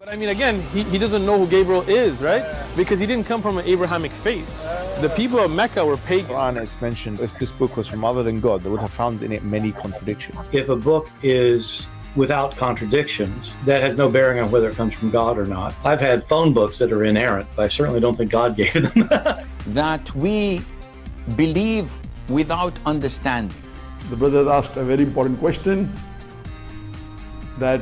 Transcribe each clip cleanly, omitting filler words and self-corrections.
But I mean, again, he doesn't know who Gabriel is, right? Because he didn't come from an Abrahamic faith. The people of Mecca were pagan. Quran is mentioned. If this book was from other than God, they would have found in it many contradictions. If a book is without contradictions, that has no bearing on whether it comes from God or not. I've had phone books that are inerrant, but I certainly don't think God gave them. That we believe without understanding. The brother asked a very important question that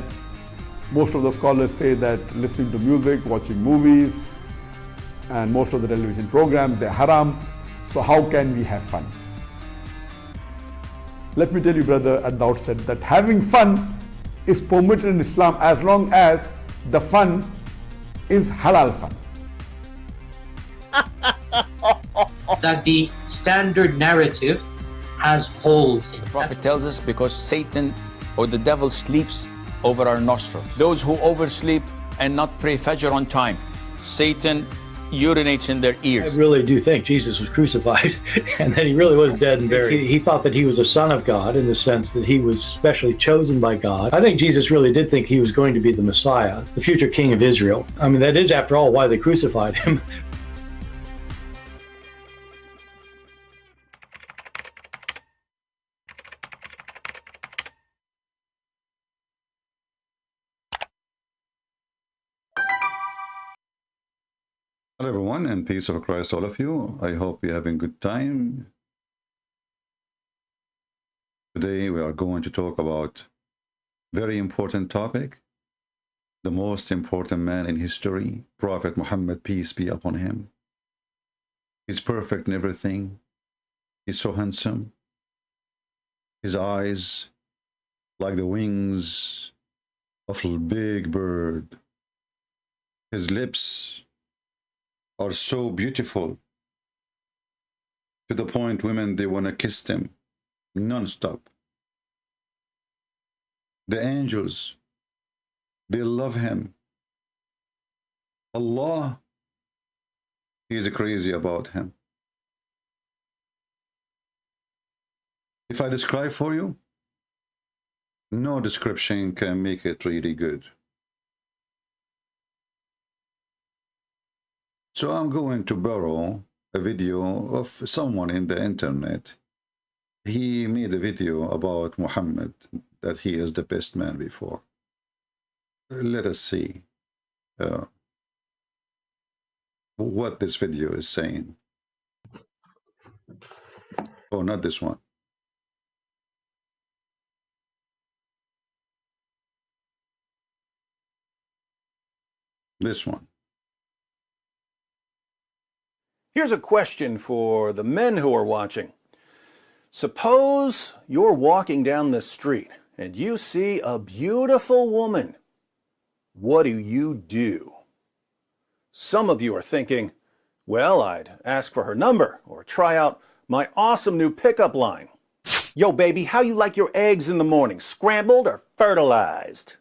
most of the scholars say that listening to music, watching movies, and most of the television programs, they're haram. So how can we have fun? Let me tell you, brother, at the outset that having fun is permitted in Islam as long as the fun is halal fun. That the standard narrative has holes in it. The Prophet tells us because Satan or the devil sleeps over our nostrils. Those who oversleep and not pray Fajr on time, Satan urinates in their ears. I really do think Jesus was crucified and that he really was dead and buried. He thought that he was a son of God in the sense that he was specially chosen by God. I think Jesus really did think he was going to be the Messiah, the future king of Israel. I mean, that is, after all, why they crucified him. Hello everyone, and peace of Christ all of you. I hope you're having a good time. Today we are going to talk about very important topic, the most important man in history, Prophet Muhammad, peace be upon him. He's perfect in everything. He's so handsome. His eyes like the wings of a big bird. His lips are so beautiful to the point women, they want to kiss them non-stop. The angels, they love him. Allah, he is crazy about him. If I describe for you, no description can make it really good. So I'm going to borrow a video of someone in the internet. He made a video about Muhammad, that he is the best man before. Let us see what this video is saying. Oh, not this one. This one. Here's a question for the men who are watching. Suppose you're walking down the street and you see a beautiful woman. What do you do? Some of you are thinking, well, I'd ask for her number or try out my awesome new pickup line. Yo, baby, how you like your eggs in the morning, scrambled or fertilized?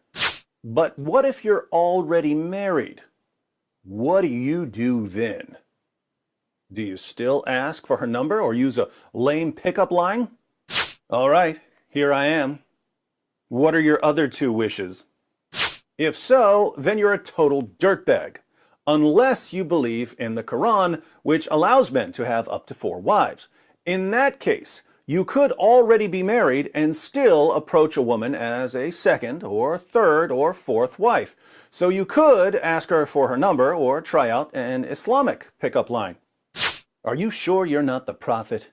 But what if you're already married? What do you do then? Do you still ask for her number or use a lame pickup line? All right, here I am. What are your other two wishes? If so, then you're a total dirtbag, unless you believe in the Quran, which allows men to have up to 4 wives. In that case, you could already be married and still approach a woman as a second or third or fourth wife. So you could ask her for her number or try out an Islamic pickup line. Are you sure you're not the prophet?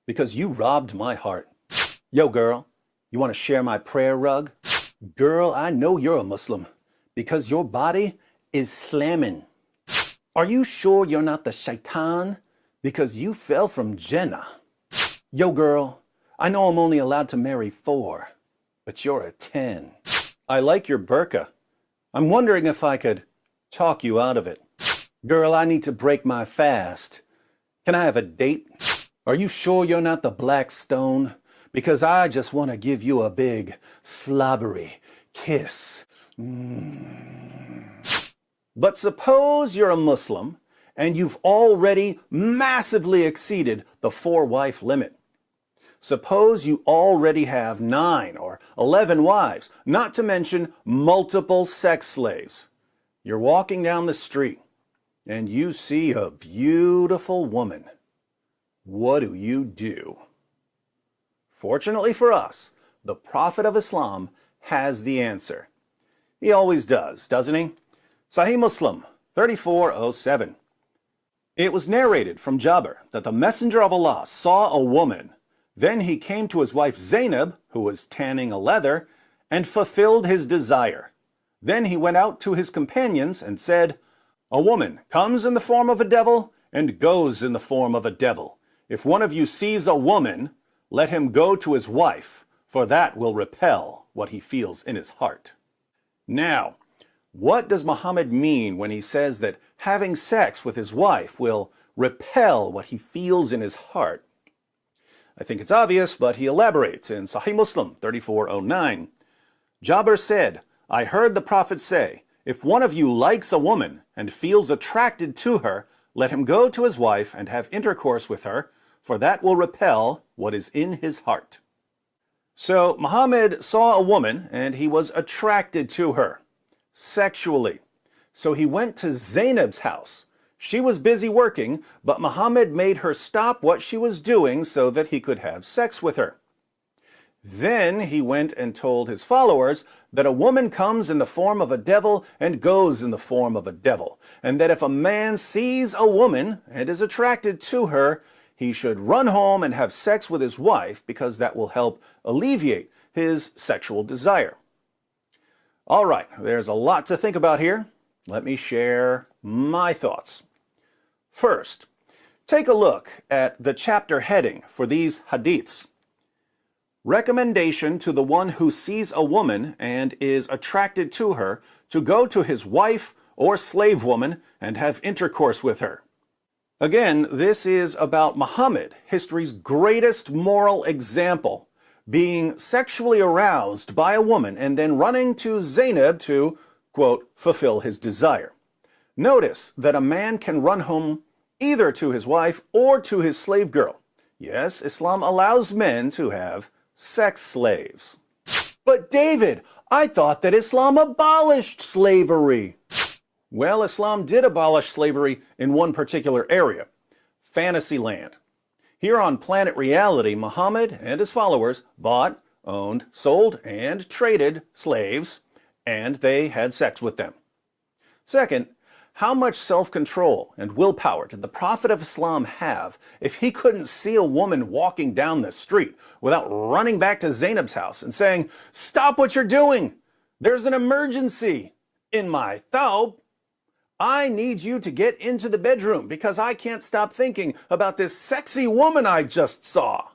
Because you robbed my heart. Yo, girl, you want to share my prayer rug? Girl, I know you're a Muslim because your body is slamming. Are you sure you're not the shaitan? Because you fell from Jannah. Yo, girl, I know I'm only allowed to marry 4, but you're a 10. I like your burqa. I'm wondering if I could talk you out of it. Girl, I need to break my fast. Can I have a date? Are you sure you're not the black stone? Because I just want to give you a big, slobbery kiss. But suppose you're a Muslim and you've already massively exceeded the 4-wife limit. Suppose you already have 9 or 11 wives, not to mention multiple sex slaves. You're walking down the street and you see a beautiful woman. What do? Fortunately for us, the Prophet of Islam has the answer. He always does, doesn't he? Sahih Muslim 3407. It was narrated from Jabir that the Messenger of Allah saw a woman. Then he came to his wife Zainab, who was tanning a leather, and fulfilled his desire. Then he went out to his companions and said, "A woman comes in the form of a devil and goes in the form of a devil. If one of you sees a woman, let him go to his wife, for that will repel what he feels in his heart." Now, what does Muhammad mean when he says that having sex with his wife will repel what he feels in his heart? I think it's obvious, but he elaborates in Sahih Muslim 3409. Jabir said, "I heard the Prophet say, if one of you likes a woman and feels attracted to her, let him go to his wife and have intercourse with her, for that will repel what is in his heart." So Muhammad saw a woman and he was attracted to her sexually. So he went to Zainab's house. She was busy working, but Muhammad made her stop what she was doing so that he could have sex with her. Then he went and told his followers that a woman comes in the form of a devil and goes in the form of a devil, and that if a man sees a woman and is attracted to her, he should run home and have sex with his wife because that will help alleviate his sexual desire. All right, there's a lot to think about here. Let me share my thoughts. First, take a look at the chapter heading for these hadiths. Recommendation to the one who sees a woman and is attracted to her to go to his wife or slave woman and have intercourse with her. Again, this is about Muhammad, history's greatest moral example, being sexually aroused by a woman and then running to Zainab to, quote, fulfill his desire. Notice that a man can run home either to his wife or to his slave girl. Yes, Islam allows men to have sex slaves. But David, I thought that Islam abolished slavery. Well, Islam did abolish slavery in one particular area, Fantasyland. Here on Planet Reality, Muhammad and his followers bought, owned, sold, and traded slaves, and they had sex with them. Second, how much self-control and willpower did the Prophet of Islam have if he couldn't see a woman walking down the street without running back to Zainab's house and saying, "Stop what you're doing! There's an emergency in my thawb. I need you to get into the bedroom because I can't stop thinking about this sexy woman I just saw."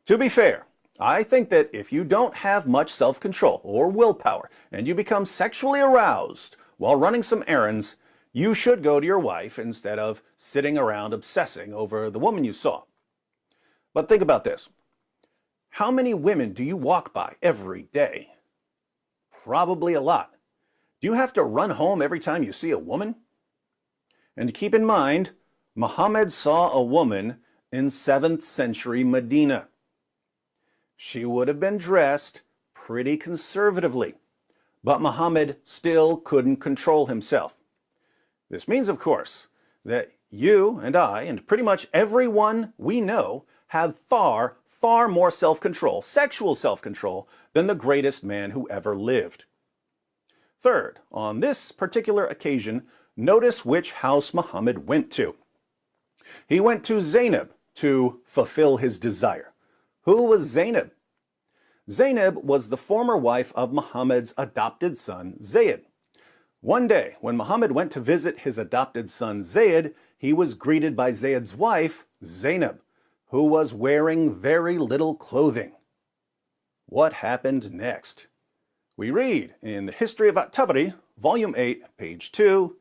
To be fair, I think that if you don't have much self-control or willpower and you become sexually aroused while running some errands, you should go to your wife instead of sitting around obsessing over the woman you saw. But think about this. How many women do you walk by every day? Probably a lot. Do you have to run home every time you see a woman? And keep in mind, Muhammad saw a woman in 7th century Medina. She would have been dressed pretty conservatively, but Muhammad still couldn't control himself. This means, of course, that you and I and pretty much everyone we know have far, far more self-control, sexual self-control, than the greatest man who ever lived. Third, on this particular occasion, notice which house Muhammad went to. He went to Zainab to fulfill his desire. Who was Zainab? Zainab was the former wife of Muhammad's adopted son, Zayd. One day, when Muhammad went to visit his adopted son, Zayd, he was greeted by Zayd's wife, Zainab, who was wearing very little clothing. What happened next? We read in the History of At-Tabari, Volume 8, page 2,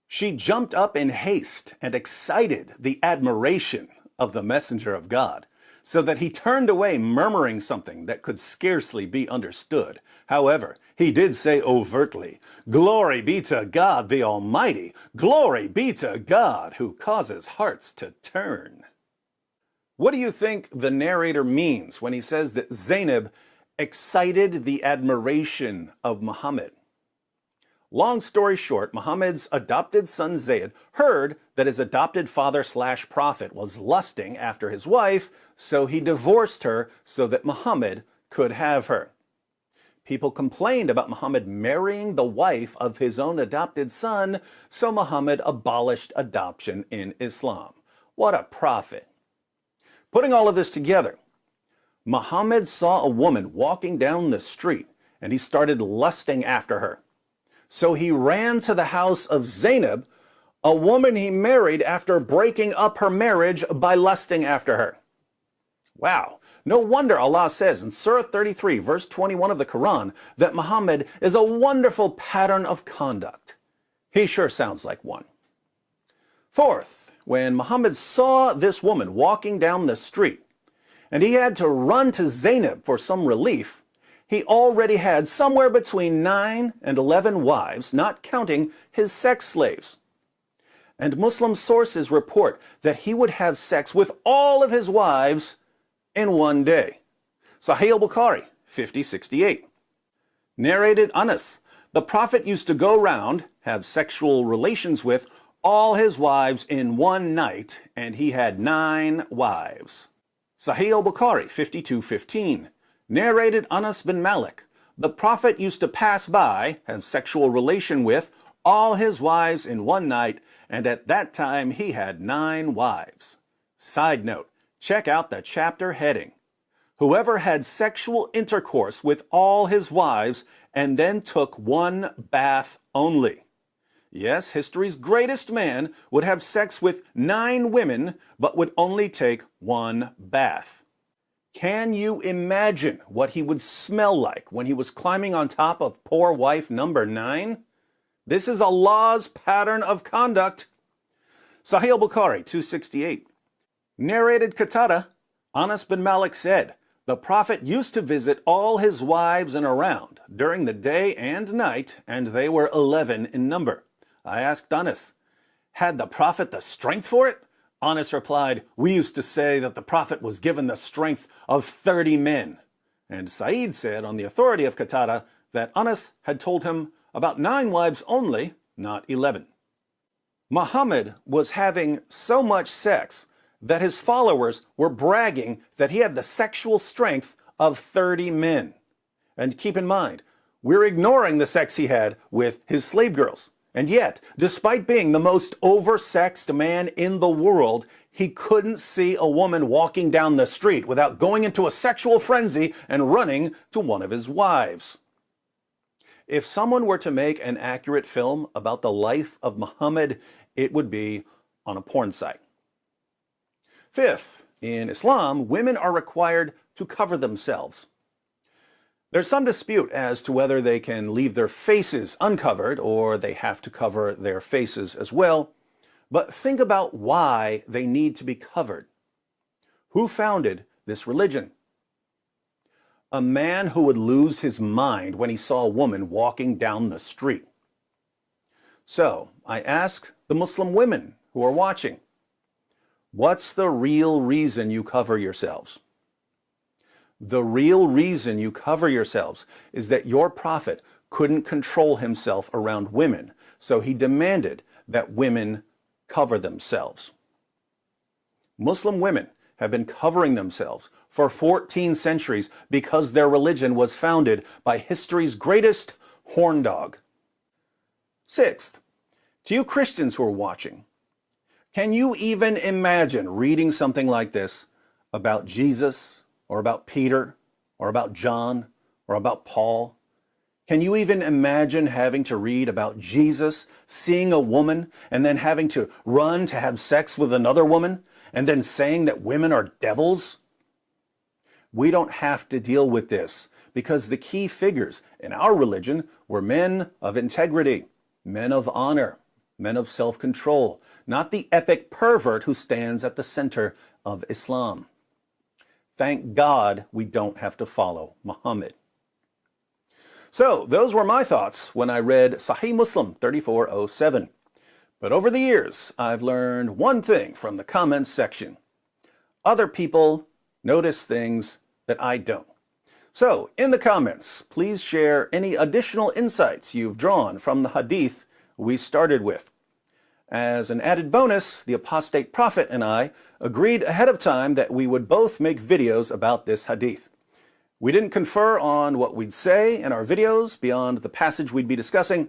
"She jumped up in haste and excited the admiration of the Messenger of God, so that he turned away murmuring something that could scarcely be understood. However, he did say overtly, 'Glory be to God the Almighty! Glory be to God who causes hearts to turn!'" What do you think the narrator means when he says that Zainab excited the admiration of Muhammad? Long story short, Muhammad's adopted son Zayd heard that his adopted father/prophet was lusting after his wife, so he divorced her so that Muhammad could have her. People complained about Muhammad marrying the wife of his own adopted son, so Muhammad abolished adoption in Islam. What a prophet. Putting all of this together, Muhammad saw a woman walking down the street and he started lusting after her. So he ran to the house of Zainab, a woman he married after breaking up her marriage by lusting after her. Wow. No wonder Allah says in Surah 33, verse 21 of the Quran, that Muhammad is a wonderful pattern of conduct. He sure sounds like one. Fourth, when Muhammad saw this woman walking down the street, and he had to run to Zainab for some relief, he already had somewhere between 9 and 11 wives, not counting his sex slaves. And Muslim sources report that he would have sex with all of his wives in one day. Sahih al-Bukhari, 5068. Narrated Anas, the Prophet used to go round, have sexual relations with all his wives in one night, and he had 9 wives. Sahih al-Bukhari, 5215. Narrated Anas bin Malik, the Prophet used to pass by, have sexual relation with all his wives in one night, and at that time he had 9 wives. Side note, check out the chapter heading. Whoever had sexual intercourse with all his wives and then took one bath only. Yes, history's greatest man would have sex with 9 women, but would only take one bath. Can you imagine what he would smell like when he was climbing on top of poor wife number 9? This is Allah's pattern of conduct. Sahih al-Bukhari, 268. Narrated Qatada, Anas bin Malik said, the Prophet used to visit all his wives and around during the day and night, and they were 11 in number. I asked Anas, had the Prophet the strength for it? Anas replied, we used to say that the Prophet was given the strength of 30 men. And Sa'id said, on the authority of Qatada, that Anas had told him about 9 wives only, not 11. Muhammad was having so much sex that his followers were bragging that he had the sexual strength of 30 men. And keep in mind, we're ignoring the sex he had with his slave girls. And yet, despite being the most oversexed man in the world, he couldn't see a woman walking down the street without going into a sexual frenzy and running to one of his wives. If someone were to make an accurate film about the life of Muhammad, it would be on a porn site. Fifth, in Islam, women are required to cover themselves. There's some dispute as to whether they can leave their faces uncovered or they have to cover their faces as well. But think about why they need to be covered. Who founded this religion? A man who would lose his mind when he saw a woman walking down the street. So I ask the Muslim women who are watching, what's the real reason you cover yourselves? The real reason you cover yourselves is that your prophet couldn't control himself around women, so he demanded that women cover themselves. Muslim women have been covering themselves for 14 centuries because their religion was founded by history's greatest horn dog. Sixth, to you Christians who are watching, can you even imagine reading something like this about Jesus, or about Peter, or about John, or about Paul? Can you even imagine having to read about Jesus seeing a woman and then having to run to have sex with another woman and then saying that women are devils? We don't have to deal with this because the key figures in our religion were men of integrity, men of honor, men of self-control, not the epic pervert who stands at the center of Islam. Thank God we don't have to follow Muhammad. So, those were my thoughts when I read Sahih Muslim 3407. But over the years, I've learned one thing from the comments section. Other people notice things that I don't. So, in the comments, please share any additional insights you've drawn from the hadith we started with. As an added bonus, the apostate prophet and I agreed ahead of time that we would both make videos about this hadith. We didn't confer on what we'd say in our videos beyond the passage we'd be discussing,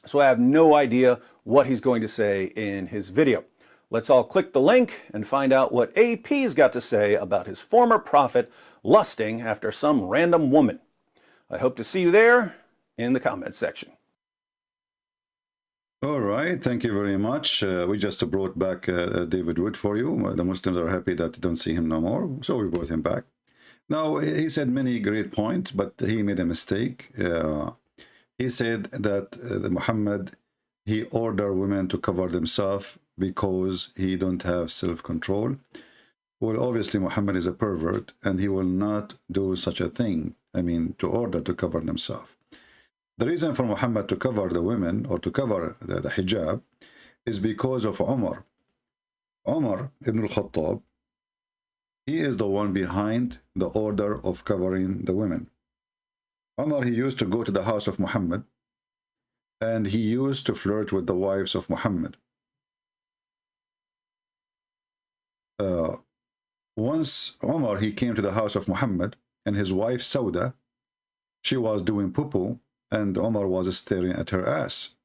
so I have no idea what he's going to say in his video. Let's all click the link and find out what AP's got to say about his former prophet lusting after some random woman. I hope to see you there in the comments section. All right, thank you very much. We just brought back David Wood for you. The Muslims are happy that they don't see him no more, so we brought him back. Now, he said many great points, but he made a mistake. He said that Muhammad, he ordered women to cover themselves because he don't have self-control. Well, obviously, Muhammad is a pervert, and he will not do such a thing. I mean, to order to cover themselves. The reason for Muhammad to cover the women, or to cover the hijab, is because of Umar. Umar ibn al-Khattab, he is the one behind the order of covering the women. Umar, he used to go to the house of Muhammad, and he used to flirt with the wives of Muhammad. Once Umar, he came to the house of Muhammad, and his wife Sauda, she was doing poo-poo, and Umar was staring at her ass.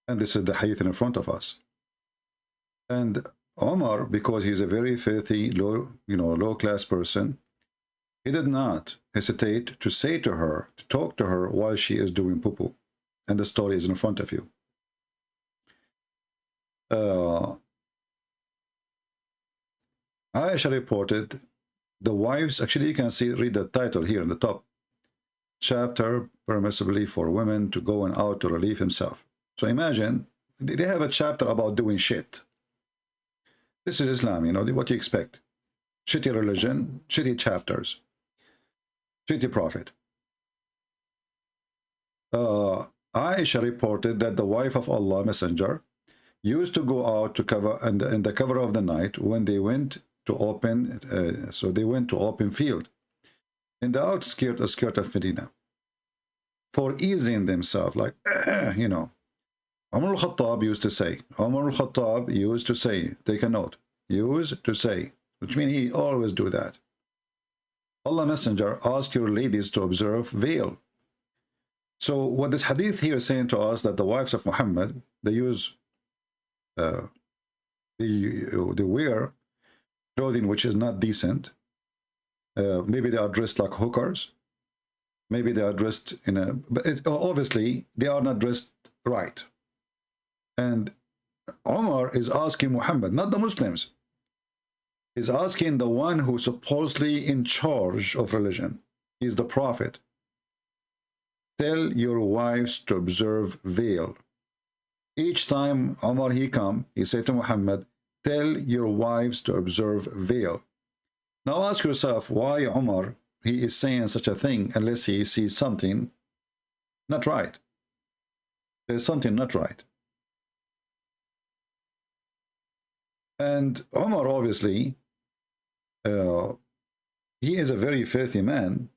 And this is the hadith in front of us. And Umar, because he's a very filthy, low-class person, he did not hesitate to say to her, to talk to her while she is doing poo-poo. And the story is in front of you. Aisha reported, the wives, actually you can read the title here in the top. Chapter permissibly for women to go and out to relieve himself. So imagine, they have a chapter about doing shit. This is Islam, what you expect. Shitty religion, shitty chapters, shitty prophet. Aisha reported that the wife of Allah Messenger used to go out to cover, and in the cover of the night, when they went to open, so they went to open field in the outskirt of Medina, for easing themselves, like, Umar al-Khattab used to say, take a note, used to say, which means he always do that. Allah Messenger, ask your ladies to observe veil. So what this hadith here is saying to us, that the wives of Muhammad, they use, they wear clothing which is not decent. Maybe they are dressed like hookers. Maybe they are dressed in a... But obviously, they are not dressed right. And Umar is asking Muhammad, not the Muslims. He's asking the one who's supposedly in charge of religion. He's the prophet. Tell your wives to observe veil. Each time Umar he come, he said to Muhammad, tell your wives to observe veil. Now ask yourself, why Umar, he is saying such a thing unless he sees something not right. There's something not right. And Umar, obviously, he is a very filthy man.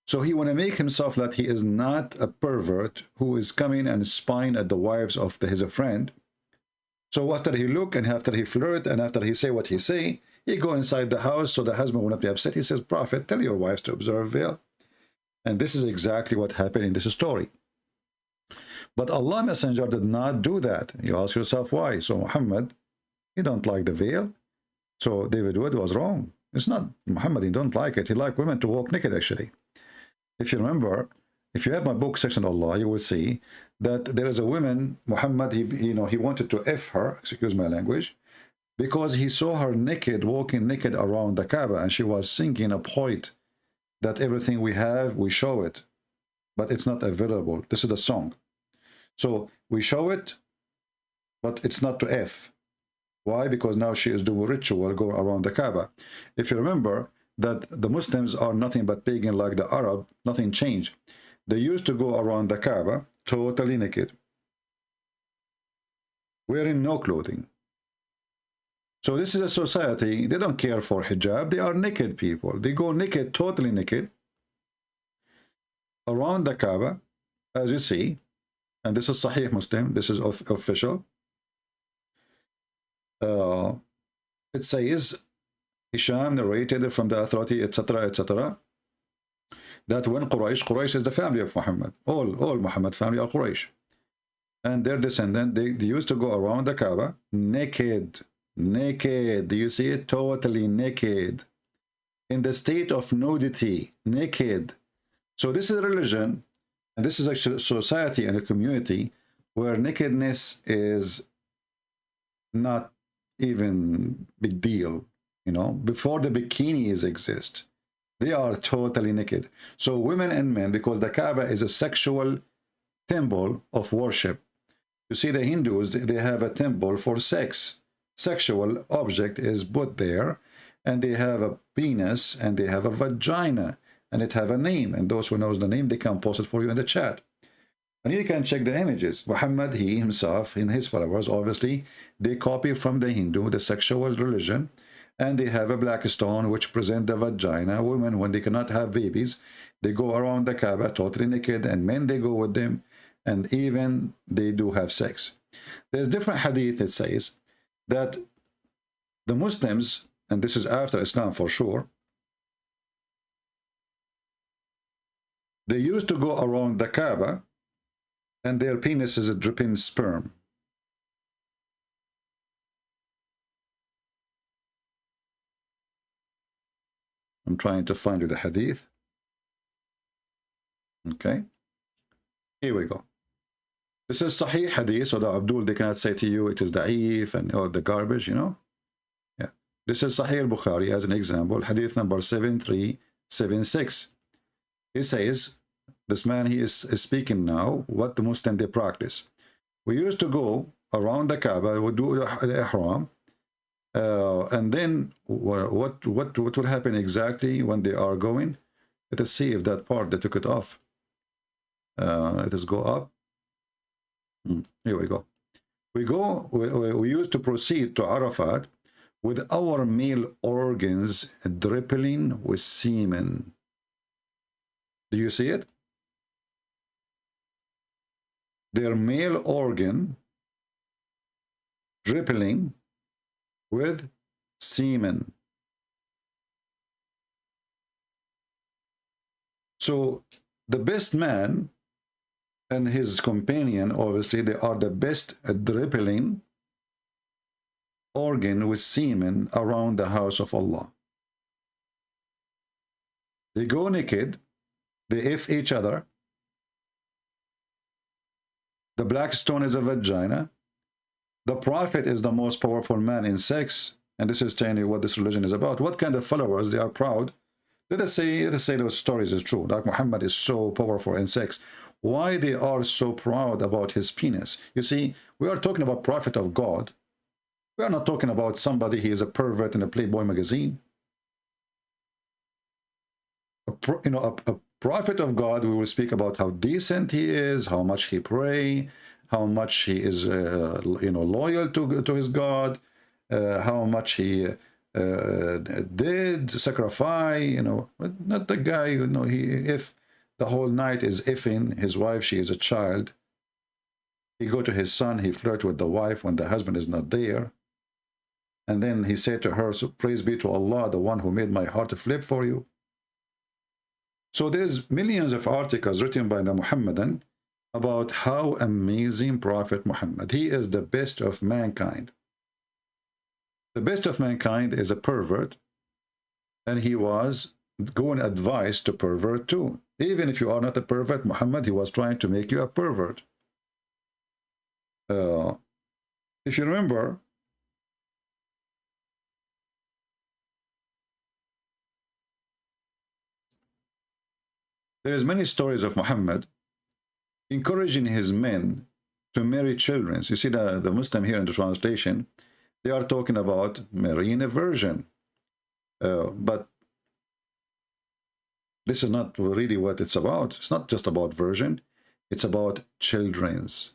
So he want to make himself that he is not a pervert who is coming and spying at the wives of his friend. So after he look, and after he flirt, and after he say what he say, he go inside the house so the husband will not be upset. He says, Prophet, tell your wives to observe veil. And this is exactly what happened in this story. But Allah Messenger did not do that. You ask yourself why. So Muhammad, he don't like the veil. So David Wood was wrong. It's not Muhammad, he don't like it. He liked women to walk naked, actually. If you remember, if you have my book section Allah, you will see that there is a woman, Muhammad, he wanted to F her, excuse my language, because he saw her naked, walking naked around the Kaaba, and she was singing a poet that everything we have, we show it, but it's not available. This is the song. So we show it, but it's not to F. Why? Because now she is doing ritual, go around the Kaaba. If you remember that the Muslims are nothing but pagan like the Arab, nothing changed. They used to go around the Kaaba totally naked, wearing no clothing. So this is a society, they don't care for hijab, they are naked people. They go naked, totally naked, around the Kaaba, as you see, and this is Sahih Muslim, this is official. It says, Hisham narrated from the authority, etc., etc., that when Quraysh is the family of Muhammad, all Muhammad family are Quraysh, and their descendant, they used to go around the Kaaba naked. Do you see it? Totally naked, in the state of nudity, naked. So this is a religion, and this is a society and a community where nakedness is not even big deal. You know, before the bikinis exist, they are totally naked. So women and men, because the Kaaba is a sexual temple of worship. You see, the Hindus, they have a temple for sex. Sexual object is put there, and they have a penis and they have a vagina, and it have a name, and those who knows the name, they can post it for you in the chat. And you can check the images. Muhammad, he himself, and his followers, obviously, they copy from the Hindu, the sexual religion, and they have a black stone which present the vagina. Women, when they cannot have babies, they go around the Kaaba totally naked, and men, they go with them, and even they do have sex. There's different hadith, it says, that the Muslims, and this is after Islam for sure, they used to go around the Kaaba, and their penis is dripping sperm. I'm trying to find you the hadith. Okay. Here we go. This is Sahih hadith, so the Abdul, they cannot say to you it is da'if and all the garbage, you know. Yeah. This is Sahih al-Bukhari as an example, hadith number 7376. He says, this man, he is speaking now what the Muslim they practice. We used to go around the Kaaba, we do the ihram, and then what will happen exactly when they are going? Let us see if that part they took it off. Let us go up. Here we go. We used to proceed to Arafat with our male organs dripping with semen. Do you see it? Their male organ dripping with semen. So the best man and his companion, obviously, they are the best dripping organ with semen around the house of Allah. They go naked, they F each other. The black stone is a vagina. The Prophet is the most powerful man in sex, and this is telling you what this religion is about. What kind of followers? They are proud. Let us say those stories is true. Like Muhammad is so powerful in sex. Why they are so proud about his penis? You see, we are talking about prophet of God. We are not talking about somebody he is a pervert in a Playboy magazine. A prophet of God, we will speak about how decent he is, how much he pray, how much he is, loyal to his God, how much he did sacrifice. Not the guy. If the whole night is effing his wife, she is a child. He go to his son, he flirt with the wife when the husband is not there, and then he said to her, "So praise be to Allah, the one who made my heart to flip for you." So there's millions of articles written by the Muhammadan about how amazing Prophet Muhammad. He is the best of mankind. The best of mankind is a pervert, and he was going advice to pervert too. Even if you are not a pervert, Muhammad, he was trying to make you a pervert. If you remember, there is many stories of Muhammad encouraging his men to marry children. You see the Muslim here in the translation, they are talking about marrying a virgin. But this is not really what it's about. It's not just about virgin. It's about children's.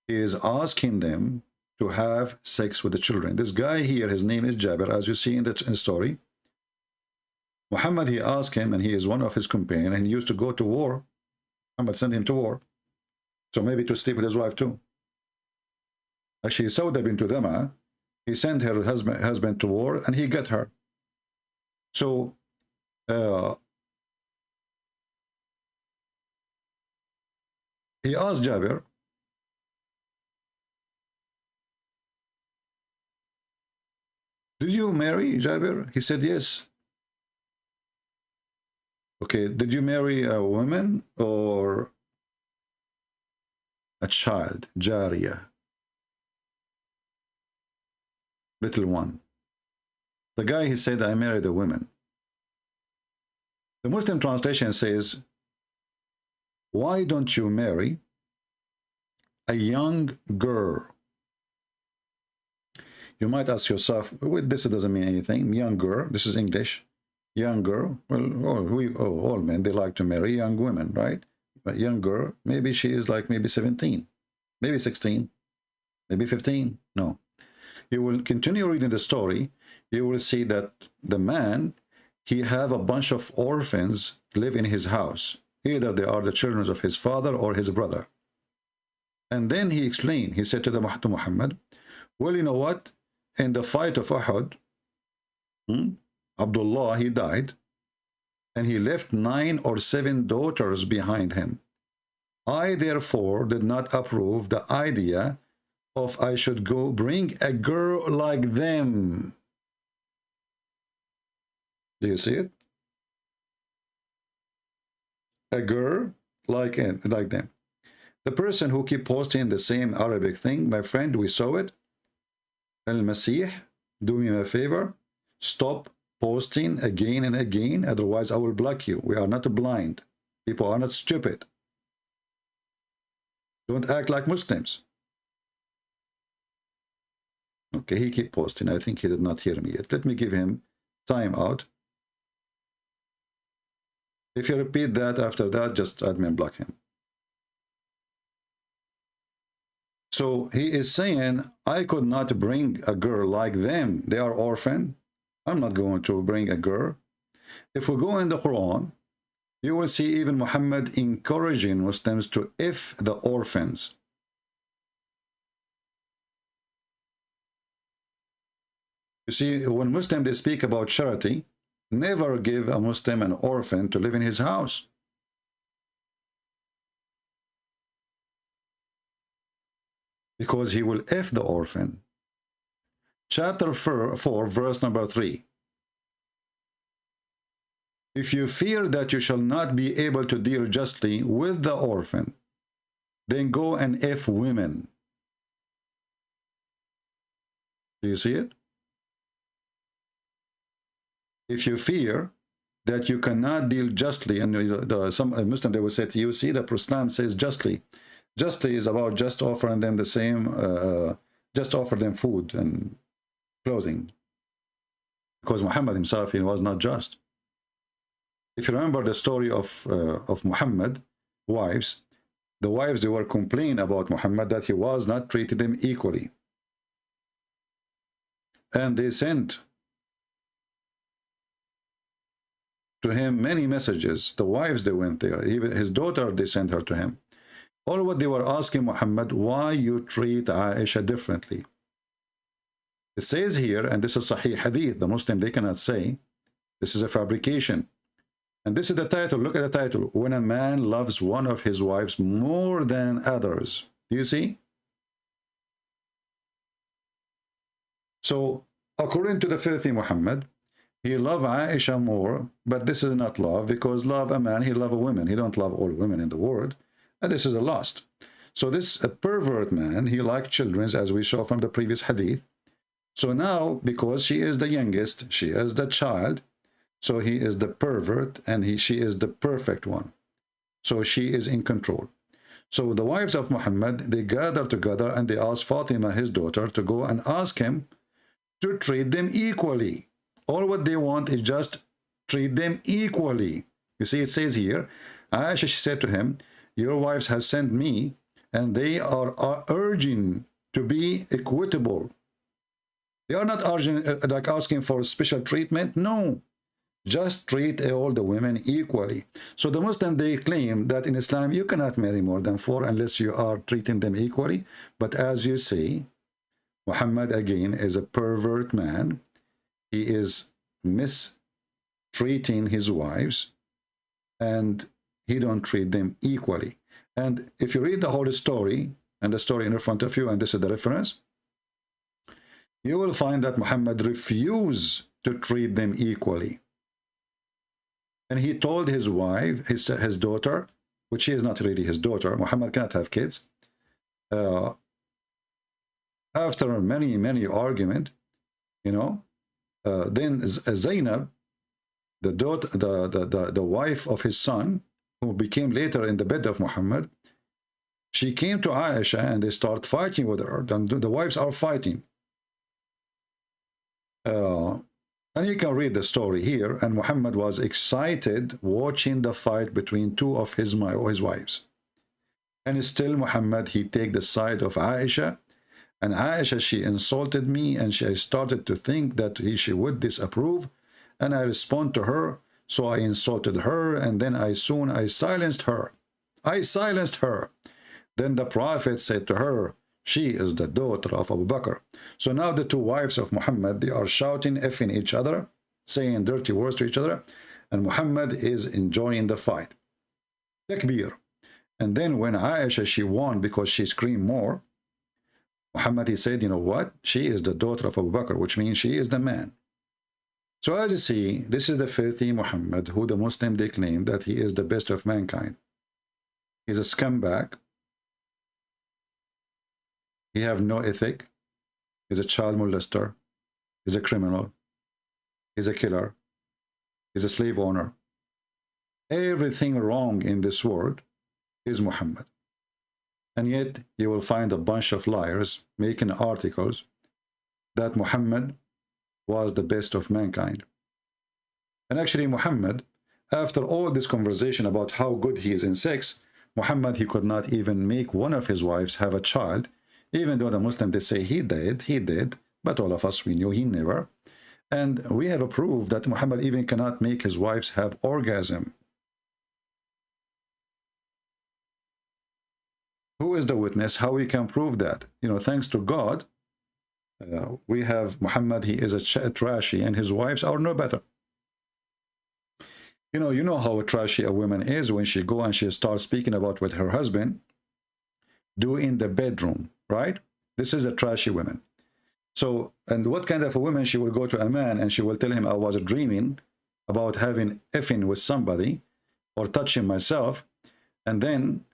He is asking them to have sex with the children. This guy here, his name is Jabir, as you see in the story. Muhammad, he asked him, and he is one of his companions, and he used to go to war. Muhammad sent him to war. So maybe to sleep with his wife too. Actually, Sauda bint Dama, he sent her husband to war, and he got her. So he asked Jabir, did you marry Jabir? He said yes. Okay, did you marry a woman or a child, Jariya? Little one. The guy, he said, I married a woman. The Muslim translation says, why don't you marry a young girl? You might ask yourself, well, this doesn't mean anything. Young girl, this is English. Young girl, well, all men, they like to marry young women, right? But young girl, maybe she is like maybe 17, maybe 16, maybe 15. No. You will continue reading the story. You will see that the man, he have a bunch of orphans live in his house. Either they are the children of his father or his brother. And then he explained, he said to Muhammad, well, you know what? In the fight of Uhud, Abdullah, he died, and he left 9 or 7 daughters behind him. I, therefore, did not approve the idea of I should go bring a girl like them. Do you see it? A girl like them. The person who keep posting the same Arabic thing, my friend, we saw it. Al-Masih, do me a favor, stop posting again and again, otherwise I will block you. We are not blind. People are not stupid. Don't act like Muslims. Okay, he keep posting. I think he did not hear me yet. Let me give him time out. If you repeat that after that, just admin block him. So he is saying, I could not bring a girl like them. They are orphan. I'm not going to bring a girl. If we go in the Quran, you will see even Muhammad encouraging Muslims to if the orphans. You see, when Muslims, they speak about charity, never give a Muslim an orphan to live in his house. Because he will F the orphan. Chapter 4, verse number 3. If you fear that you shall not be able to deal justly with the orphan, then go and F women. Do you see it? If you fear that you cannot deal justly, and some Muslim, they will say to you, see, the Islam says justly. Justly is about just offering them the same, just offer them food and clothing. Because Muhammad himself, he was not just. If you remember the story of Muhammad, wives, the wives, they were complaining about Muhammad that he was not treating them equally. And they sent to him many messages. The wives, they went there. Even his daughter, they sent her to him. All what they were asking Muhammad, why you treat Aisha differently? It says here, and this is Sahih Hadith, the Muslim, they cannot say, this is a fabrication. And this is the title, look at the title, when a man loves one of his wives more than others. Do you see? So, according to the filthy Muhammad, he loved Aisha more, but this is not love, because love a man, he love a woman. He don't love all women in the world. And this is a lust. So this a pervert man, he liked children, as we saw from the previous hadith. So now, because she is the youngest, she is the child, so he is the pervert, and she is the perfect one. So she is in control. So the wives of Muhammad, they gather together and they ask Fatima, his daughter, to go and ask him to treat them equally. All what they want is just treat them equally. You see, it says here, Aisha, she said to him, your wives have sent me, and they are urging to be equitable. They are not urging, like asking for special treatment. No. Just treat all the women equally. So the Muslim, they claim that in Islam you cannot marry more than 4 unless you are treating them equally. But as you see, Muhammad again is a pervert man. He is mistreating his wives, and he don't treat them equally. And if you read the whole story, and the story in front of you, and this is the reference, you will find that Muhammad refused to treat them equally. And he told his wife, his daughter, which is not really his daughter, Muhammad cannot have kids. After many argument, then Zainab, the daughter, the wife of his son, who became later in the bed of Muhammad, she came to Aisha and they start fighting with her. The wives are fighting. And you can read the story here. And Muhammad was excited watching the fight between two of his wives. And still Muhammad, he take the side of Aisha. And Aisha, she insulted me, and I started to think that she would disapprove. And I respond to her. So I insulted her, and then I silenced her. I silenced her. Then the Prophet said to her, she is the daughter of Abu Bakr. So now the two wives of Muhammad, they are shouting, effing each other, saying dirty words to each other, and Muhammad is enjoying the fight. Takbir. And then when Aisha, she won because she screamed more, Muhammad, he said, you know what? She is the daughter of Abu Bakr, which means she is the man. So as you see, this is the filthy Muhammad, who the Muslim, they claim that he is the best of mankind. He's a scumbag. He have no ethic. He's a child molester. He's a criminal. He's a killer. He's a slave owner. Everything wrong in this world is Muhammad. And yet you will find a bunch of liars making articles that Muhammad was the best of mankind. And actually Muhammad, after all this conversation about how good he is in sex, Muhammad, he could not even make one of his wives have a child, even though the Muslim, they say he did, but all of us, we knew he never. And we have a proof that Muhammad even cannot make his wives have orgasm. Who is the witness? How we can prove that? Thanks to God, we have Muhammad, he is a trashy, and his wives are no better. You know how trashy a woman is when she go and she starts speaking about what her husband do in the bedroom, right? This is a trashy woman. So, and what kind of a woman, she will go to a man and she will tell him, I was dreaming about having effing with somebody or touching myself, and then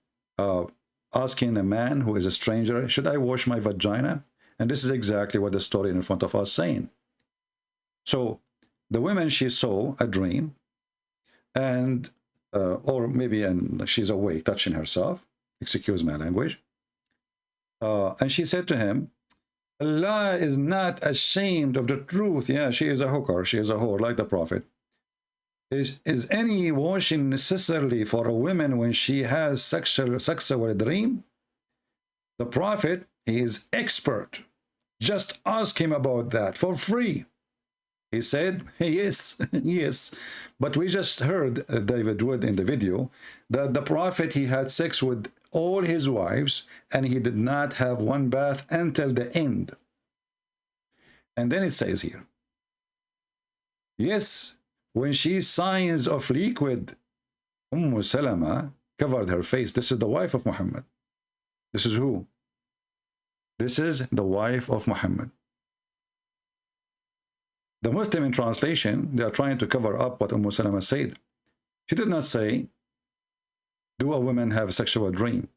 asking a man who is a stranger, should I wash my vagina? And this is exactly what the story in front of us is saying. So the woman, she saw a dream, and or maybe she's awake touching herself, excuse my language, and she said to him, Allah is not ashamed of the truth. Yeah, she is a hooker, she is a whore, like the Prophet. Is any washing necessarily for a woman when she has sexual dream? The Prophet, he is expert. Just ask him about that for free. He said, yes, yes. But we just heard David Wood in the video that the Prophet, he had sex with all his wives and he did not have one bath until the end. And then it says here, yes, when she signs of liquid, Salama covered her face. This is the wife of Muhammad. This is who? This is the wife of Muhammad. The Muslim in translation, they are trying to cover up what Salama said. She did not say, do a woman have a sexual dream?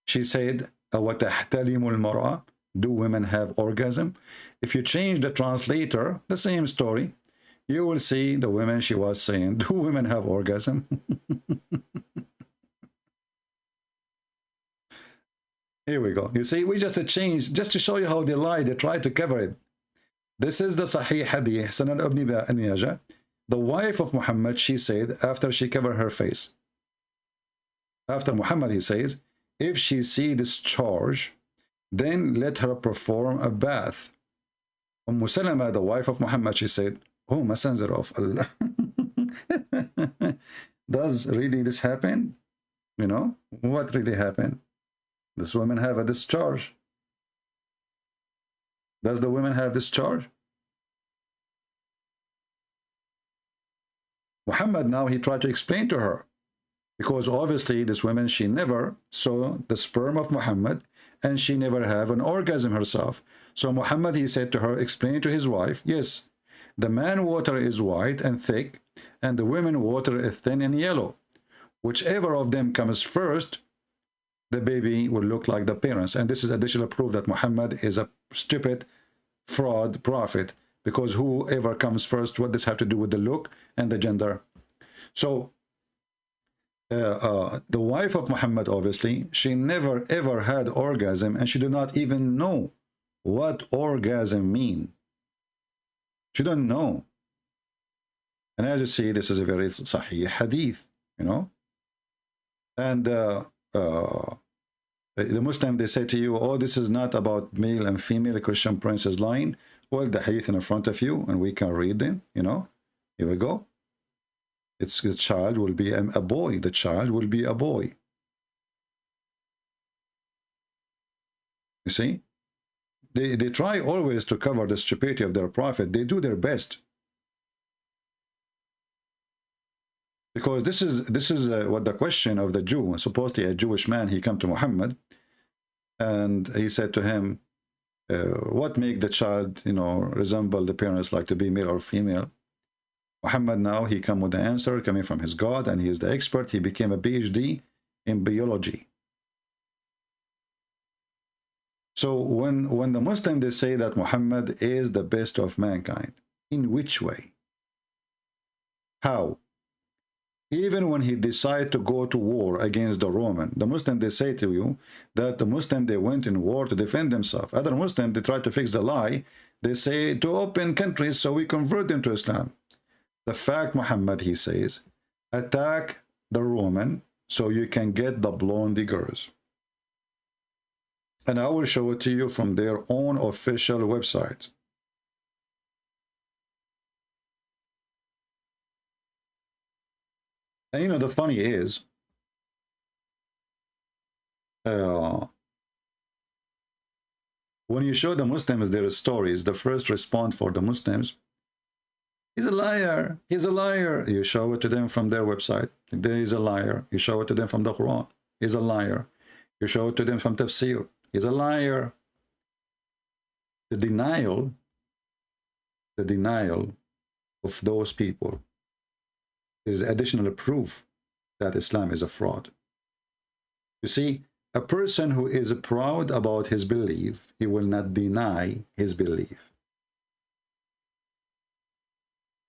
She said, وَتَحْتَلِمُ الْمَرْأَةِ, do women have orgasm? If you change the translator, the same story, you will see the women, she was saying, do women have orgasm? Here we go. You see, we just changed, just to show you how they lie, they try to cover it. This is the Sahih Hadith, Sunan Ibn Majah. The wife of Muhammad, she said, after she covered her face, after Muhammad, he says, if she see discharge, then let her perform a bath. Salama, the wife of Muhammad, she said, oh, Messenger of Allah, Does really this happen? You know, what really happened? This woman have a discharge. Does the woman have discharge? Muhammad now, he tried to explain to her, because obviously this woman, she never saw the sperm of Muhammad, and she never have an orgasm herself. So Muhammad, he said to her, explain to his wife, yes, the man water is white and thick, and the women water is thin and yellow. Whichever of them comes first, the baby will look like the parents. And this is additional proof that Muhammad is a stupid fraud prophet, because whoever comes first, what does have to do with the look and the gender? So the wife of Muhammad, obviously, she never ever had orgasm, and she did not even know what orgasm mean. She don't know. And as you see, this is a very sahih hadith, you know. And the Muslim, they say to you, oh, this is not about male and female, Christian princes lying. Well, the hadith in front of you, and we can read them, you know. Here we go. It's the child will be a boy. The child will be a boy. You see? They try always to cover the stupidity of their prophet. They do their best. Because this is what the question of the Jew. Supposedly a Jewish man, he came to Muhammad, and he said to him, what make the child, you know, resemble the parents, like to be male or female? Muhammad now, he come with the answer coming from his God, and he is the expert. He became a PhD in biology. So when the Muslim, they say that Muhammad is the best of mankind, in which way? How? Even when he decided to go to war against the Roman, the Muslim, they say to you that the Muslim, they went in war to defend themselves. Other Muslims, they try to fix the lie. They say to open countries so we convert them to Islam. The fact, Muhammad, he says, attack the Roman so you can get the blonde girls. And I will show it to you from their own official website. And you know, the funny is, when you show the Muslims their stories, the first response for the Muslims, he's a liar, he's a liar. You show it to them from their website, he's a liar. You show it to them from the Quran, he's a liar. You show it to them from Tafsir, he's a liar. The denial of those people is additional proof that Islam is a fraud. You see, a person who is proud about his belief, he will not deny his belief.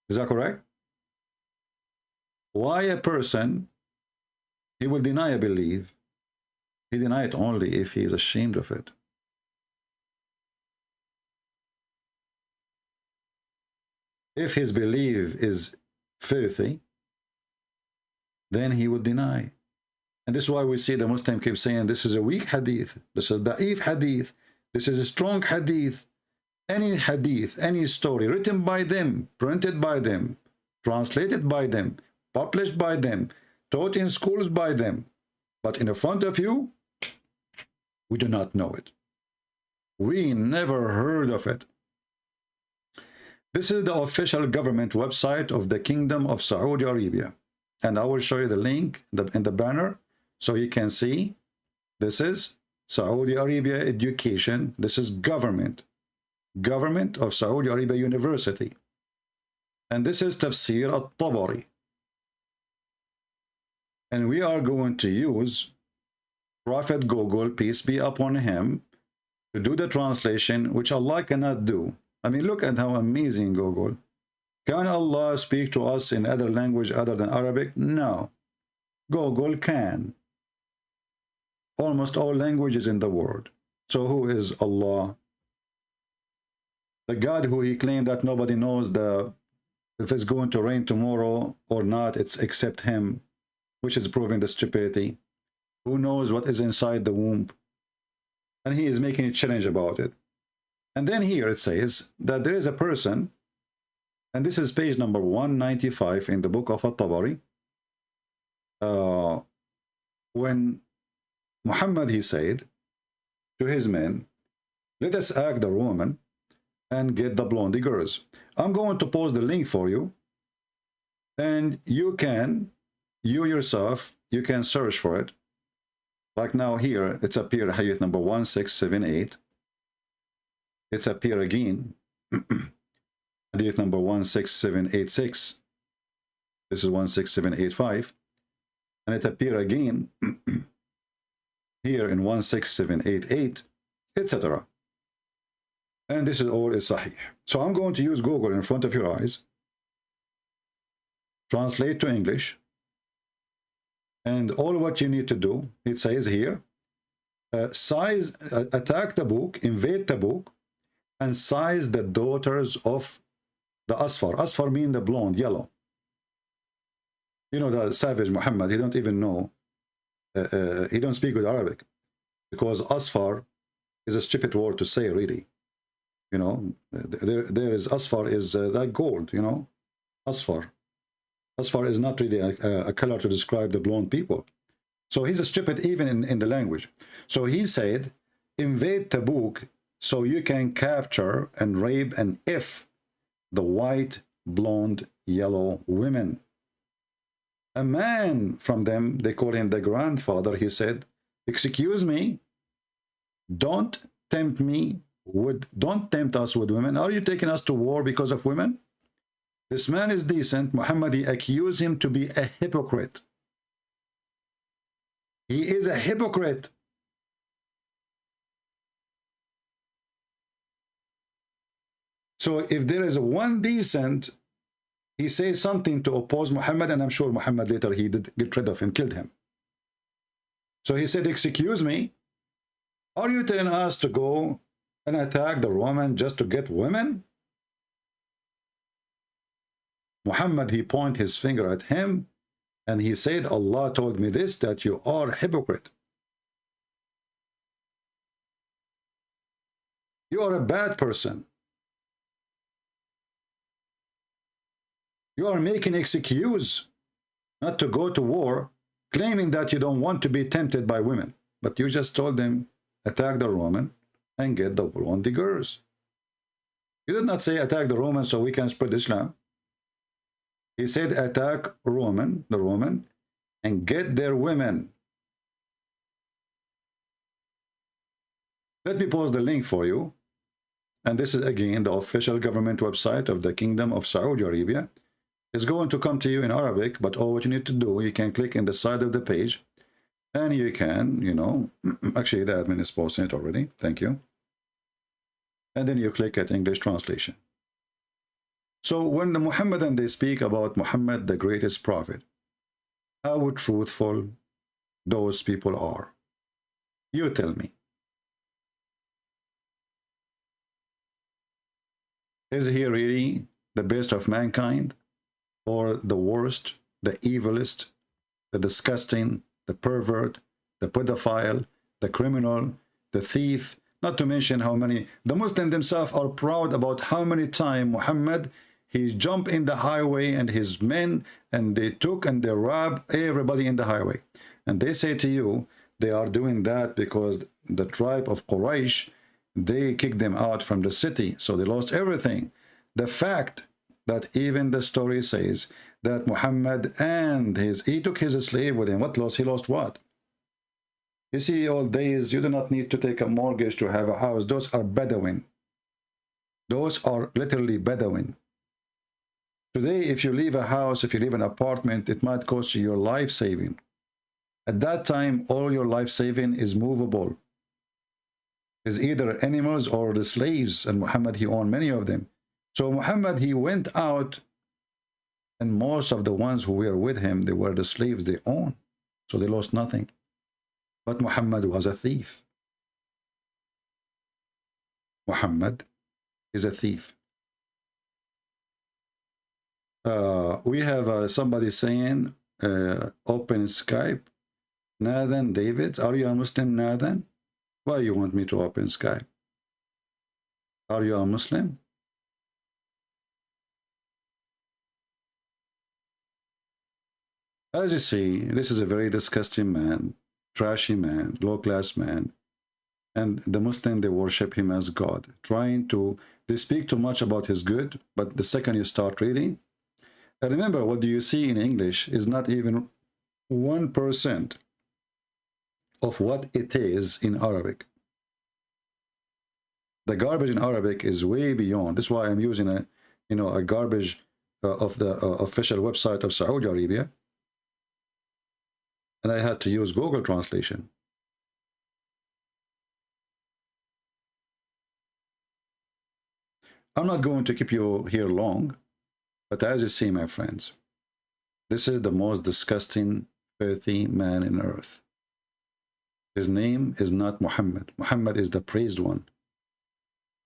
Is that correct? Why a person, he will deny a belief? He deny it only if he is ashamed of it. If his belief is filthy, then he would deny. And this is why we see the Muslim keep saying this is a weak hadith, this is da'if hadith, this is a strong hadith. Any hadith, any story written by them, printed by them, translated by them, published by them, taught in schools by them, but in the front of you, we do not know it. We never heard of it. This is the official government website of the Kingdom of Saudi Arabia. And I will show you the link in the banner so you can see. This is Saudi Arabia Education. This is government of Saudi Arabia University. And this is Tafsir al-Tabari. And we are going to use Prophet Google, peace be upon him, to do the translation, which Allah cannot do. I mean, look at how amazing Google. Can Allah speak to us in other language other than Arabic? No. Google can. Almost all languages in the world. So who is Allah? The God who he claimed that nobody knows if it's going to rain tomorrow or not, it's except him, which is proving the stupidity. Who knows what is inside the womb? And he is making a challenge about it. And then here it says that there is a person And this is page number 195 in the book of At-Tabari. When Muhammad, he said to his men, let us act the Roman and get the blondie girls. I'm going to post the link for you, and you yourself, you can search for it. Like now here, it's appear hadith number 1678. It's appear again. Hadith number 16786. This is 16785. And it appear again here in 16788, etc. And this is all is sahih. So I'm going to use Google in front of your eyes, translate to English, and all what you need to do, it says here, attack the book, invade the book, and size the daughters of the Asfar. Asfar mean the blonde, yellow. You know, the savage Muhammad, he don't even know, he don't speak good Arabic, because Asfar is a stupid word to say, really. You know, there is Asfar is like gold, you know, Asfar. Asfar is not really a color to describe the blonde people. So he's a stupid even in the language. So he said, invade Tabuk so you can capture and rape and if the white, blonde, yellow women. A man from them, they call him the grandfather, he said, excuse me, don't tempt us with women. Are you taking us to war because of women? This man is decent. Muhammad, he accused him to be a hypocrite. He is a hypocrite. So if there is one decent, he says something to oppose Muhammad, and I'm sure Muhammad later he did get rid of him, killed him. So he said, excuse me, are you telling us to go and attack the Roman just to get women? Muhammad, he pointed his finger at him, and he said, Allah told me this, that you are a hypocrite. You are a bad person. You are making excuse not to go to war, claiming that you don't want to be tempted by women. But you just told them, attack the Roman and get the blondie girls. You did not say attack the Roman so we can spread Islam. He said attack the Roman, and get their women. Let me post the link for you. And this is again the official government website of the Kingdom of Saudi Arabia. It's going to come to you in Arabic, but all what you need to do, you can click in the side of the page, and you can, you know, actually the admin is posting it already. Thank you. And then you click at English translation. So when the Muhammadan, they speak about Muhammad, the greatest prophet, how truthful those people are. You tell me. Is he really the best of mankind? Or the worst, the evilest, the disgusting, the pervert, the pedophile, the criminal, the thief, not to mention how many, the Muslims themselves are proud about how many times Muhammad, he jumped in the highway and his men, and they took and they robbed everybody in the highway. And they say to you, they are doing that because the tribe of Quraysh, they kicked them out from the city, so they lost everything. The fact that even the story says that Muhammad and he took his slave with him. What lost? He lost what? You see, all days, you do not need to take a mortgage to have a house. Those are Bedouin. Those are literally Bedouin. Today, if you leave a house, if you leave an apartment, it might cost you your life saving. At that time, all your life saving is movable. Is either animals or the slaves, and Muhammad, he owned many of them. So Muhammad, he went out, and most of the ones who were with him, they were the slaves they owned. So they lost nothing. But Muhammad was a thief. Muhammad is a thief. We have somebody saying, open Skype. Nathan David, are you a Muslim, Nathan? Why you want me to open Skype? Are you a Muslim? As you see, this is a very disgusting man, trashy man, low-class man. And the Muslim, they worship him as God, they speak too much about his good, but the second you start reading, and remember, what do you see in English is not even 1% of what it is in Arabic. The garbage in Arabic is way beyond. This is why I'm using a garbage of the official website of Saudi Arabia, and I had to use Google translation. I'm not going to keep you here long, but as you see, my friends, this is the most disgusting, filthy man in earth. His name is not Muhammad. Muhammad is the praised one.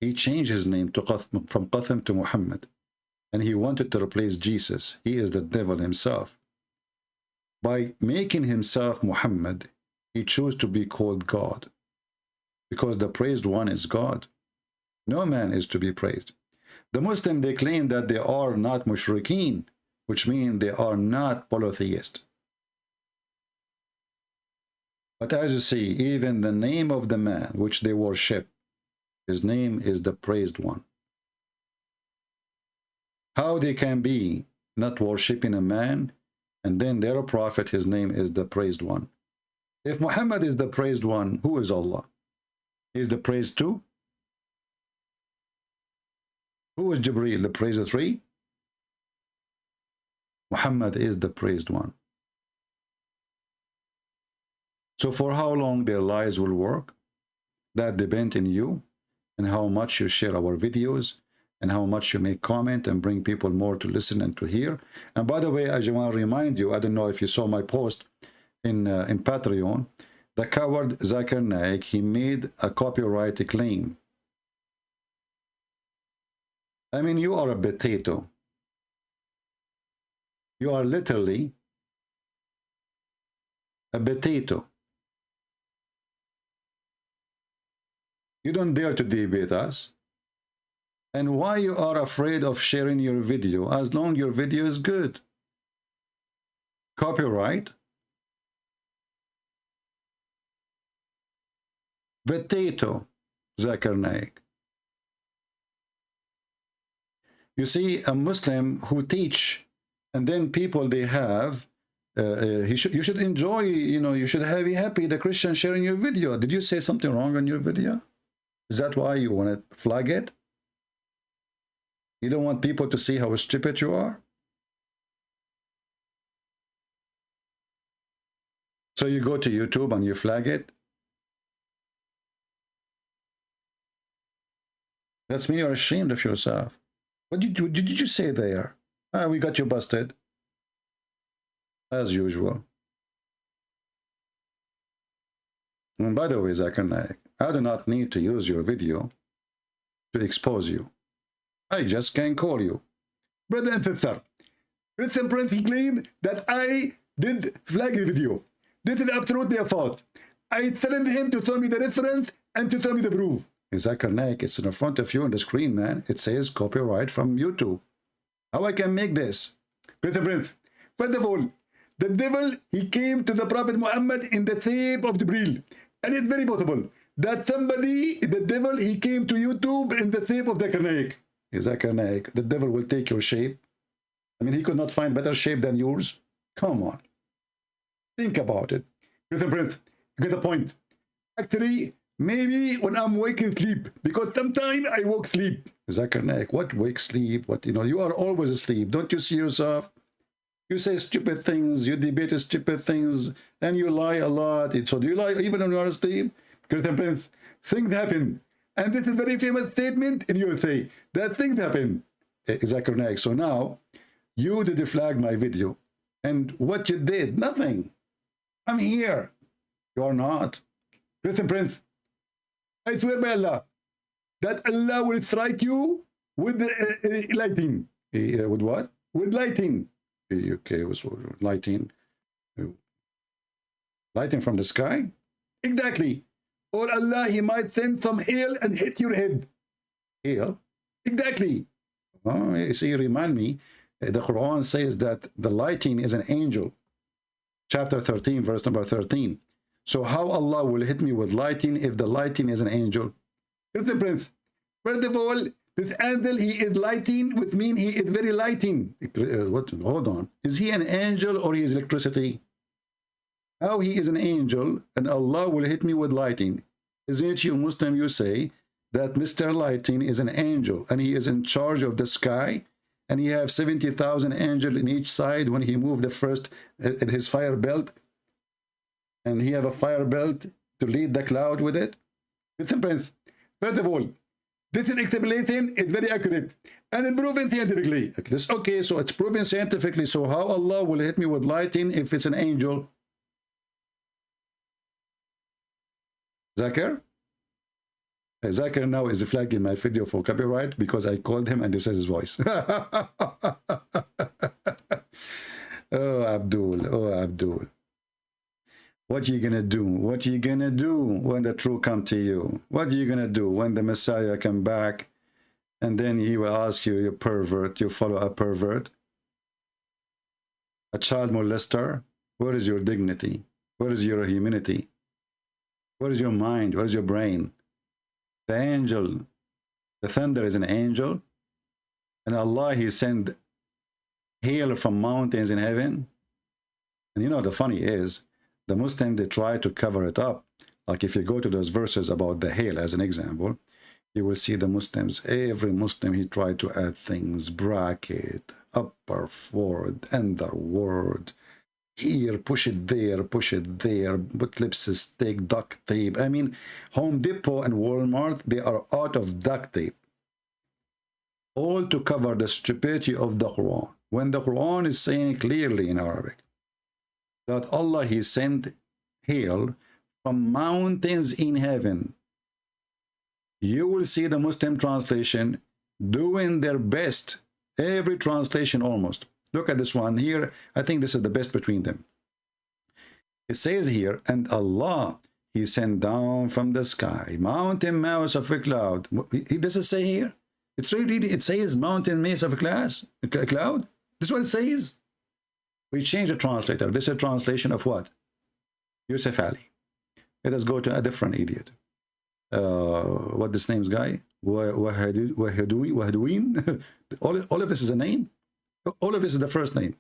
He changed his name to from Qasim to Muhammad, and he wanted to replace Jesus. He is the devil himself. By making himself Muhammad, he chose to be called God, because the praised one is God. No man is to be praised. The Muslim, they claim that they are not mushrikeen, which means they are not polytheists. But as you see, even the name of the man which they worship, his name is the praised one. How they can be not worshiping a man, and then their prophet, his name is the praised one? If Muhammad is the praised one, who is Allah? He is the praised two? Who is Jibreel, the praised three? Muhammad is the praised one. So for how long their lies will work, that depends on you and how much you share our videos and how much you make comment and bring people more to listen and to hear. And by the way, I just want to remind you, I don't know if you saw my post in Patreon, the coward Zakir Naik, he made a copyright claim. I mean, you are a potato. You are literally a potato. You don't dare to debate us. And why you are afraid of sharing your video, as long your video is good? Copyright? Potato, Zakir Naik. You see, a Muslim who teach, and then people they have, you should enjoy, you should be happy the Christian sharing your video. Did you say something wrong on your video? Is that why you want to flag it? You don't want people to see how stupid you are? So you go to YouTube and you flag it? That's mean you're ashamed of yourself. What did you say there? We got you busted. As usual. And by the way, Zakir Naik, I do not need to use your video to expose you. I just can call you. Brother and sister, Christian Prince, he claimed that I did flag the video. This is absolutely a fault. I challenged him to tell me the reference and to tell me the proof. Zakir Naik, it's in front of you on the screen, man. It says copyright from YouTube. How I can make this? Christian Prince, first of all, the devil, he came to the Prophet Muhammad in the shape of Jibreel. And it's very possible that somebody, the devil, he came to YouTube in the shape of Zakir Naik. Zakir Naik, the devil will take your shape. I mean, he could not find better shape than yours. Come on. Think about it. Christian Prince, you get the point. Actually, maybe when I'm waking sleep, because sometimes I woke sleep. Zakir Naik, what wake sleep? What, you are always asleep. Don't you see yourself? You say stupid things, you debate stupid things, and you lie a lot. So do you lie even when you are asleep? Christian Prince, things happen. And this is a very famous statement in USA, that things happen. Zakir Naik, so now, you did flag my video. And what you did, nothing. I'm here. You are not. Christian Prince, I swear by Allah, that Allah will strike you with lighting. With what? With lighting. Okay, it was lighting. Lighting from the sky? Exactly. Or Allah, he might send some hail and hit your head. Hail? Exactly. Oh, you see, remind me, the Quran says that the lighting is an angel. chapter 13, verse number 13. So how Allah will hit me with lightning if the lightning is an angel? Here's the prince. First of all, this angel, he is lighting, which means he is very lighting. What? Hold on. Is he an angel or he is electricity? How he is an angel and Allah will hit me with lighting? Isn't it you Muslim, you say that Mr. Lighting is an angel and he is in charge of the sky and he have 70,000 angels in each side when he moved the first in his fire belt, and he have a fire belt to lead the cloud with it? Listen, Prince, first of all, this is explanation is very accurate and proven scientifically. Okay, so it's proven scientifically. So how Allah will hit me with lighting if it's an angel? Zakir? Zakir now is flagging my video for copyright because I called him and this is his voice. Oh, Abdul. Oh, Abdul. What are you going to do? What are you going to do when the truth come to you? What are you going to do when the Messiah come back and then he will ask you, you pervert, you follow a pervert, a child molester? Where is your dignity? Where is your humanity? Where is your mind? Where is your brain? The angel, the thunder is an angel, and Allah, he sent hail from mountains in heaven. And you know, the funny is, the Muslim, they try to cover it up. Like if you go to those verses about the hail as an example, you will see the Muslims, every Muslim, he tried to add things, bracket, upper, forward, underword, here, push it there, put lipstick, duct tape. I mean, Home Depot and Walmart, they are out of duct tape. All to cover the stupidity of the Quran. When the Quran is saying clearly in Arabic that Allah, he sent hail from mountains in heaven, you will see the Muslim translation doing their best. Every translation almost. Look at this one here. I think this is the best between them. It says here, and Allah, he sent down from the sky mountain mass of a cloud. Does it say here? It's really, it says mountain mass of a cloud. This is what it says. We change the translator. This is a translation of what? Yusuf Ali. Let us go to a different idiot. What this name's guy? Wahadouin. All of this is a name. All of this is the first name.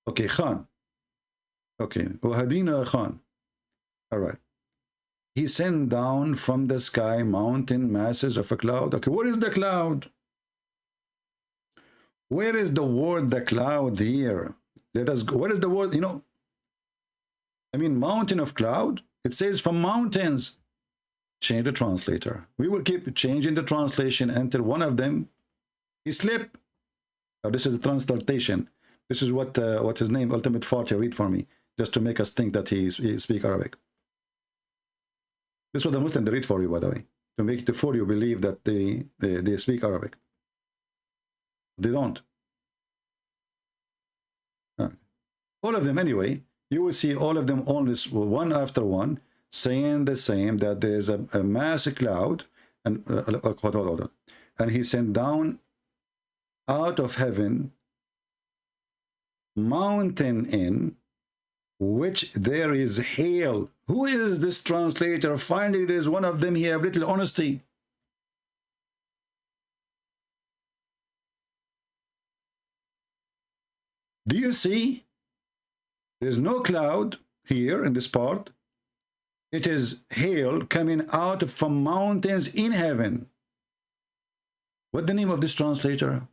Okay, Khan. Okay, Wahadina Khan. All right. He sent down from the sky mountain masses of a cloud. Okay, what is the cloud? Where is the word the cloud here? Let us go. What is the word? You know, I mean, mountain of cloud. It says from mountains. Change the translator. We will keep changing the translation until one of them is slip. This is a translation. This is what his name, Ultimate Farty, read for me, just to make us think that he speak Arabic. This is what the Muslim read for you, by the way, to make it for you believe that they speak Arabic. They don't. All of them, anyway, you will see all of them only one after one saying the same, that there is a mass cloud, and hold on. And he sent down out of heaven mountain in which there is hail. Who is this translator? Finally, there is one of them. He have little honesty. Do you see? There's no cloud here in this part. It is hail coming out from mountains in heaven. What's the name of this translator?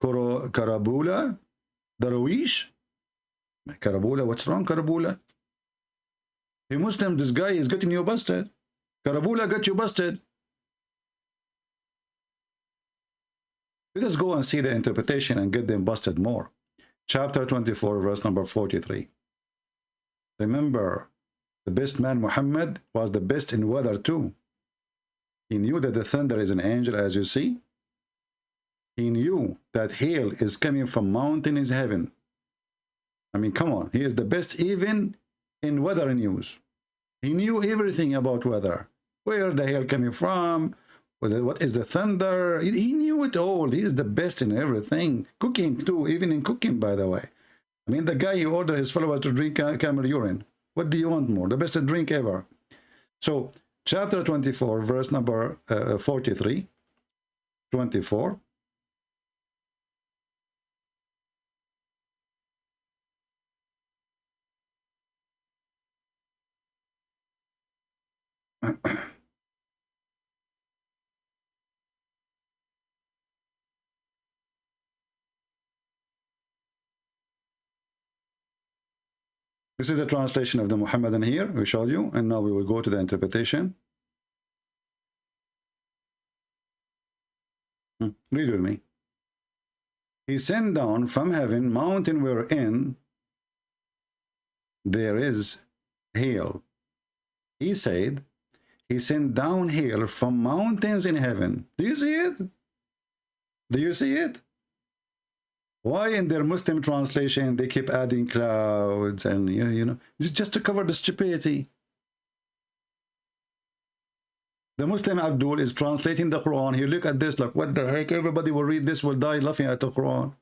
Karabula? Darwish? Karabula, what's wrong, Karabula? Hey Muslim, this guy is getting you busted. Karabula got you busted. Let us go and see the interpretation and get them busted more. Chapter 24, verse number 43. Remember, the best man, Muhammad, was the best in weather too. He knew that the thunder is an angel, as you see. He knew that hail is coming from mountain is heaven. I mean, come on. He is the best even in weather news. He knew everything about weather. Where the hail coming from, what is the thunder. He knew it all. He is the best in everything. Cooking too, even in cooking, by the way. I mean, the guy, he ordered his followers to drink camel urine. What do you want more? The best drink ever. So, chapter 24, verse number 43, 24. This is the translation of the Muhammadan here, we showed you, and now we will go to the interpretation. Read with me. He sent down from heaven mountain wherein there is hail. He said, he sent down hail from mountains in heaven. Do you see it? Do you see it? Why in their Muslim translation they keep adding clouds and you know just to cover the stupidity? The Muslim Abdul is translating the Quran. He look at this like, what the heck? Everybody will read this, will die laughing at the Quran.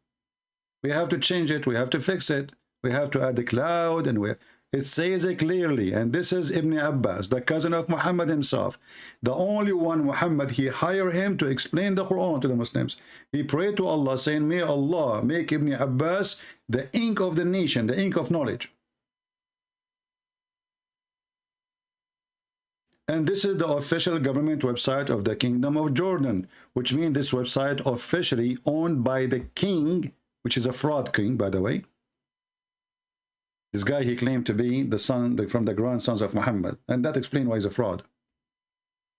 We have to change it. We have to fix it. We have to add the cloud, and it says it clearly. And this is Ibn Abbas, the cousin of Muhammad himself. The only one, Muhammad, he hired him to explain the Quran to the Muslims. He prayed to Allah saying, may Allah make Ibn Abbas the ink of the nation, the ink of knowledge. And this is the official government website of the Kingdom of Jordan, which means this website officially owned by the king, which is a fraud king, by the way. This guy, he claimed to be the son from the grandsons of Muhammad, and that explains why he's a fraud.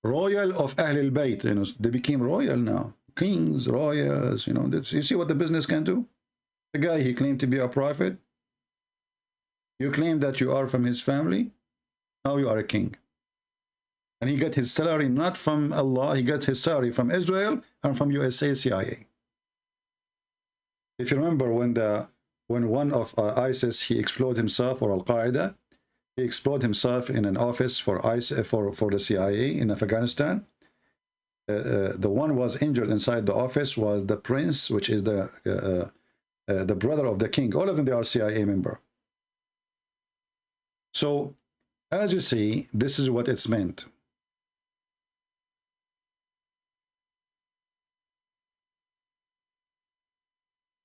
Royal of Ahlul Bayt, you know, they became royal now. Kings, royals, you know, you see what the business can do? The guy, he claimed to be a prophet. You claim that you are from his family, now you are a king. And he got his salary not from Allah, he got his salary from Israel and from USA CIA. If you remember when one of ISIS, he exploded himself, or Al-Qaeda, he exploded himself in an office for ISIS, for the CIA in Afghanistan. The one who was injured inside the office was the prince, which is the brother of the king. All of them, they are CIA member. So, as you see, this is what it's meant.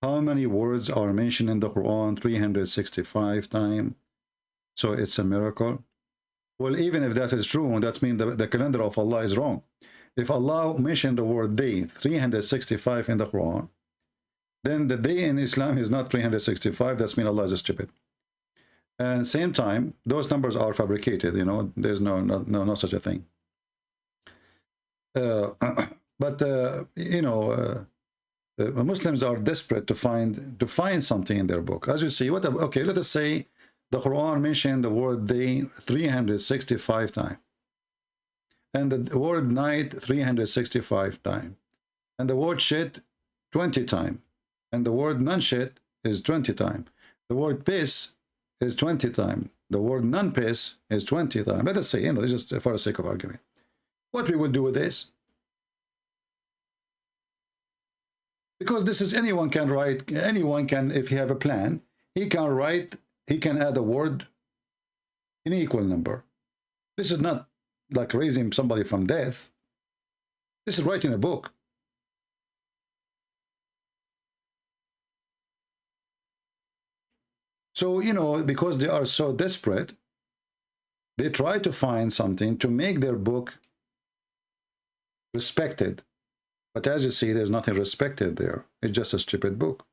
How many words are mentioned in the Quran? 365 times. So it's a miracle. Well, even if that is true, that means the calendar of Allah is wrong. If Allah mentioned the word day 365 in the Quran, then the day in Islam is not 365. That means Allah is stupid. And same time, those numbers are fabricated. You know, there's no such a thing. You know. Muslims are desperate to find something in their book. As you see, okay, let us say the Quran mentioned the word day 365 times, and the word night 365 times, and the word shit 20 times, and the word non-shit is 20 times. The word piss is 20 times. The word non-piss is 20 times. Let us say, you know, just for the sake of argument, what we will do with this. Because this is, anyone can write, anyone can, if he have a plan, he can write, he can add a word in equal number. This is not like raising somebody from death. This is writing a book. So, you know, because they are so desperate, they try to find something to make their book respected. But as you see, there's nothing respected there. It's just a stupid book.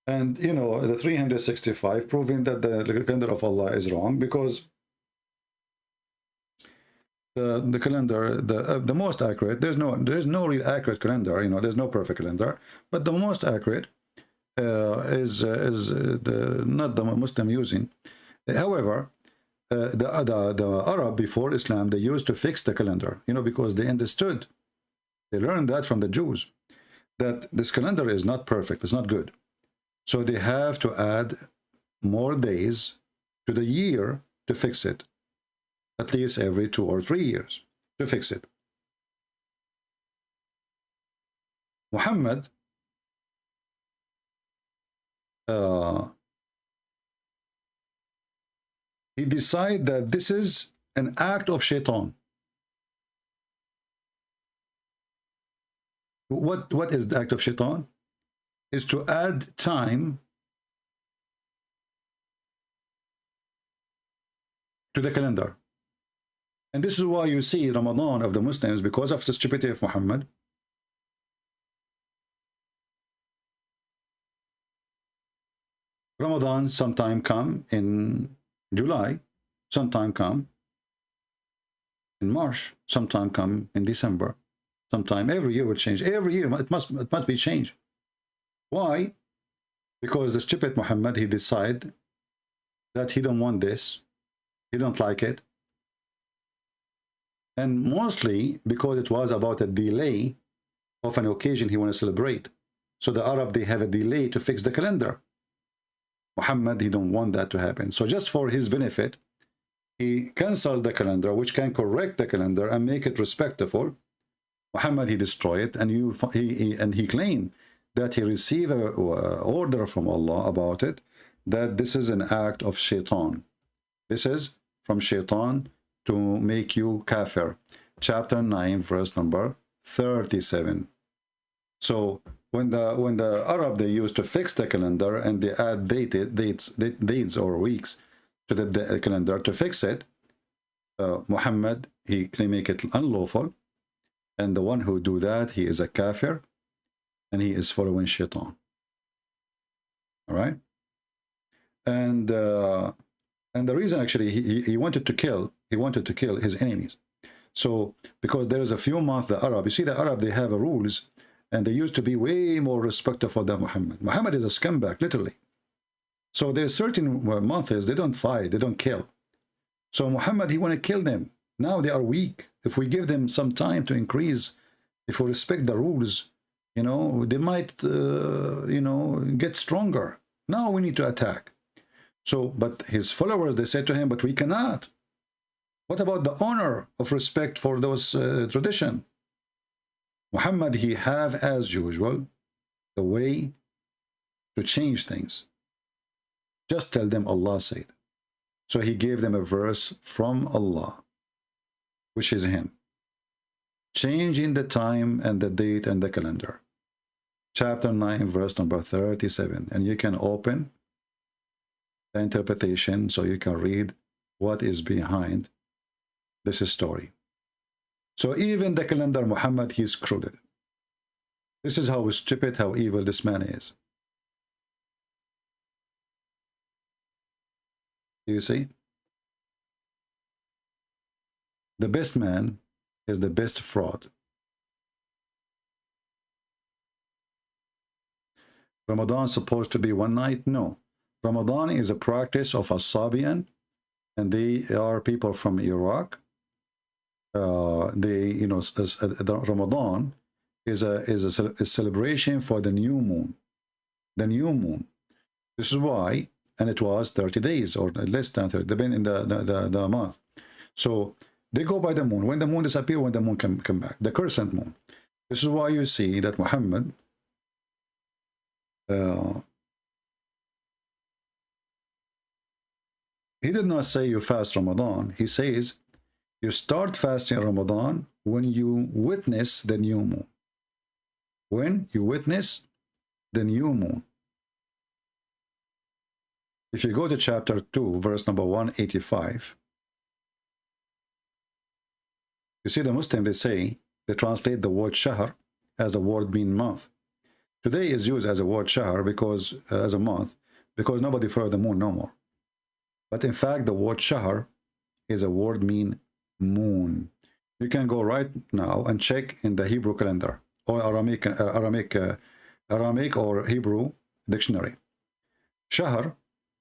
And, you know, the 365 proving that the calendar of Allah is wrong, because the calendar, the most accurate, there's no real accurate calendar, you know, there's no perfect calendar, but the most accurate is not the Muslim using. However, the Arab before Islam, they used to fix the calendar, you know, because they understood, they learned that from the Jews, that this calendar is not perfect, it's not good. So they have to add more days to the year to fix it, at least every 2 or 3 years to fix it. Muhammad, he decided that this is an act of shaitan. What is the act of shaitan? Is to add time to the calendar. And this is why you see Ramadan of the Muslims, because of the stupidity of Muhammad, Ramadan sometime come in July, sometime come in March, sometime come in December, sometime every year will change. Every year it must be changed. Why? Because the stupid Muhammad, he decide that he don't want this, he don't like it, and mostly because it was about a delay of an occasion he want to celebrate. So the Arab, they have a delay to fix the calendar. Muhammad, he don't want that to happen. So just for his benefit, he canceled the calendar, which can correct the calendar and make it respectable. Muhammad, he destroyed it, and he claimed that he received an order from Allah about it, that this is an act of shaitan. This is from shaitan to make you kafir. Chapter 9, verse number 37. So when the Arab, they used to fix the calendar and they add dates or weeks to the calendar to fix it, Muhammad, he can make it unlawful, and the one who do that, he is a kafir, and he is following shaitan. All right, and the reason actually he wanted to kill his enemies. So because there is a few months the Arab, you see the Arab, they have rules, and they used to be way more respectful than Muhammad. Muhammad is a scumbag, literally. So there's certain months they don't fight, they don't kill. So Muhammad, he want to kill them. Now they are weak. If we give them some time to increase, if we respect the rules, you know, they might, you know, get stronger. Now we need to attack. So, but his followers, they said to him, but we cannot. What about the honor of respect for those tradition? Muhammad, he have, as usual, the way to change things. Just tell them Allah said. So he gave them a verse from Allah, which is him, changing the time and the date and the calendar. Chapter 9, verse number 37. And you can open the interpretation so you can read what is behind this story. So even the calendar, Muhammad, he screwed it. This is how stupid, how evil this man is. You see? The best man is the best fraud. Ramadan is supposed to be one night? No. Ramadan is a practice of Asabian, and they are people from Iraq. They, you know, Ramadan is a celebration for the new moon. The new moon. This is why, and it was 30 days or less than 30, depending the month. So they go by the moon. When the moon disappears, when the moon come back, the crescent moon. This is why you see that Muhammad, he did not say you fast Ramadan. He says you start fasting Ramadan when you witness the new moon. When you witness the new moon. If you go to chapter 2, verse number 185, you see the Muslim, they say, they translate the word shahr as the word mean month. Today is used as a word shahr because, as a month, because nobody follows the moon no more. But in fact, the word shahr is a word mean moon. You can go right now and check in the Hebrew calendar or Aramaic or Hebrew dictionary. Shahr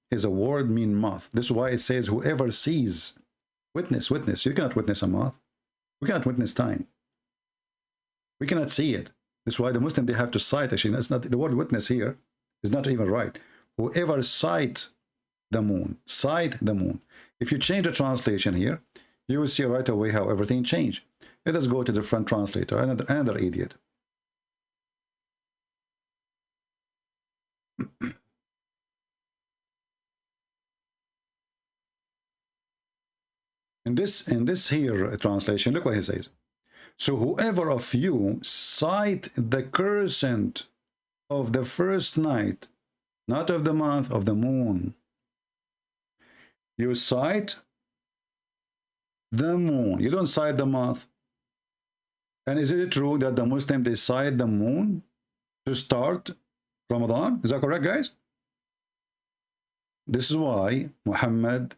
is a word mean month. This is why it says whoever sees, witness. You cannot witness a month. We cannot witness time. We cannot see it. This is why the Muslim, they have to cite. Actually, that's not the word witness here is not even right. Whoever sight the moon, sight the moon. If you change the translation here, you will see right away how everything changed. Let us go to the different translator, another idiot. In this here translation, look what he says. So whoever of you sight the crescent of the first night, not of the month, of the moon. You sight the moon. You don't sight the month. And is it true that the Muslim, they sight the moon to start Ramadan? Is that correct, guys? This is why Muhammad,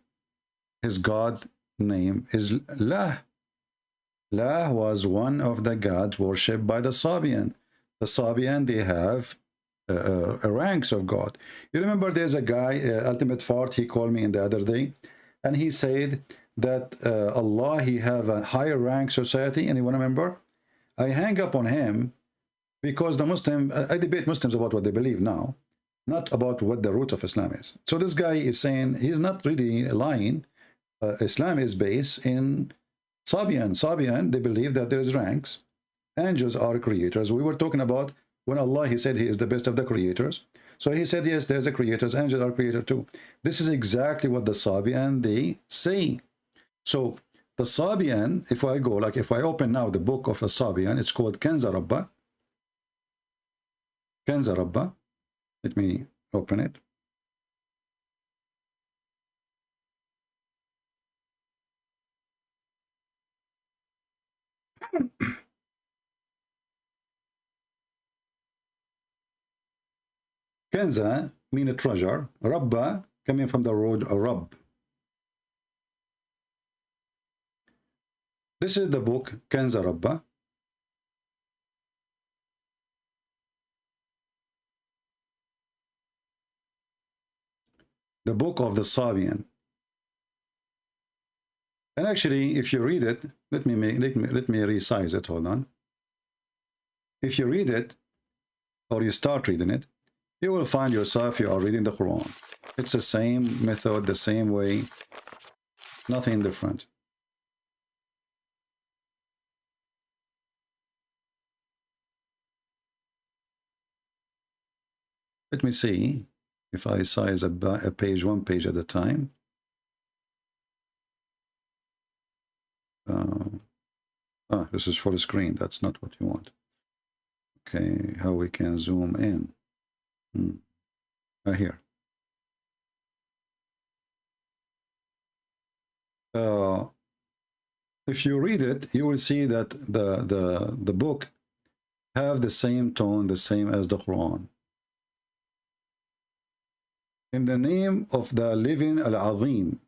his God name is Lah. Lah was one of the gods worshipped by the Sabian. The Sabian, they have ranks of God. You remember there's a guy, Ultimate Fart, he called me in the other day, and he said that Allah, he have a higher rank society. Anyone remember? I hang up on him because the Muslim, I debate Muslims about what they believe now, not about what the root of Islam is. So this guy is saying he's not really lying. Islam is based in Sabian. Sabian, they believe that there is ranks. Angels are creators. We were talking about when Allah, he said he is the best of the creators. So he said, yes, there's a creators. Angels are creator too. This is exactly what the Sabian, they say. So the Sabian, if I go, like if I open now the book of the Sabian, it's called Kanza Rabba. Kanza Rabba. Let me open it. Kanza mean a treasure. Rabba coming from the word Rabb. This is the book Kanza Rabba. The book of the Sabian. And actually, if you read it, let me resize it. Hold on. If you read it, or you start reading it, you will find yourself you are reading the Quran. It's the same method, the same way, nothing different. Let me see if I size a page, one page at a time. This is for the screen. That's not what you want. Okay, how we can zoom in. Here. If you read it, you will see that the book have the same tone, the same as the Quran. In the name of the living Al-Azim,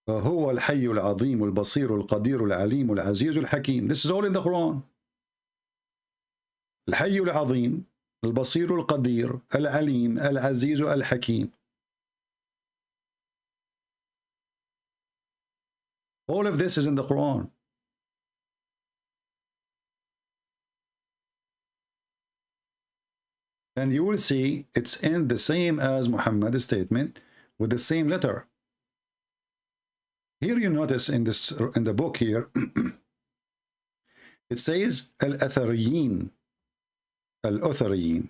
هو الحي العظيم البصير القدير العليم العزيز الحكيم. This is all in the Quran. الحي العظيم البصير القدير العليم العزيز الحكيم. All of this is in the Quran. And you will see it's in the same as Muhammad's statement with the same letter. Here you notice in the book here, it says Al-Athariyin. Al-Athariyin.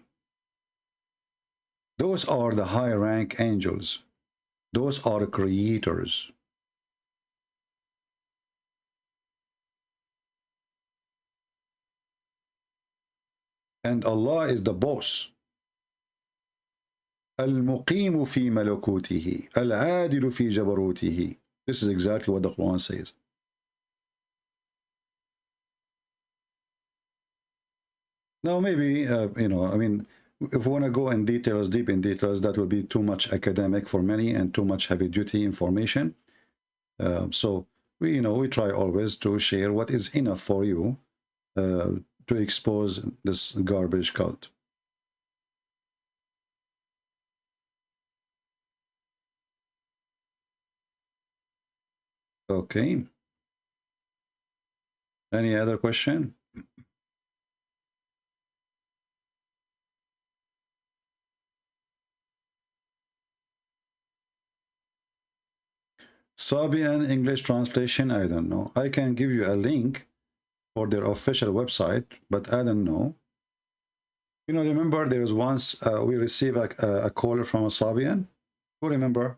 Those are the high rank angels. Those are creators. And Allah is the boss. Al-Muqim fi malakutihi. Al-Adil fi jabarutihi. This is exactly what the Quran says. Now, maybe, you know, I mean, if we want to go in details, deep in details, that will be too much academic for many and too much heavy-duty information. So, we try always to share what is enough for you to expose this garbage cult. Okay. Any other question? Sabian English translation, I don't know. I can give you a link for their official website, but I don't know. You know, remember there was once we received a call from a Sabian. Who remember?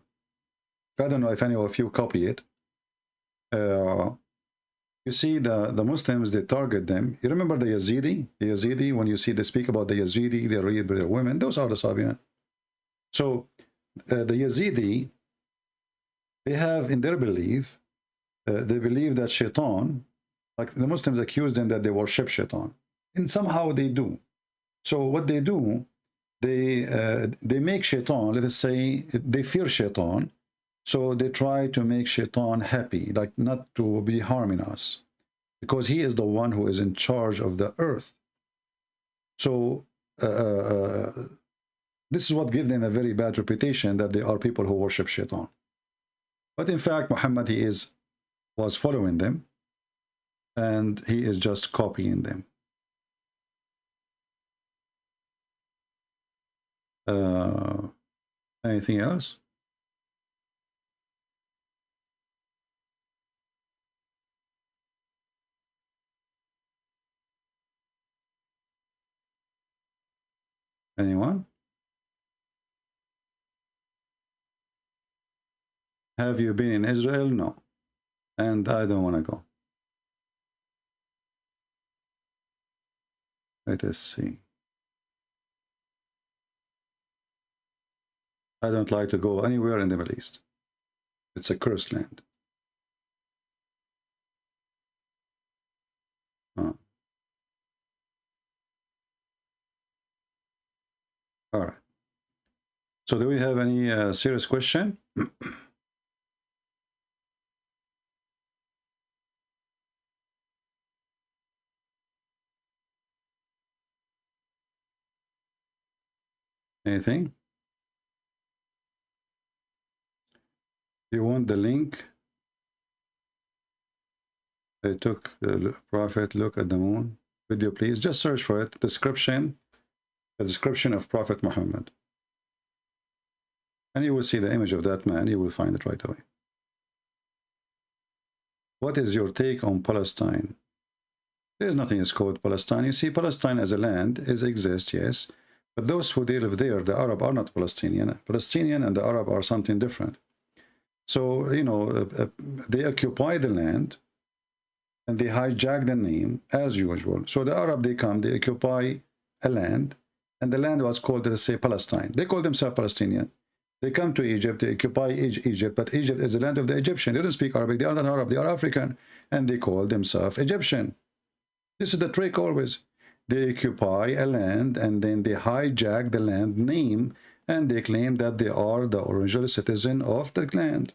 I don't know if any of you copy it. You see, the Muslims, they target them. You remember the Yazidi? The Yazidi, when you see they speak about the Yazidi, they read with their women. Those are the Sabian. So the Yazidi, they have in their belief, they believe that Shaitan, like the Muslims accuse them that they worship Shaitan. And somehow they do. So what they do, they make Shaitan, let us say, they fear Shaitan. So they try to make Shaitan happy, like not to be harming us, because he is the one who is in charge of the earth. So this is what gives them a very bad reputation, that they are people who worship Shaitan. But in fact, Muhammad, he was following them, and he is just copying them. Anything else? Anyone? Have you been in Israel? No. And I don't want to go. Let us see. I don't like to go anywhere in the Middle East. It's a cursed land. Oh. All right. So do we have any serious question? Anything? You want the link? I took the prophet, look at the moon. Video, please. Just search for it. Description. The description of Prophet Muhammad. And you will see the image of that man. You will find it right away. What is your take on Palestine? There's nothing is called Palestine. You see, Palestine as a land exists, yes. But those who live there, the Arab, are not Palestinian. Palestinian and the Arab are something different. So, you know, they occupy the land and they hijack the name as usual. So the Arab, they come, they occupy a land, and the land was called, let's say, Palestine. They call themselves Palestinian. They come to Egypt, they occupy Egypt, but Egypt is the land of the Egyptian. They don't speak Arabic, they are not Arab, they are African, and they call themselves Egyptian. This is the trick always. They occupy a land, and then they hijack the land name, and they claim that they are the original citizen of the land.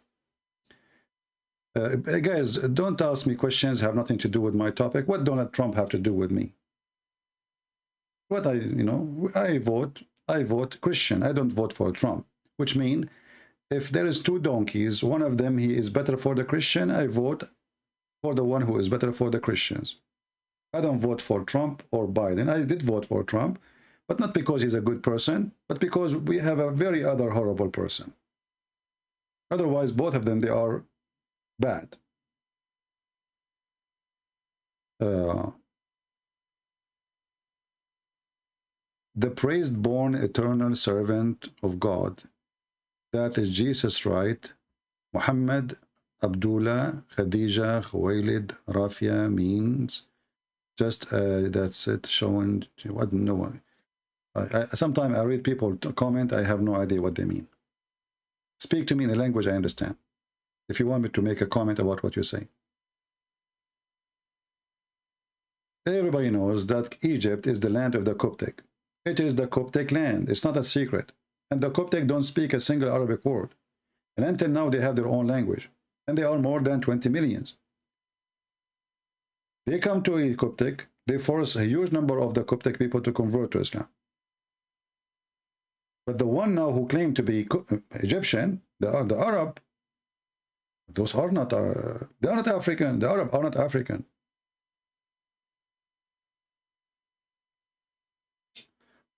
Guys, don't ask me questions have nothing to do with my topic. What Donald Trump have to do with me? What I vote Christian. I don't vote for Trump, which means if there is two donkeys, one of them he is better for the Christian, I vote for the one who is better for the Christians. I don't vote for Trump or Biden. I did vote for Trump, but not because he's a good person, but because we have a very other horrible person. Otherwise, both of them, they are bad. The praised born eternal servant of God, that is Jesus, right? Muhammad, Abdullah, Khadija, Khuwailid, Rafia means just that's it, showing what no one. Sometimes I read people comment, I have no idea what they mean. Speak to me in a language I understand. If you want me to make a comment about what you say. Everybody knows that Egypt is the land of the Coptic. It is the Coptic land. It's not a secret. And the Coptic don't speak a single Arabic word. And until now, they have their own language. And they are more than 20 million. They come to a Coptic. They force a huge number of the Coptic people to convert to Islam. But the one now who claim to be Egyptian, the Arab, those are not, they are not African. The Arab are not African.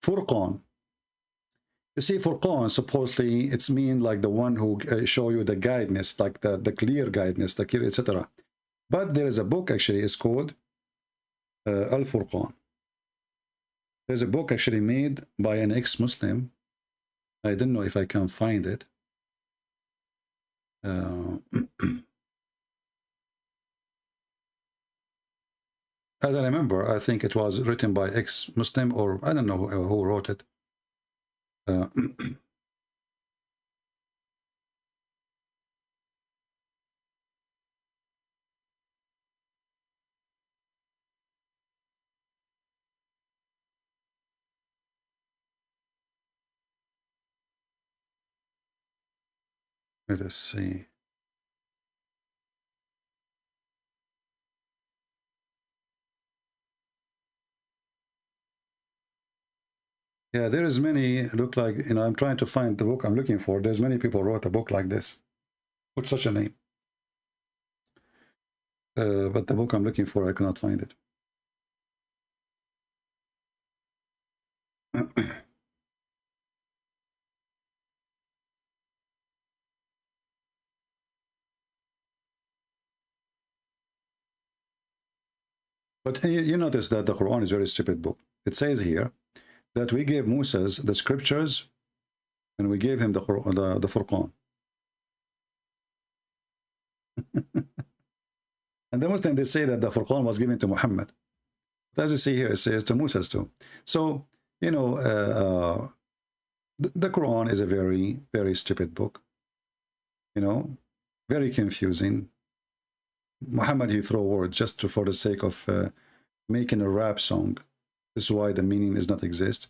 Furqan. You see, Furqan, supposedly, it's mean like the one who show you the guidance, like the clear guidance, the clear, etc. But there is a book, actually, it's called Al-Furqan. There's a book actually made by an ex-Muslim. I don't know if I can find it. as I remember, I think it was written by ex-Muslim, or I don't know who wrote it. Let us see. Yeah, there is many, look like, you know, I'm trying to find the book I'm looking for. There's many people wrote a book like this. What's such a name? But the book I'm looking for, I cannot find it. But you notice that the Quran is a very stupid book. It says here that we gave Moses the scriptures and we gave him the Furqan. And the Muslims, they say that the Furqan was given to Muhammad. But as you see here, it says to Moses too. So, you know, the Quran is a very, very stupid book. You know, very confusing. Muhammad, he throw words just for the sake of making a rap song. This is why the meaning does not exist.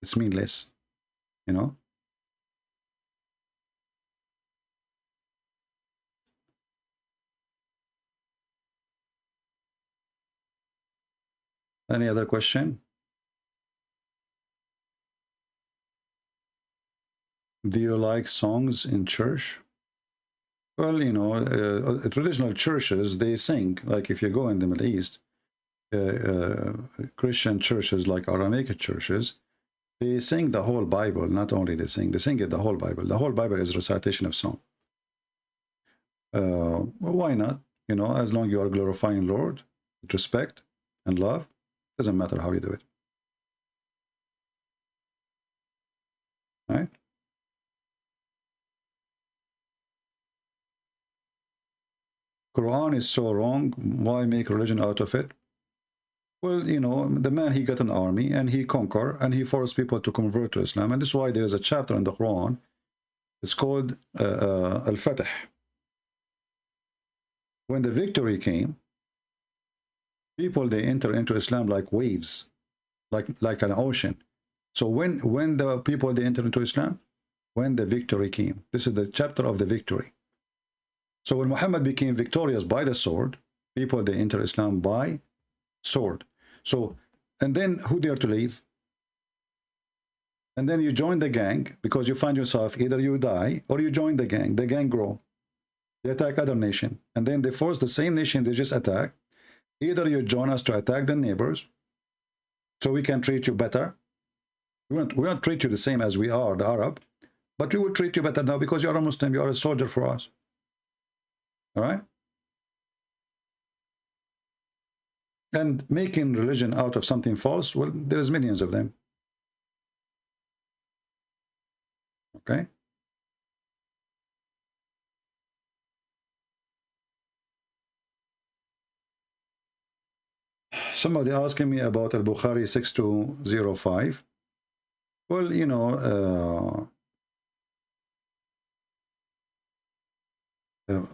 It's meaningless, you know. Any other question? Do you like songs in church? Well, you know, traditional churches, they sing. Like if you go in the Middle East, Christian churches like Aramaic churches, they sing the whole Bible. Not only they sing it the whole Bible. The whole Bible is recitation of song. Why not? You know, as long as you are glorifying Lord with respect and love, doesn't matter how you do it. Right? Quran is so wrong. Why make religion out of it? Well, you know, the man, he got an army and he conquered and he forced people to convert to Islam. And this is why there is a chapter in the Quran. It's called ALLthat. When the victory came, people, they enter into Islam like waves, like an ocean. So when the people, they enter into Islam, when the victory came. This is the chapter of the victory. So when Muhammad became victorious by the sword, people, they enter Islam by sword. So, and then who dare to leave? And then you join the gang because you find yourself, either you die or you join the gang. The gang grow. They attack other nation. And then they force the same nation they just attack. Either you join us to attack the neighbors so we can treat you better. We won't treat you the same as we are, the Arab, but we will treat you better now because you are a Muslim, you are a soldier for us. All right? And making religion out of something false, well, there's millions of them. Okay? Somebody asking me about Al-Bukhari 6205. Well, you know,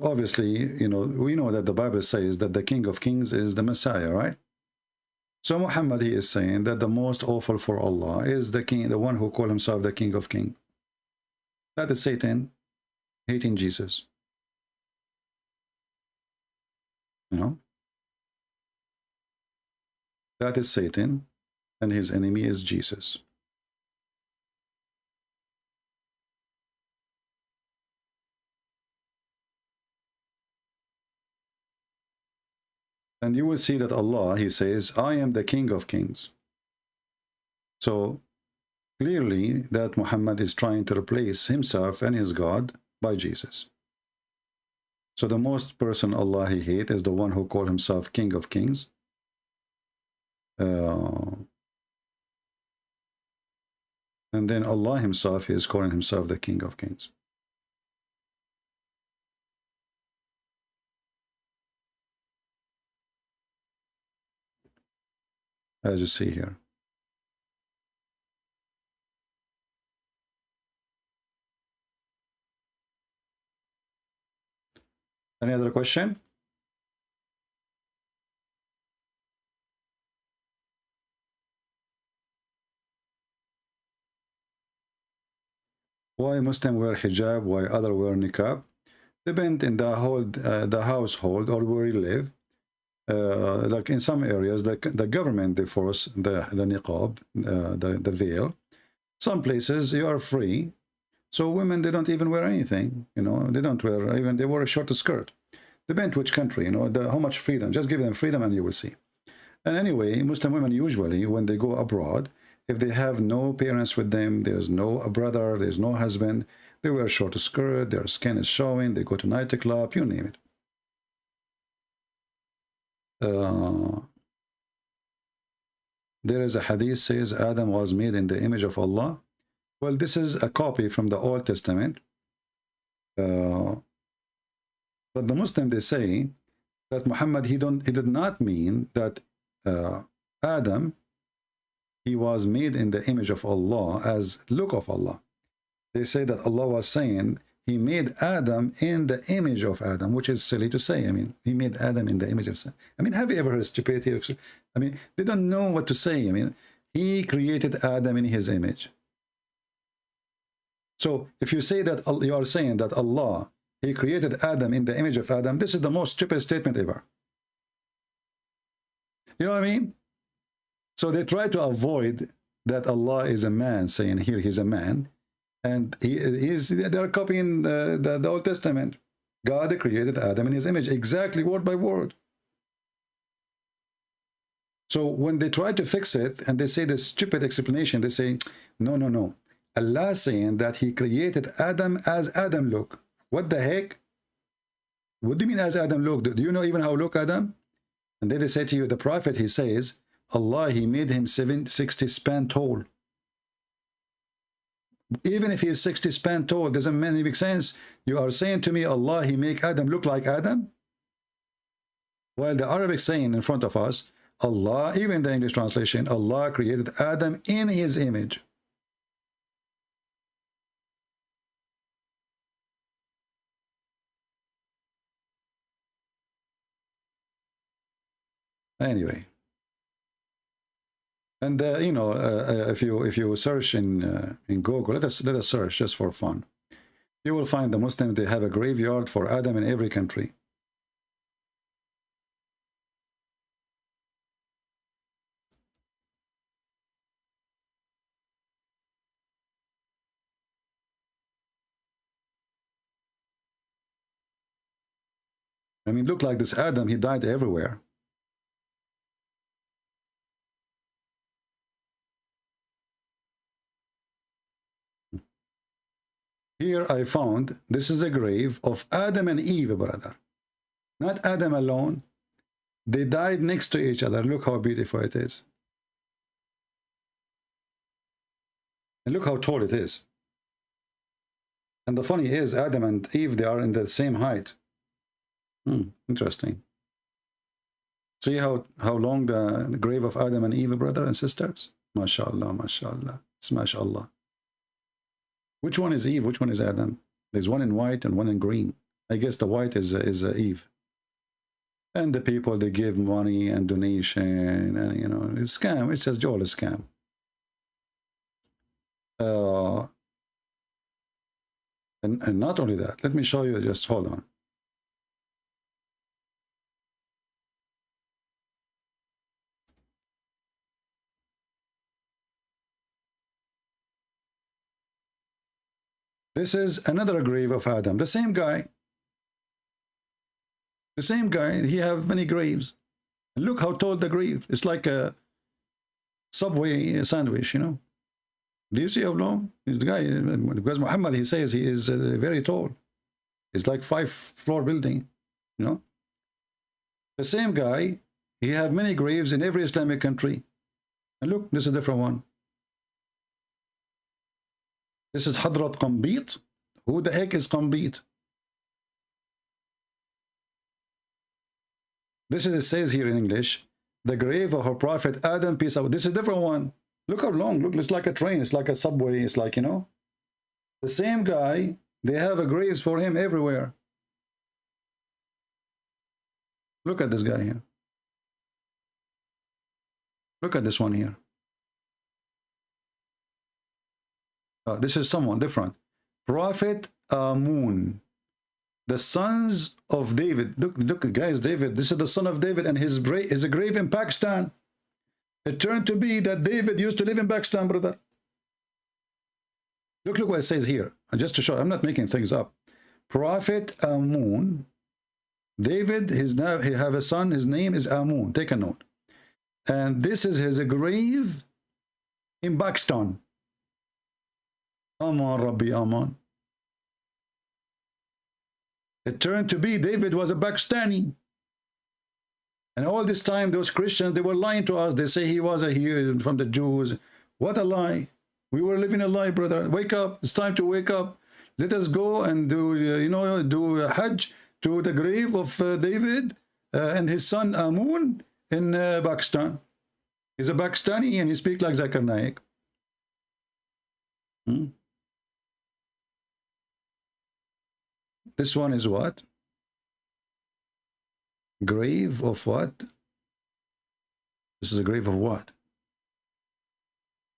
obviously, you know, we know that the Bible says that the King of Kings is the Messiah, right? So Muhammad, he is saying that the most awful for Allah is the king, the one who called himself the King of Kings. That is Satan hating Jesus. You know? That is Satan, and his enemy is Jesus. And you will see that Allah, he says, I am the King of Kings. So clearly that Muhammad is trying to replace himself and his God by Jesus. So the most person Allah he hates is the one who called himself King of Kings. And then Allah himself, he is calling himself the King of Kings. as you see here. Any other question? Why Muslim wear hijab, why other wear niqab? Depend in the household or where you live. Like in some areas, the government, they force the niqab, the veil. Some places you are free. So women, they don't even wear anything, you know, they don't wear, even they wear a short skirt. Depends which country, you know, how much freedom. Just give them freedom and you will see. And anyway, Muslim women usually, when they go abroad, if they have no parents with them, there's no brother, there's no husband, they wear a short skirt, their skin is showing, they go to nightclub, you name it. There is a hadith says Adam was made in the image of Allah. Well, this is a copy from the Old Testament. But the Muslim, they say that Muhammad, he did not mean that Adam, he was made in the image of Allah as look of Allah. They say that Allah was saying he made Adam in the image of Adam, which is silly to say. I mean, he made Adam in the image of. I mean, have you ever heard stupidity? I mean, they don't know what to say. I mean, he created Adam in his image. So if you say that you are saying that Allah, he created Adam in the image of Adam, this is the most stupid statement ever. You know what I mean? So they try to avoid that Allah is a man, saying here he's a man, and they're copying the Old Testament. God created Adam in his image, exactly word by word. So when they try to fix it and they say this stupid explanation, they say, no, no, no. Allah saying that he created Adam as Adam look. What the heck? What do you mean as Adam look? Do you know even how look Adam? And then they say to you, the prophet, he says, Allah, he made him 60 span tall. Even if he is 60 span tall, doesn't make sense. You are saying to me, Allah, he make Adam look like Adam? While the Arabic saying in front of us, Allah, even the English translation, Allah created Adam in his image. Anyway, and you know, if you search in Google, let us search just for fun. You will find the Muslims, they have a graveyard for Adam in every country. I mean, look like this Adam, he died everywhere. Here I found, this is a grave of Adam and Eve, brother. Not Adam alone. They died next to each other. Look how beautiful it is. And look how tall it is. And the funny is, Adam and Eve, they are in the same height. Interesting. See how long the grave of Adam and Eve, brother and sisters? MashaAllah, MashaAllah. It's MashaAllah. Which one is Eve? Which one is Adam? There's one in white and one in green. I guess the white is Eve. And the people, they give money and donation, and you know, it's scam. It's just all a scam. And not only that, let me show you. Just hold on. This is another grave of Adam. The same guy. The same guy. He have many graves. And look how tall the grave. It's like a Subway sandwich, you know. Do you see how long? Is the guy, because Muhammad, he says he is very tall. It's like 5-floor building, you know. The same guy, he have many graves in every Islamic country. And look, this is a different one. This is Hadrat Qambit. Who the heck is Qambit? This is, it says here in English, the grave of our prophet Adam, peace out. This is a different one. Look how long. Look, it's like a train. It's like a subway. It's like, you know, the same guy. They have a graves for him everywhere. Look at this guy here. Look at this one here. This is someone different. Prophet Amun, the sons of David. Look, guys, David. This is the son of David, and his a grave in Pakistan. It turned to be that David used to live in Pakistan, brother. Look what it says here. And just to show, I'm not making things up. Prophet Amun, David, he have a son. His name is Amun. Take a note. And this is his grave in Pakistan. Aman, Rabbi Aman. It turned to be David was a Pakistani. And all this time, those Christians, they were lying to us. They say he was here from the Jews. What a lie. We were living a lie, brother. Wake up. It's time to wake up. Let us go and do a Hajj to the grave of David and his son Amun in Pakistan. He's a Pakistani and he speaks like Zakir Naik. This one is what? Grave of what? This is a grave of what?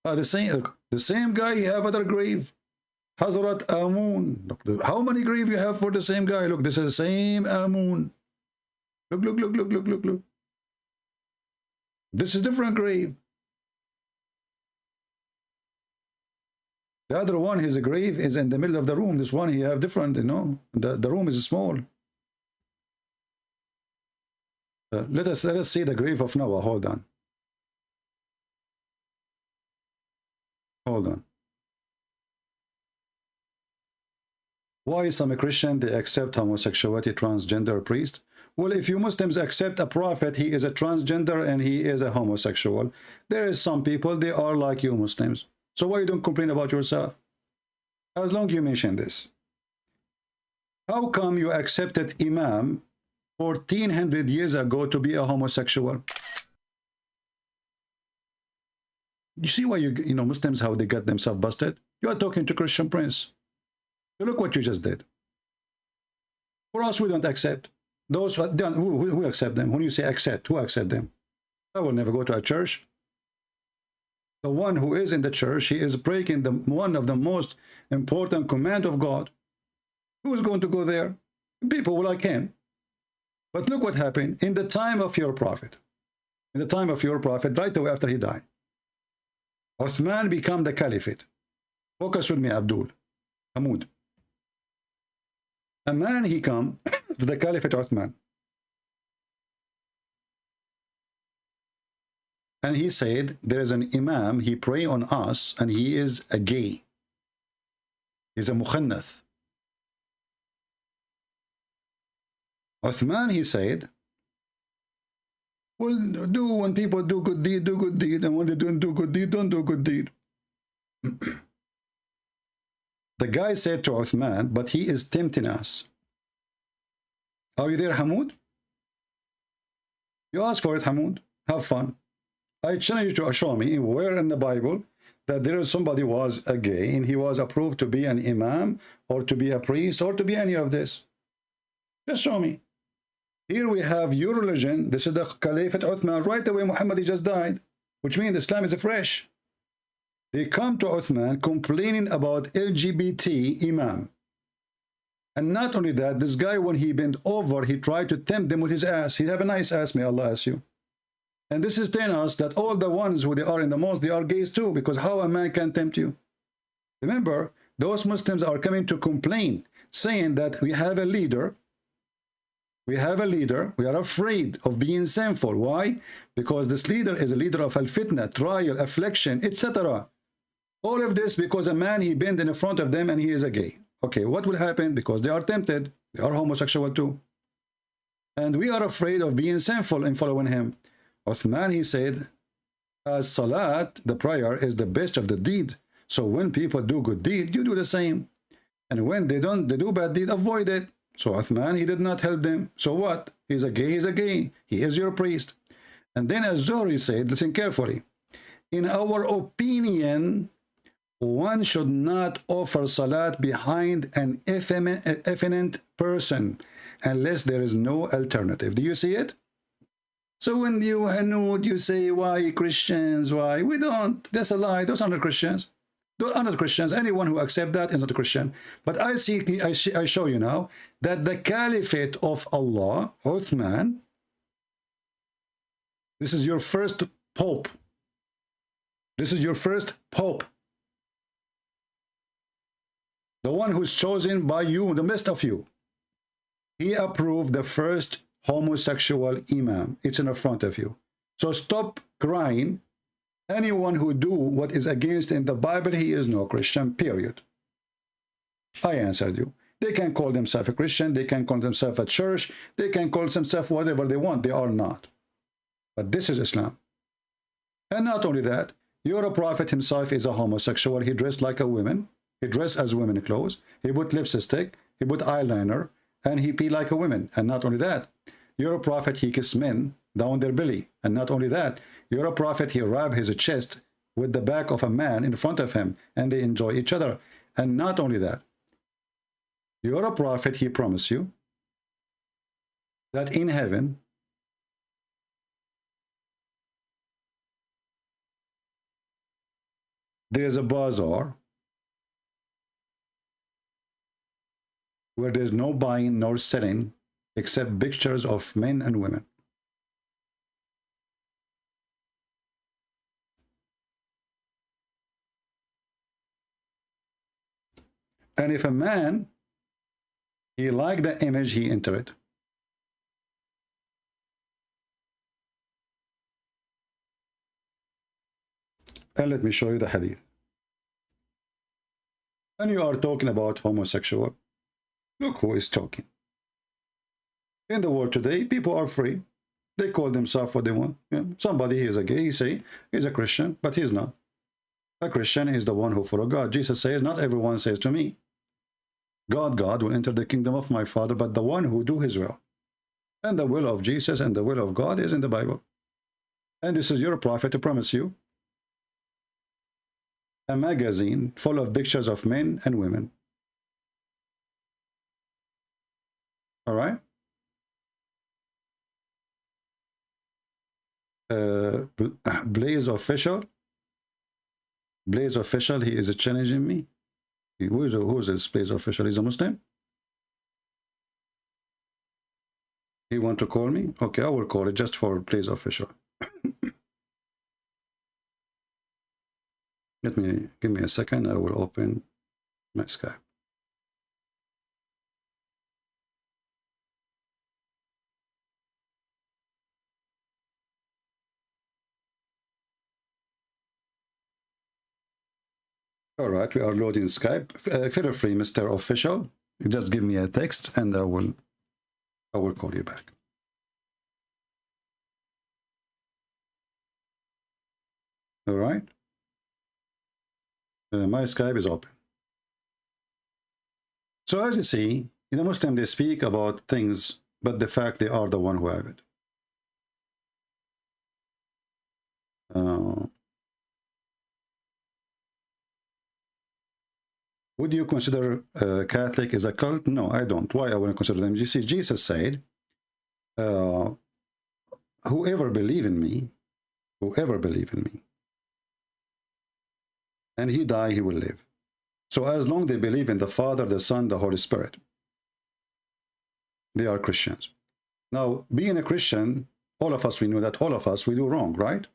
The same guy, he have other grave. Hazrat Amun. Look, how many grave you have for the same guy? Look, this is the same Amun. Look. This is different grave. The other one, his grave is in the middle of the room. This one, he have different, you know. The room is small. Let us see the grave of Noah. Hold on. Why some Christian they accept homosexuality, transgender priest? Well, if you Muslims accept a prophet, he is a transgender and he is a homosexual. There is some people, they are like you Muslims. So why you don't complain about yourself? As long as you mention this. How come you accepted Imam 1400 years ago to be a homosexual? You see why you know Muslims, how they got themselves busted? You are talking to Christian Prince. So look what you just did. For us, we don't accept. Those who accept them? When you say accept, who accept them? I will never go to a church. The one who is in the church, he is breaking one of the most important command of God. Who is going to go there? People like him. But look what happened in the time of your prophet. In the time of your prophet, right away after he died, Uthman became the caliphate. Focus with me, Abdul. Hamoud. A man, he come to the caliphate Uthman. And he said, there is an imam, he pray on us, and he is a gay. He's a mukhannath. Uthman, he said, well, when people do good deed, do good deed, and when they don't do good deed, don't do good deed. The guy said to Uthman, but he is tempting us. Are you there, Hamoud? You ask for it, Hamoud. Have fun. I challenge you to show me where in the Bible that there is somebody was a gay and he was approved to be an imam or to be a priest or to be any of this. Just show me. Here we have your religion. This is the Caliphate Uthman. Right away, Muhammad just died, which means Islam is fresh. They come to Uthman complaining about LGBT imam. And not only that, this guy, when he bent over, he tried to tempt them with his ass. He have a nice ass, may Allah ask you. And this is telling us that all the ones who they are in the mosque, they are gays too, because how a man can tempt you? Remember, those Muslims are coming to complain, saying that we have a leader. We have a leader. We are afraid of being sinful. Why? Because this leader is a leader of al-fitna, trial, affliction, etc. All of this because a man, he bent in front of them and he is a gay. Okay, what will happen? Because they are tempted. They are homosexual too. And we are afraid of being sinful in following him. Uthman, he said, as salat, the prayer, is the best of the deeds. So when people do good deed, you do the same. And when they do bad deed, avoid it. So Uthman, he did not help them. So what? He's a gay, he's a gay. He is your priest. And then Az-Zuhri said, listen carefully, in our opinion, one should not offer salat behind an effeminate person unless there is no alternative. Do you see it? So when you Hanud, you say, why Christians, why? We don't. That's a lie. Those are not Christians. Those are not Christians. Anyone who accepts that is not a Christian. But I show you now that the Caliphate of Allah, Uthman, this is your first Pope. This is your first Pope. The one who's chosen by you, the best of you. He approved the first homosexual imam. It's in the front of you. So stop crying. Anyone who do what is against in the Bible, he is no Christian, period. I answered you. They can call themselves a Christian. They can call themselves a church. They can call themselves whatever they want. They are not. But this is Islam. And not only that, your prophet himself is a homosexual. He dressed like a woman. He dressed as women clothes. He put lipstick. He put eyeliner. And he pee like a woman. And not only that, your prophet, he kissed men down their belly. And not only that, your prophet, he rubbed his chest with the back of a man in front of him. And they enjoy each other. And not only that, your prophet, he promised you that in heaven, there is a bazaar where there's no buying nor selling except pictures of men and women. And if a man, he liked the image, he entered it. And let me show you the hadith. When you are talking about homosexual, look who is talking. In the world today, people are free. They call themselves what they want. Yeah. Somebody is a gay, he say he's a Christian, but he's not. A Christian is the one who follows God. Jesus says, not everyone says to me, God will enter the kingdom of my Father, but the one who do his will. And the will of Jesus and the will of God is in the Bible. And this is your prophet to promise you a magazine full of pictures of men and women. All right? Blaze Official. Blaze Official, he is challenging me. Who is this Blaze Official? He's a Muslim? He want to call me? Okay, I will call it just for Blaze Official. Give me a second. I will open my Skype. All right, we are loading Skype. Feel free, Mr. Official. Just give me a text and I will call you back. All right. My Skype is open. So as you see, in the Muslim, they speak about things, but the fact they are the one who have it. Would you consider Catholic as a cult? No, I don't. Why I wouldn't consider them? You see, Jesus said, whoever believe in me, and he die, he will live. So as long as they believe in the Father, the Son, the Holy Spirit, they are Christians. Now, being a Christian, all of us, we know that all of us, we do wrong, right?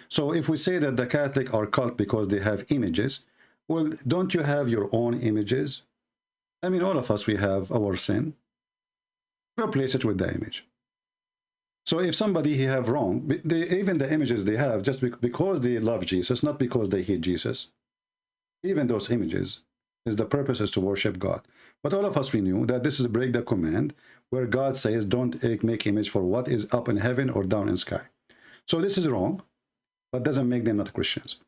So if we say that the Catholic are cult because they have images, well, don't you have your own images? I mean, all of us, we have our sin. Replace it with the image. So if somebody he have wrong, even the images they have, just because they love Jesus, not because they hate Jesus, even those images, is the purpose is to worship God. But all of us, we knew that this is break the command where God says, don't make image for what is up in heaven or down in sky. So this is wrong, but doesn't make them not Christians.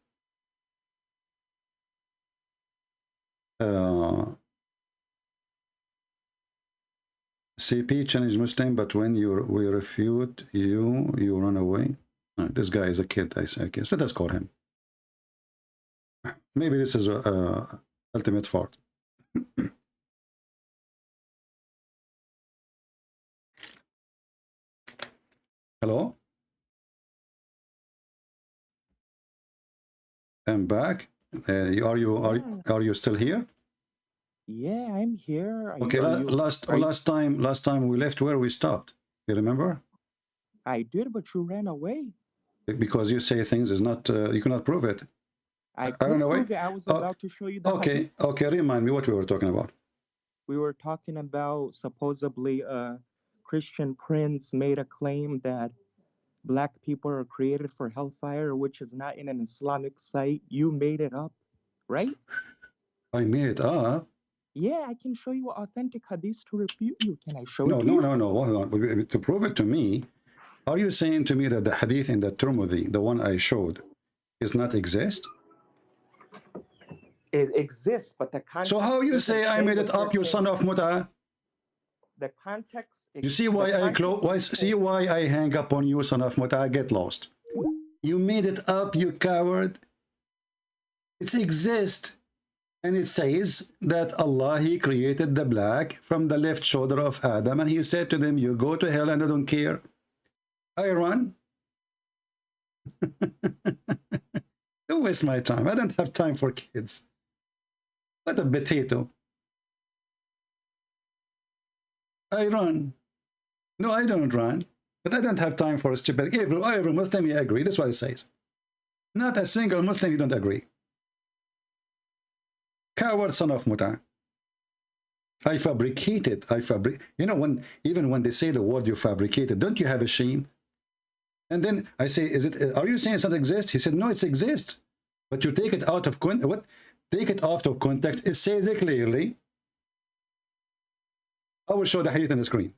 CP challenge Muslim, but when we refute you run away. Oh, this guy is a kid, I guess. Let us call him. Maybe this is a ultimate fault. Hello? I'm back. Are you still here? Yeah, I'm here. Okay, last time we left where we stopped. You remember? I did, but you ran away. Because you say things is not you cannot prove it. I ran could away. prove it. I was about to show you the Okay, hadith. okay. Remind me what we were talking about. We were talking about supposedly a Christian prince made a claim that black people are created for hellfire, which is not in an Islamic site. You made it up, right? I made it up. Yeah, I can show you authentic hadith to refute you. Can I show No, it to no, you? no, no. Hold on. To prove it to me, are you saying to me that the hadith in the Tirmidhi, the one I showed, does not exist? It exists, but the context. So how you say I made it up, you son of Muta? The context. You see why why I hang up on you, son of Muta? I get lost. You made it up, you coward. It exists. And it says that Allah, He created the black from the left shoulder of Adam, and He said to them, you go to hell and I don't care. I run. Don't waste my time. I don't have time for kids. What a potato. I run. No, I don't run. But I don't have time for a stupid. Every Muslim, you agree. That's what it says. Not a single Muslim, you don't agree. Coward son of Muta. I fabricated. You know, even when they say the word you fabricated, don't you have a shame? And then I say, are you saying it doesn't exist? He said, no, it exists. But you take it out of context. What? Take it out of context. It says it clearly. I will show the hadith on the screen.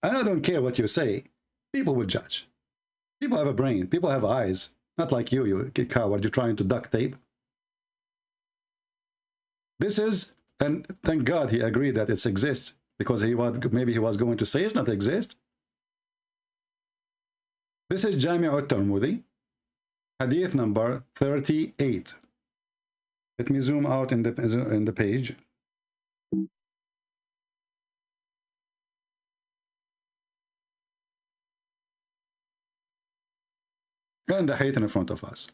And I don't care what you say. People will judge. People have a brain. People have eyes. Not like you coward. You're trying to duct tape. This is, and thank God he agreed that it exists, because maybe he was going to say it's not exist. This is Jami' al-Tirmidhi, hadith number 38. Let me zoom out in the page. And the hadith in front of us.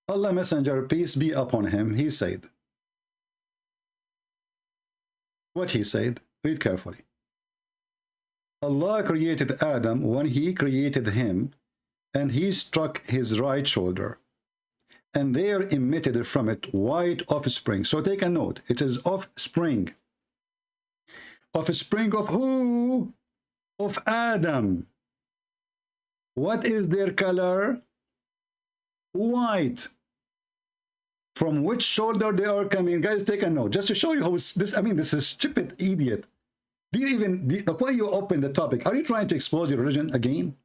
Allah Messenger, peace be upon him, he said. What he said? Read carefully. Allah created Adam when he created him, and he struck his right shoulder, and there emitted from it white offspring. So take a note. It is offspring. Offspring of who? Of Adam. What is their color? White. From which shoulder they are coming? Guys, take a note. Just to show you how this, I mean, this is stupid idiot. Do you even, why you open the topic? Are you trying to expose your religion again?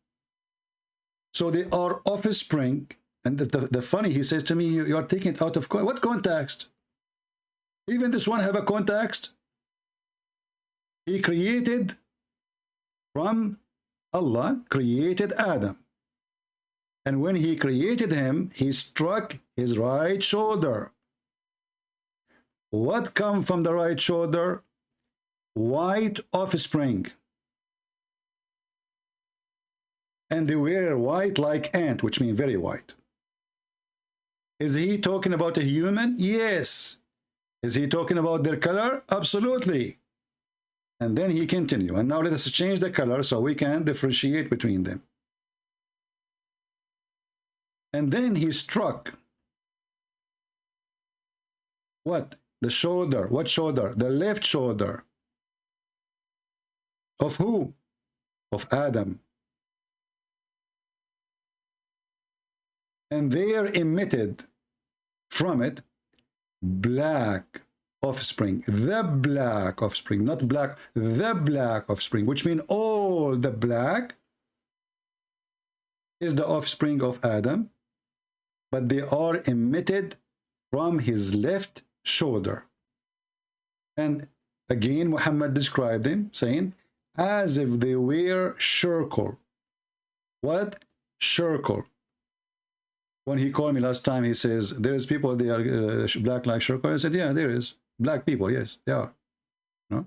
So they are offspring. And the funny, he says to me, you are taking it out of what context? Even this one have a context. He created from Allah, created Adam. And when he created him, he struck his right shoulder. What come from the right shoulder? White offspring. And they were white like ant, which means very white. Is he talking about a human? Yes. Is he talking about their color? Absolutely. And then he continued. And now let us change the color so we can differentiate between them. And then he struck what? The shoulder. What shoulder? The left shoulder. Of who? Of Adam. And there emitted from it black offspring. The black offspring, not black, the black offspring, which means all the black is the offspring of Adam, but they are emitted from his left shoulder. And again, Muhammad described them, saying, as if they were charcoal. What? Charcoal. When he called me last time, he says, there is people, they are black like charcoal. I said, yeah, there is. Black people, yes, they are. No?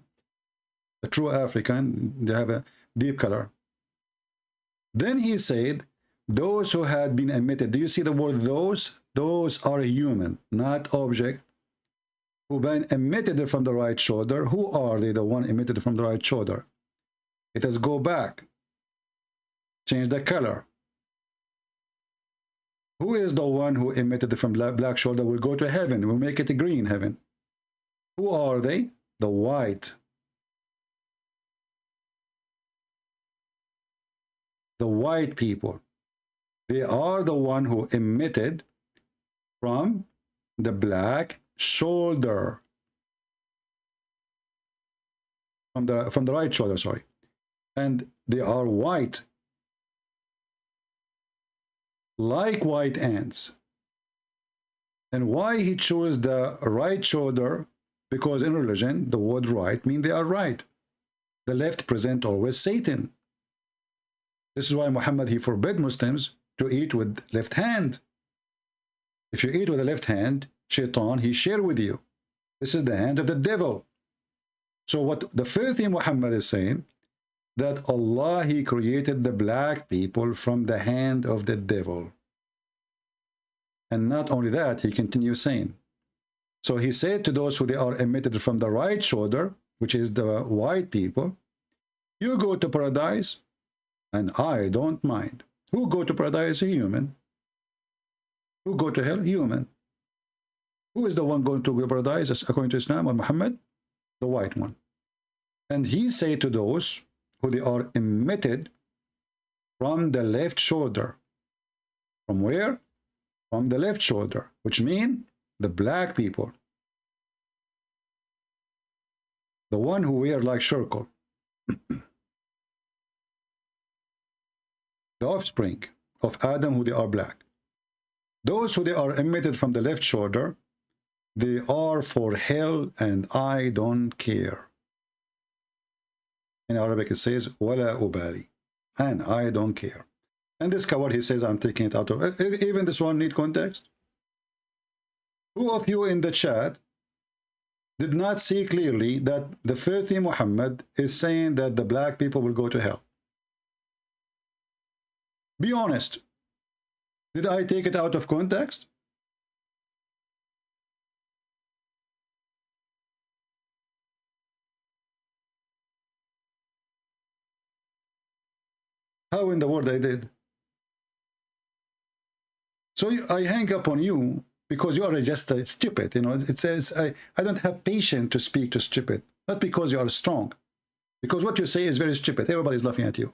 A true African, they have a deep color. Then he said, those who had been emitted. Do you see the word those? Those are human, not object. Who been emitted from the right shoulder. Who are they, the one emitted from the right shoulder? It has go back. Change the color. Who is the one who emitted from black shoulder will go to heaven? We'll make it a green heaven. Who are they? The white. The white people. They are the one who emitted from the black shoulder. From the right shoulder, sorry. And they are white. Like white ants. And why he chose the right shoulder? Because in religion, the word right means they are right. The left present always Satan. This is why Muhammad, he forbid Muslims to eat with left hand. If you eat with the left hand, shaitan, he share with you. This is the hand of the devil. So what the first thing Muhammad is saying, that Allah, he created the black people from the hand of the devil. And not only that, he continues saying, so he said to those who they are emitted from the right shoulder, which is the white people, you go to paradise, and I don't mind. Who go to paradise? A human. Who go to hell? Human. Who is the one going to paradise according to Islam or Muhammad? The white one. And he said to those who they are emitted from the left shoulder. From where? From the left shoulder, which means the black people. The one who wear like charcoal. The offspring of Adam, who they are black. Those who they are emitted from the left shoulder, they are for hell, and I don't care. In Arabic it says, wala ubali, and I don't care. And this cover, he says, I'm taking it out of, even this one need context. Who of you in the chat did not see clearly that the first thing Muhammad is saying that the black people will go to hell? Be honest. Did I take it out of context? How in the world I did? So I hang up on you because you are just stupid. You know, it says I don't have patience to speak to stupid. Not because you are strong. Because what you say is very stupid. Everybody's laughing at you.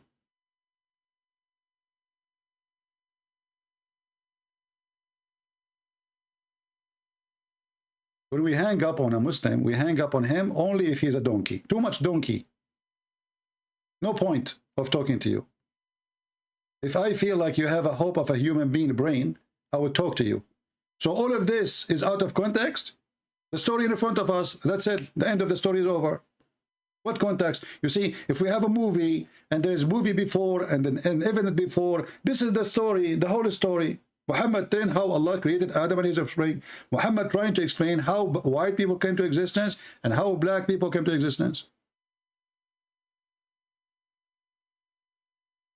When we hang up on a Muslim, we hang up on him only if he's a donkey. Too much donkey. No point of talking to you. If I feel like you have a hope of a human being brain, I will talk to you. So all of this is out of context. The story in front of us, that's it. The end of the story is over. What context? You see, if we have a movie and there is a movie before and then an event before, this is the story, the whole story. Muhammad telling how Allah created Adam and his offspring. Muhammad trying to explain how white people came to existence and how black people came to existence.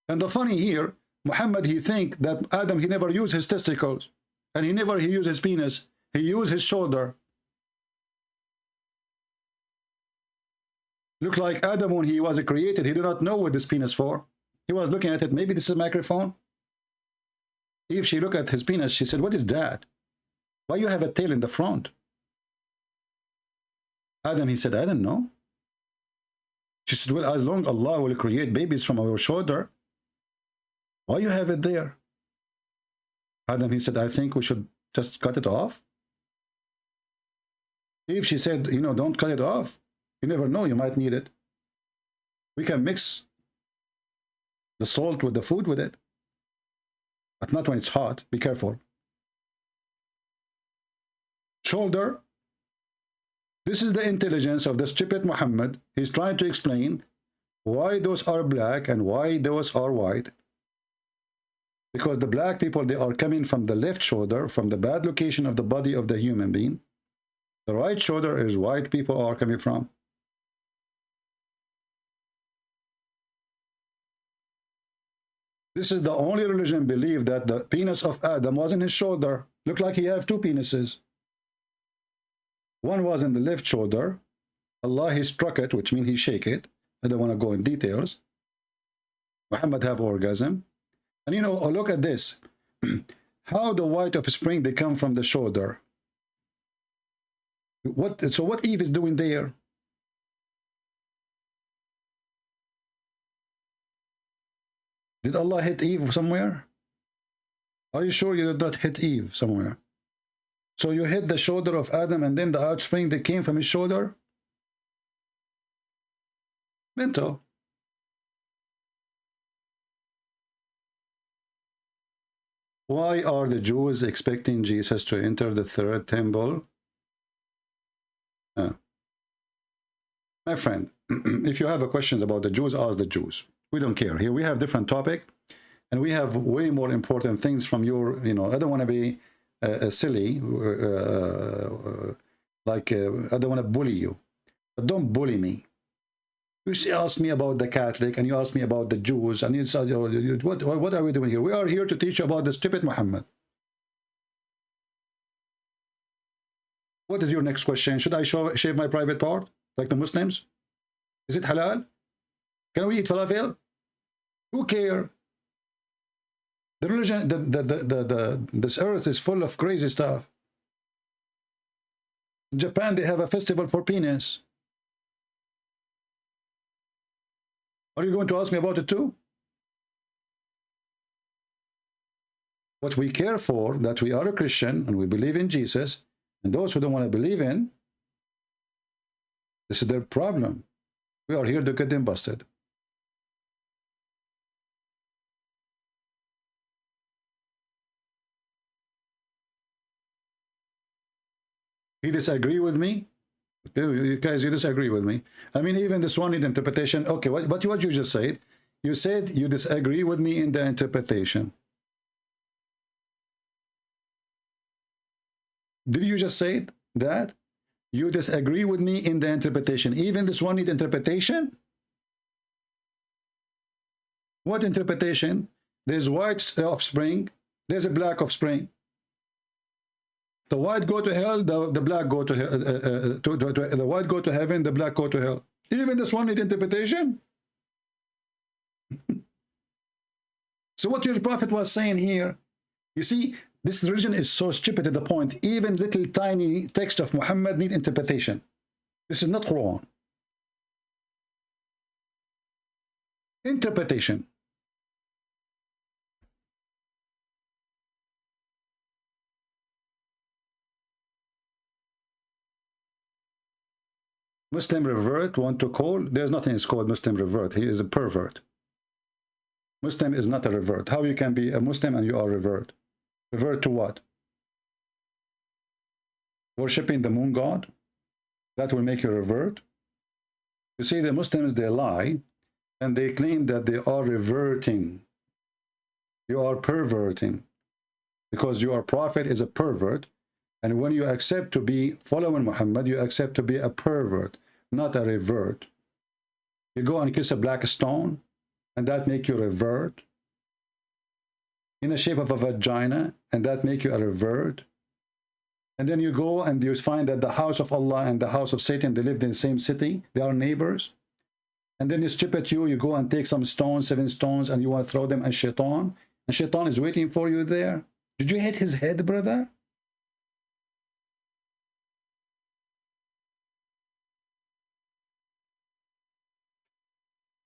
And the funny here, Muhammad, he think that Adam, he never used his testicles. And he used his penis. He used his shoulder. Look like Adam, when he was created, he did not know what this penis for. He was looking at it. Maybe this is a microphone. If she looked at his penis, she said, what is that? Why you have a tail in the front? Adam, he said, I don't know. She said, well, as long as Allah will create babies from our shoulder, why you have it there? Adam, he said, I think we should just cut it off. If she said, you know, don't cut it off, you never know, you might need it. We can mix the salt with the food with it. But not when it's hot. Be careful. Shoulder. This is the intelligence of the stupid Muhammad. He's trying to explain why those are black and why those are white. Because the black people, they are coming from the left shoulder, from the bad location of the body of the human being. The right shoulder is white people are coming from. This is the only religion believe that the penis of Adam was in his shoulder. Looked like he have two penises. One was in the left shoulder. Allah, he struck it, which means he shake it. I don't want to go in details. Muhammad have orgasm. And you know, look at this. How the white offspring, they come from the shoulder. So what Eve is doing there? Did Allah hit Eve somewhere? Are you sure you did not hit Eve somewhere? So you hit the shoulder of Adam and then the offspring that came from his shoulder? Mental. Why are the Jews expecting Jesus to enter the third temple? My friend, if you have a questions about the Jews, ask the Jews. We don't care. Here we have different topic, and we have way more important things from your, you know, I don't want to be silly, I don't want to bully you, but don't bully me. You ask me about the Catholic, and you ask me about the Jews, and you say, what are we doing here? We are here to teach you about the stupid Muhammad. What is your next question? Should I shave my private part, like the Muslims? Is it halal? Can we eat falafel? Who care? The religion, this earth is full of crazy stuff. In Japan, they have a festival for penis. Are you going to ask me about it too? What we care for, that we are a Christian and we believe in Jesus, and those who don't want to believe in, this is their problem. We are here to get them busted. He disagree with me? You guys, you disagree with me. I mean, even this one in interpretation. Okay, what you just said? You said you disagree with me in the interpretation. Did you just say that? You disagree with me in the interpretation. Even this one need interpretation? What interpretation? There's white offspring. There's a black offspring. The white go to hell, the black go to hell. The white go to heaven, the black go to hell. Even this one need interpretation? So what your prophet was saying here, you see, this religion is so stupid to the point, even little tiny text of Muhammad need interpretation. This is not Quran. Interpretation. Muslim revert want to call. There's nothing is called Muslim revert. He is a pervert. Muslim is not a revert. How you can be a Muslim and you are revert? Revert to what? Worshipping the moon god? That will make you revert? You see, the Muslims, they lie and they claim that they are reverting. You are perverting because your prophet is a pervert. And when you accept to be following Muhammad, you accept to be a pervert, not a revert. You go and kiss a black stone, and that make you revert. In the shape of a vagina, and that make you a revert. And then you go and you find that the house of Allah and the house of Satan, they lived in the same city. They are neighbors. And then you strip at you go and take some stones, 7 stones, and you want to throw them at Shaitan. And Shaitan is waiting for you there. Did you hit his head, brother?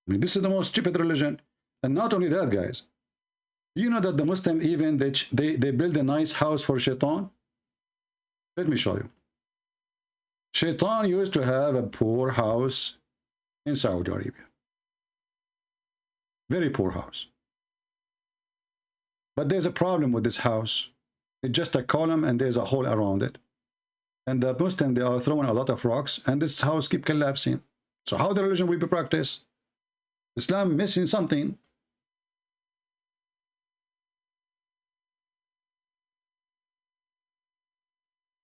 I mean, this is the most stupid religion. And not only that, guys. You know that the Muslim even, they build a nice house for Shaitan? Let me show you. Shaitan used to have a poor house in Saudi Arabia. Very poor house. But there's a problem with this house. It's just a column and there's a hole around it. And the Muslims, they are throwing a lot of rocks, and this house keep collapsing. So how the religion will be practiced? Islam missing something.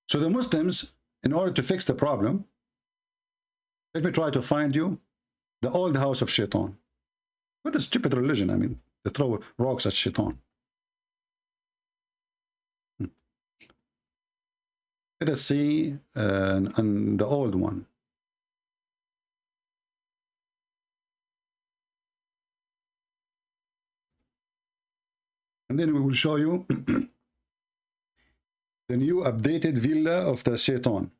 So the Muslims, in order to fix the problem, let me try to find you the old house of Shaitan. What a stupid religion. I mean, they throw rocks at Shaitan. Let us see on the old one. And then we will show you the new updated villa of the Shaitan.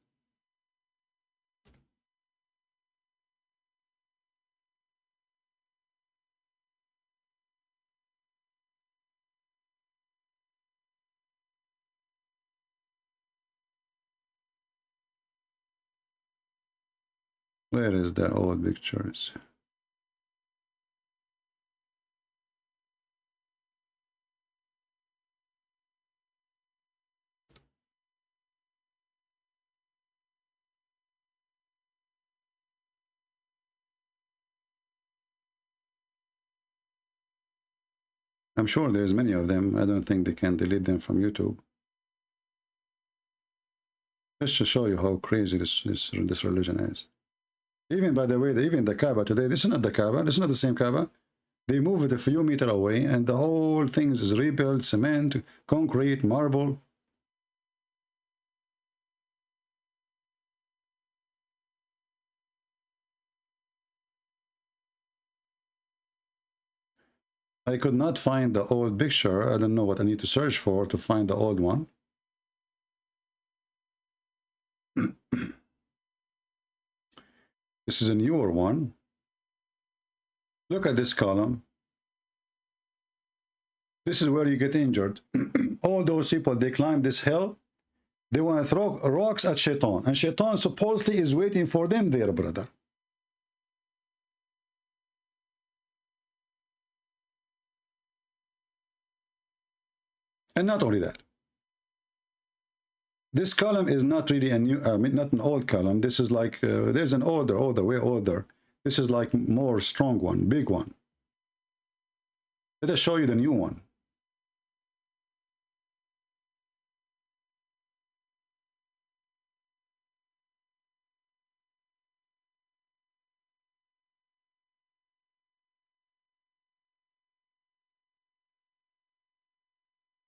Where is the old pictures? I'm sure there's many of them. I don't think they can delete them from YouTube. Just to show you how crazy this religion is. Even, by the way, even the Kaaba today, this is not the Kaaba, this is not the same Kaaba. They move it a few meters away, and the whole thing is rebuilt, cement, concrete, marble. I could not find the old picture. I don't know what I need to search for to find the old one. This is a newer one. Look at this column. This is where you get injured. All those people, they climb this hill. They want to throw rocks at Shaitan. And Shaitan supposedly is waiting for them there, brother. And not only that. This column is not really a new, not an old column. This is like, there's an older, way older. This is like more strong one, big one. Let us show you the new one.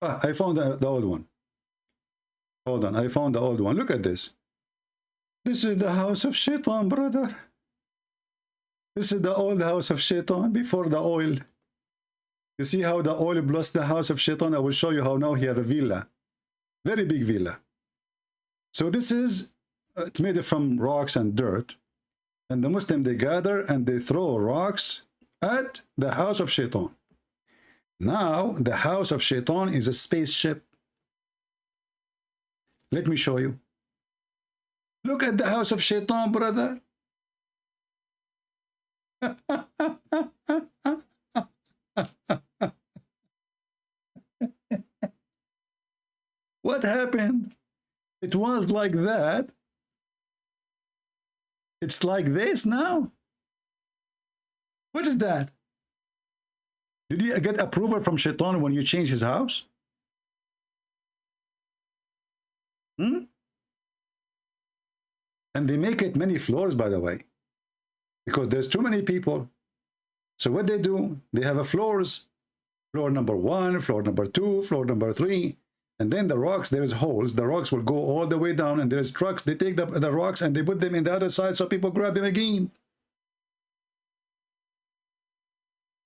Ah, I found the old one. Hold on, I found the old one. Look at this. This is the house of Shaitan, brother. This is the old house of Shaitan before the oil. You see how the oil blessed the house of Shaitan? I will show you how now he have a villa. Very big villa. So this is, it's made from rocks and dirt. And the Muslims, they gather and they throw rocks at the house of Shaitan. Now, the house of Shaitan is a spaceship. Let me show you. Look at the house of Shaitan, brother. What happened? It was like that. It's like this now. What is that? Did you get approval from Shaitan when you change his house? And they make it many floors, by the way, because there's too many people. So what they do, they have a floors, floor number 1, floor number 2, floor number 3, and then the rocks, there's holes. The rocks will go all the way down, and there's trucks. They take the rocks and they put them in the other side so people grab them again.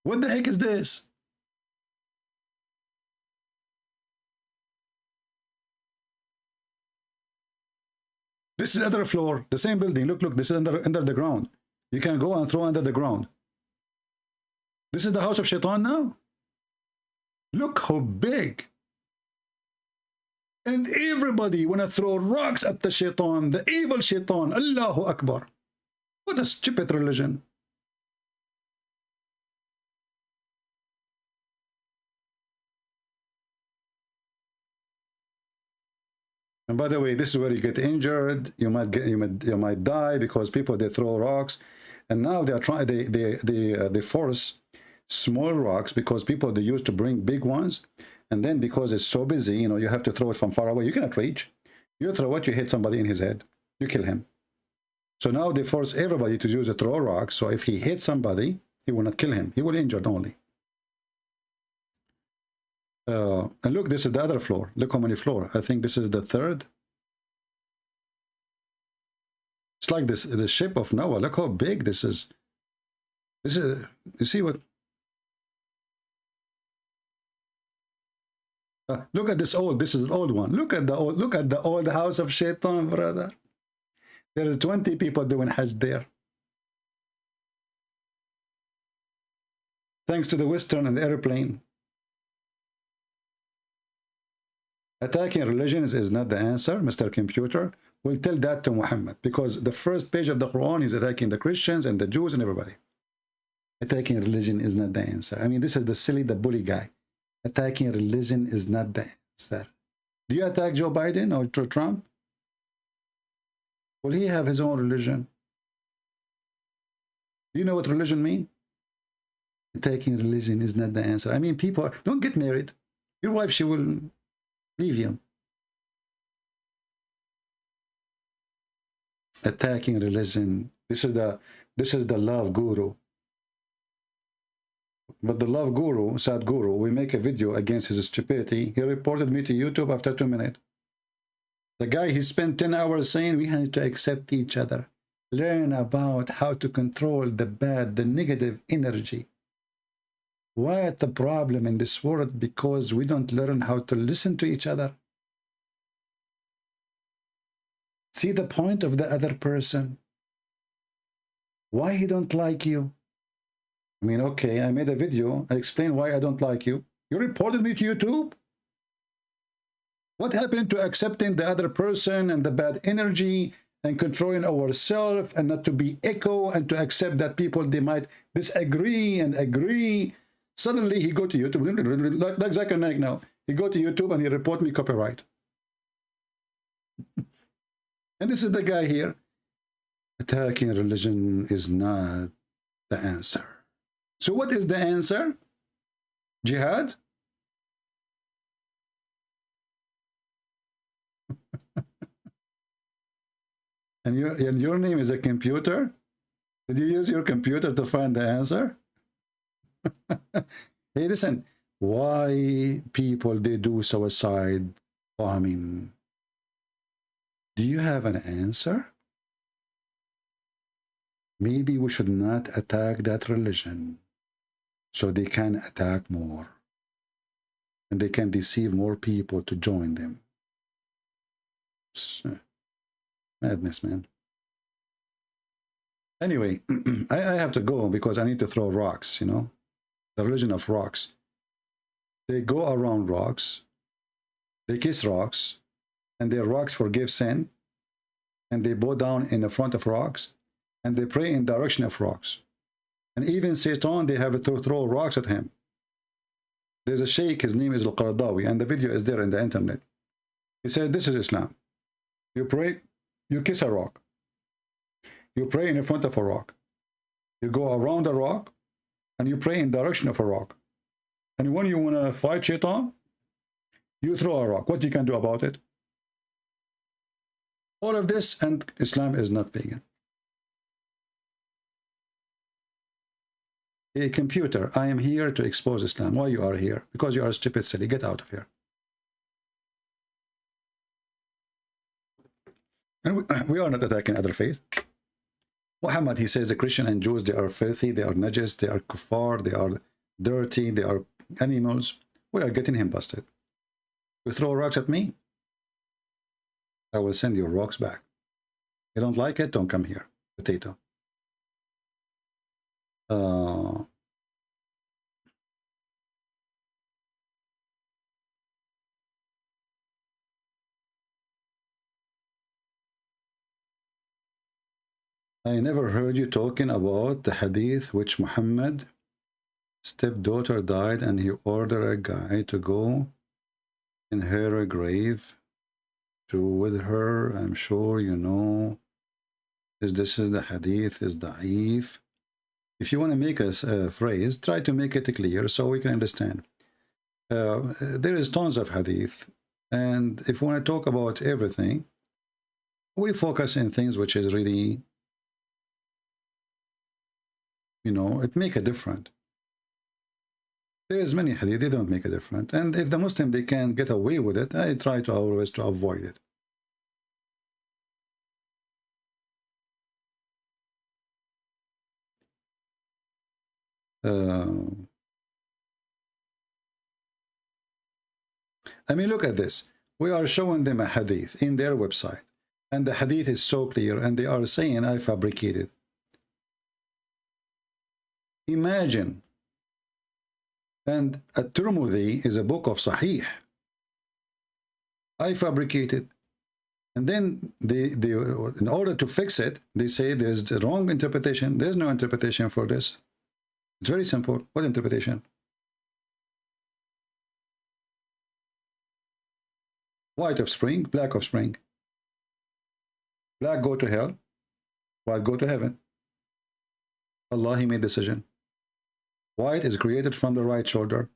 What the heck is this? This is other floor, the same building. Look, this is under the ground. You can go and throw under the ground. This is the house of Shaitan now. Look how big. And everybody want to throw rocks at the Shaitan, the evil Shaitan. Allahu Akbar. What a stupid religion. And by the way, this is where you get injured. You might die because people, they throw rocks, and now they are trying. They force small rocks because people, they used to bring big ones, and then because it's so busy, you know, you have to throw it from far away. You cannot reach. You throw it, you hit somebody in his head, you kill him. So now they force everybody to use a throw rock. So if he hits somebody, he will not kill him. He will injure only. And look, this is the other floor. Look how many floors. I think this is the third. It's like this, the ship of Noah. Look how big this is. This is, you see what? Look at this old. This is an old one. Look at the old house of Shaitan, brother. There is 20 people doing Hajj there. Thanks to the Western and the airplane. Attacking religions is not the answer, Mr. Computer. We'll tell that to Muhammad, because the first page of the Quran is attacking the Christians and the Jews and everybody. Attacking religion is not the answer. I mean, this is the silly, the bully guy. Attacking religion is not the answer. Do you attack Joe Biden or Trump? Will he have his own religion? Do you know what religion means? Attacking religion is not the answer. I mean, people, don't get married. Your wife, she will leave you. Attacking religion. This is the love guru. But the love guru, Sadhguru, we make a video against his stupidity. He reported me to YouTube after 2 minutes. The guy, he spent 10 hours saying we need to accept each other. Learn about how to control the bad, the negative energy. What the problem in this world? Because we don't learn how to listen to each other. See the point of the other person. Why he don't like you? I mean, okay, I made a video. I explained why I don't like you. You reported me to YouTube? What happened to accepting the other person and the bad energy and controlling ourselves and not to be echo and to accept that people, they might disagree and agree? Suddenly he go to YouTube, like Zakir Naik now. He go to YouTube and he report me copyright. And this is the guy here. Attacking religion is not the answer. So what is the answer? Jihad? And your name is a computer? Did you use your computer to find the answer? Hey, listen, why people, they do suicide bombing? Do you have an answer? Maybe we should not attack that religion so they can attack more. And they can deceive more people to join them. Madness, man. Anyway, I have to go because I need to throw rocks, you know. The religion of rocks. They go around rocks, they kiss rocks, and their rocks forgive sin, and they bow down in the front of rocks, and they pray in direction of rocks. And even Satan, they have to throw rocks at him. There's a sheikh, his name is Al-Qaradawi, and the video is there in the internet. He said, this is Islam. You pray, you kiss a rock. You pray in front of a rock. You go around a rock, and you pray in direction of a rock. And when you want to fight Shaitan, you throw a rock. What you can do about it? All of this, and Islam is not pagan. A computer, I am here to expose Islam. Why you are here? Because you are stupid, silly. Get out of here. And we are not attacking other faith. Muhammad, he says the Christian and Jews, they are filthy, they are najis, they are kuffar, they are dirty, they are animals. We are getting him busted. You throw rocks at me, I will send your rocks back. You don't like it, don't come here. Potato. I never heard you talking about the hadith which Muhammad stepdaughter died and he ordered a guy to go in her grave to with her. I'm sure you know this is the hadith is da'if. If you want to make a phrase, try to make it clear so we can understand. There is tons of hadith, and if we want to talk about everything, we focus in things which is really, you know, it make a difference. There is many hadith, they don't make a difference. And if the Muslim, they can get away with it, I try to always to avoid it. I mean, look at this. We are showing them a hadith in their website, and the hadith is so clear, and they are saying I fabricated. Imagine. And At-Tirmidhi is a book of Sahih. I fabricated. And then they, in order to fix it, they say there's the wrong interpretation. There's no interpretation for this. It's very simple. What interpretation? White offspring, black offspring. Black go to hell, white go to heaven. Allah, He made decision. White is created from the right shoulder.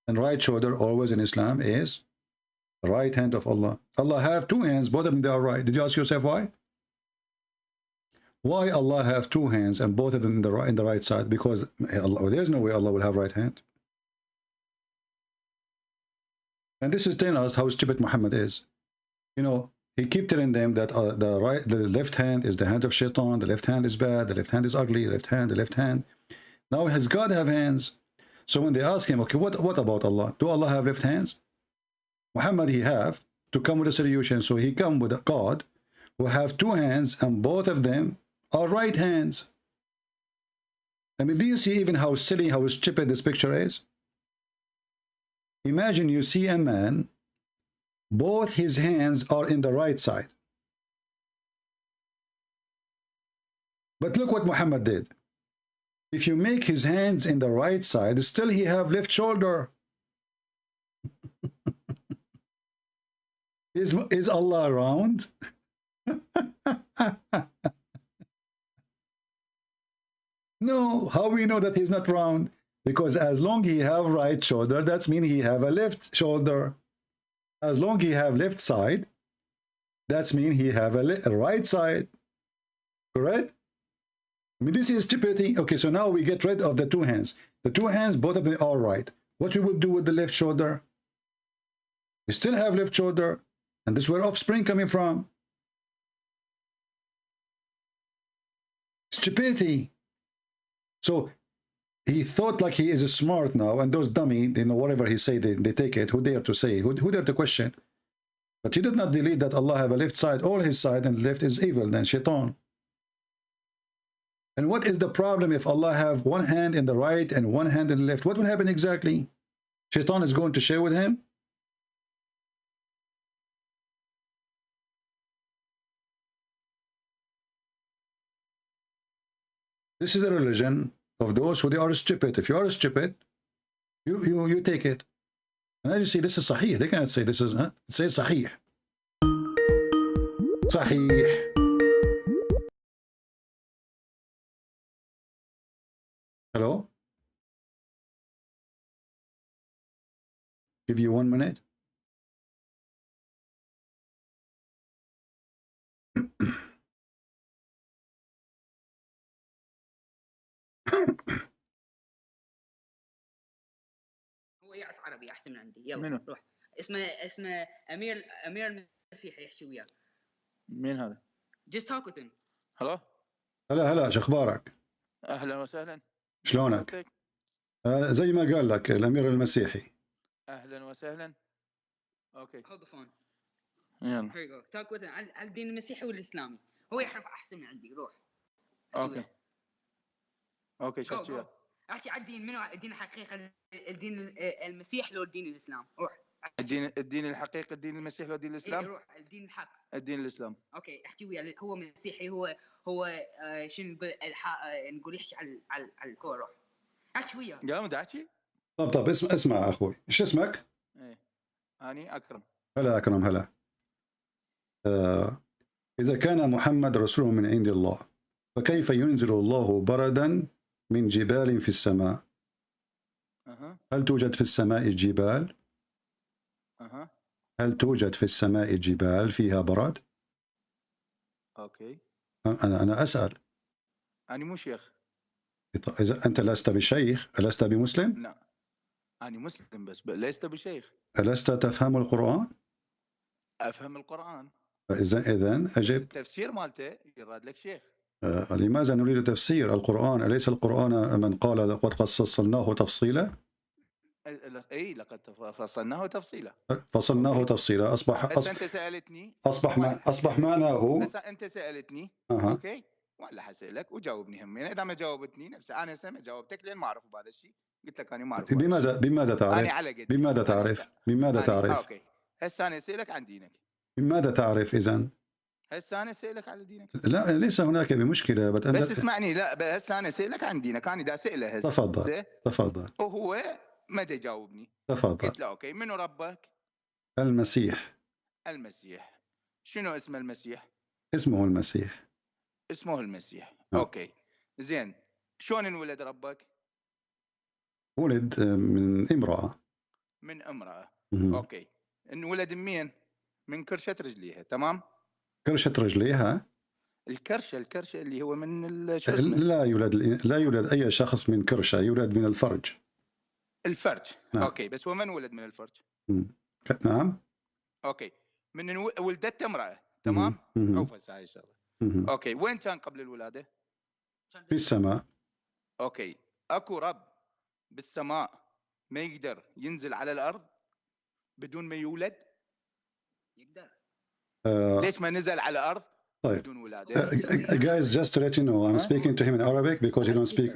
And right shoulder always in Islam is the right hand of Allah. Allah have two hands, both of them they are right. Did you ask yourself why? Why Allah have two hands and both of them in the right side? Because Allah, there's no way Allah will have right hand. And this is telling us how stupid Muhammad is. You know, he keep telling them that the left hand is the hand of shaitan, the left hand is bad, the left hand is ugly, the left hand. Now has God have hands? So when they ask him, okay, what about Allah? Do Allah have left hands? Muhammad, he have to come with a solution. So he come with a God who have two hands and both of them are right hands. I mean, do you see even how silly, how stupid this picture is? Imagine you see a man, both his hands are in the right side. But look what Muhammad did. If you make his hands in the right side, still he have left shoulder. Is Allah round? No, how we know that he's not round? Because as long he have right shoulder, that's mean he have a left shoulder. As long he have left side, that's mean he have a right side. Correct? I mean, this is stupidity. Okay, so now we get rid of the two hands. The two hands, both of them are right. What we will do with the left shoulder? We still have left shoulder. And this is where offspring coming from. Stupidity. So he thought like he is smart now, and those dummy, you know, whatever he say, they take it. Who dare to say? Who dare to question? But he did not delete that Allah have a left side, all his side, and left is evil, then shaitan. And what is the problem if Allah have one hand in the right and one hand in the left? What will happen exactly? Shaitan is going to share with him? This is a religion of those who they are stupid. If you are stupid, you take it. And as you see, this is Sahih. They cannot say this is, it says Sahih. Sahih. Hello? Give you 1 minute. هو يعرف عربي احسن من عندي. يلا روح. اسمه امير المسيحي يحكي وياك. مين هذا؟ Just talk with him. هلو؟ هلا شو اخبارك؟ اهلا وسهلا. شلونك؟ زي ما قال لك الامير المسيحي. اهلا وسهلا. اوكي. Hold the phone. يلا. Here you go. Talk with him على الدين المسيحي والاسلامي. هو يعرف احسن من عندي. روح. اوكي شفت وياه. احكي على الدين. منو الدين الحقيقي؟ الدين المسيح لو الدين الاسلام؟ روح. الدين الحقيقي الدين المسيح لو دين الاسلام؟ روح. الدين الحق. الدين الاسلام. اوكي احكي وياه. هو مسيحي. هو شنو نقول يحكي على الكوره. روح. احكي وياه. يا مدعشي. طب اسمع اخوي، ايش اسمك؟ ايه اني اكرم. هلا أكرم هلا. إذا كان محمد رسول من عند الله فكيف ينزل الله بردا من جبال في السماء؟ هل توجد في السماء جبال؟ هل توجد في السماء جبال فيها برد؟ اوكي. أنا أسأل. أنا مو شيخ. إذا أنت لست بشيخ ألست بمسلم؟ لا أنا مسلم بس لست بشيخ. ألست تفهم القرآن؟ أفهم القرآن. إذن أجب. التفسير مالته يراد لك شيخ. لماذا نريد تفسير القرآن؟ أليس القرآن من قال لقد فصلناه تفصيلا؟ اي لقد فصلناه تفصيلا. فصلناه تفصيلا انت سالتني اصبح معناه. انت سالتني أه. اوكي ولا حسألك وجاوبني هم. اذا ما جاوبتني نفسي انا سمع جاوبتك لين ما اعرف بهذا الشيء. قلت لك انا ما اعرف. بماذا تعرف؟ بماذا تعرف؟ اوكي هسه انا اسالك عن دينك. بماذا تعرف اذا؟ هسه انا اسالك على دينك. لا ليس هناك بمشكله بس اسمعني. لا هسه انا اسالك عن دينك. انا دا اساله هسه. تفضل. وهو ما يجاوبني. تفضل. قلت له اوكي منو ربك؟ المسيح. المسيح. شنو اسم المسيح؟ اسمه المسيح. اسمه المسيح. اوكي زين شلون انولد ربك؟ ولد من امرأة. من امرأة. اوكي انولد من من كرشة رجليها. تمام. كرشة رجليها. الكرشة اللي هو من لا يولد اي شخص من كرشة، يولد من الفرج. الفرج. نعم. اوكي بس هو من ولد من الفرج؟ نعم. اوكي من ولدت امرأة. تمام. اوفس هاي الشغله. اوكي وين كان قبل الولاده؟ في السماء. اوكي اكو رب بالسماء ما يقدر ينزل على الارض بدون ما يولد؟ يقدر. ليش ما نزل على الارض بدون ولاده؟ Guys, just to let you know, I'm speaking to him in Arabic because he don't speak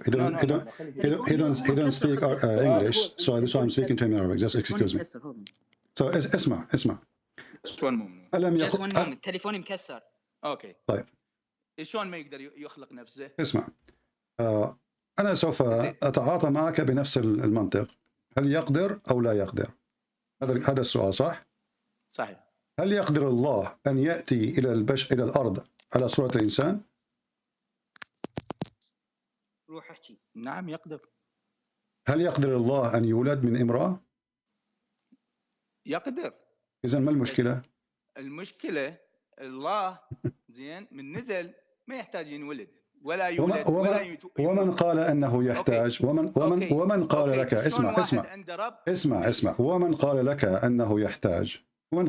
English, so I'm speaking to him in Arabic. Just excuse me. So اسمع. تليفوني مكسر. اوكي طيب شلون ما يقدر يخلق نفسه؟ اسمع، أنا سوف أتعاطى معك بنفس المنطق. هل يقدر أو لا يقدر؟ هذا السؤال صح؟ صحيح. هل يقدر الله أن يأتي إلى الأرض على صورة الإنسان؟ روح احكي. نعم يقدر. هل يقدر الله أن يولد من امرأة؟ يقدر. إذن ما المشكلة؟ المشكلة الله زين من نزل ما يحتاج ينولد ولا يولد ومن قال أنه يحتاج؟ ومن قال لك اسمع ومن قال لك أنه يحتاج؟ ومن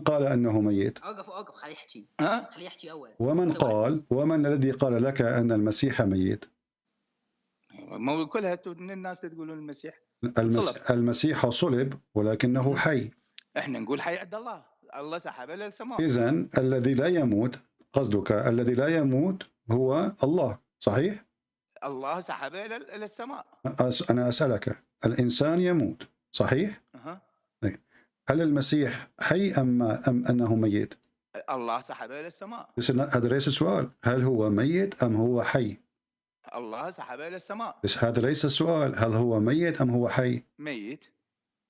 قال أنه ميت؟ اوقف خليه يحكي. خليه يحكي اول. ومن الذي قال لك أن المسيح ميت؟ ما كلها الناس تقولون المسيح. المسيح صلب ولكنه حي. احنا نقول حي عند الله سحبه للسماء. إذن الذي لا يموت، قصدك الذي لا يموت هو الله، صحيح؟ الله سحبه للسماء. أنا أسألك، الإنسان يموت صحيح؟ هل المسيح حي أم أنه ميت؟ الله سحبه للسماء. هذا ليس السؤال، هل هو ميت أم هو حي؟ الله سحبه للسماء. بس هذا ليس السؤال، هل هو ميت أم هو حي؟ ميت.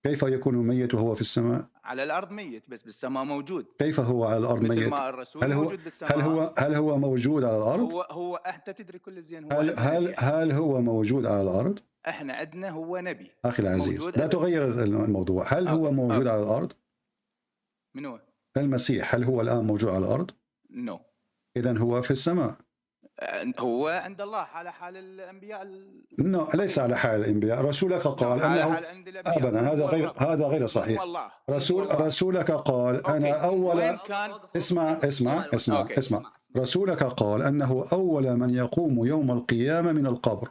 كيف يكون ميت وهو في السماء؟ على الأرض ميت بس بالسماء موجود. كيف هو على الأرض ميت؟ مثل ما الرسول موجود بالسماء. هل هو موجود على الأرض؟ هو أنت تدري كل زين. هل هو موجود على الأرض؟ احنا عندنا هو نبي. أخي العزيز لا تغير الموضوع. هل هو موجود على الأرض؟ من هو؟ المسيح هل هو الآن موجود على الأرض؟ نو. إذن هو في السماء. هو عند الله على حال الأنبياء. ليس على حال الأنبياء. رسولك قال أنه أبدا هذا غير صحيح. رسولك قال أنا أول. اسمع. رسولك قال أنه أول من يقوم يوم القيامة من القبر.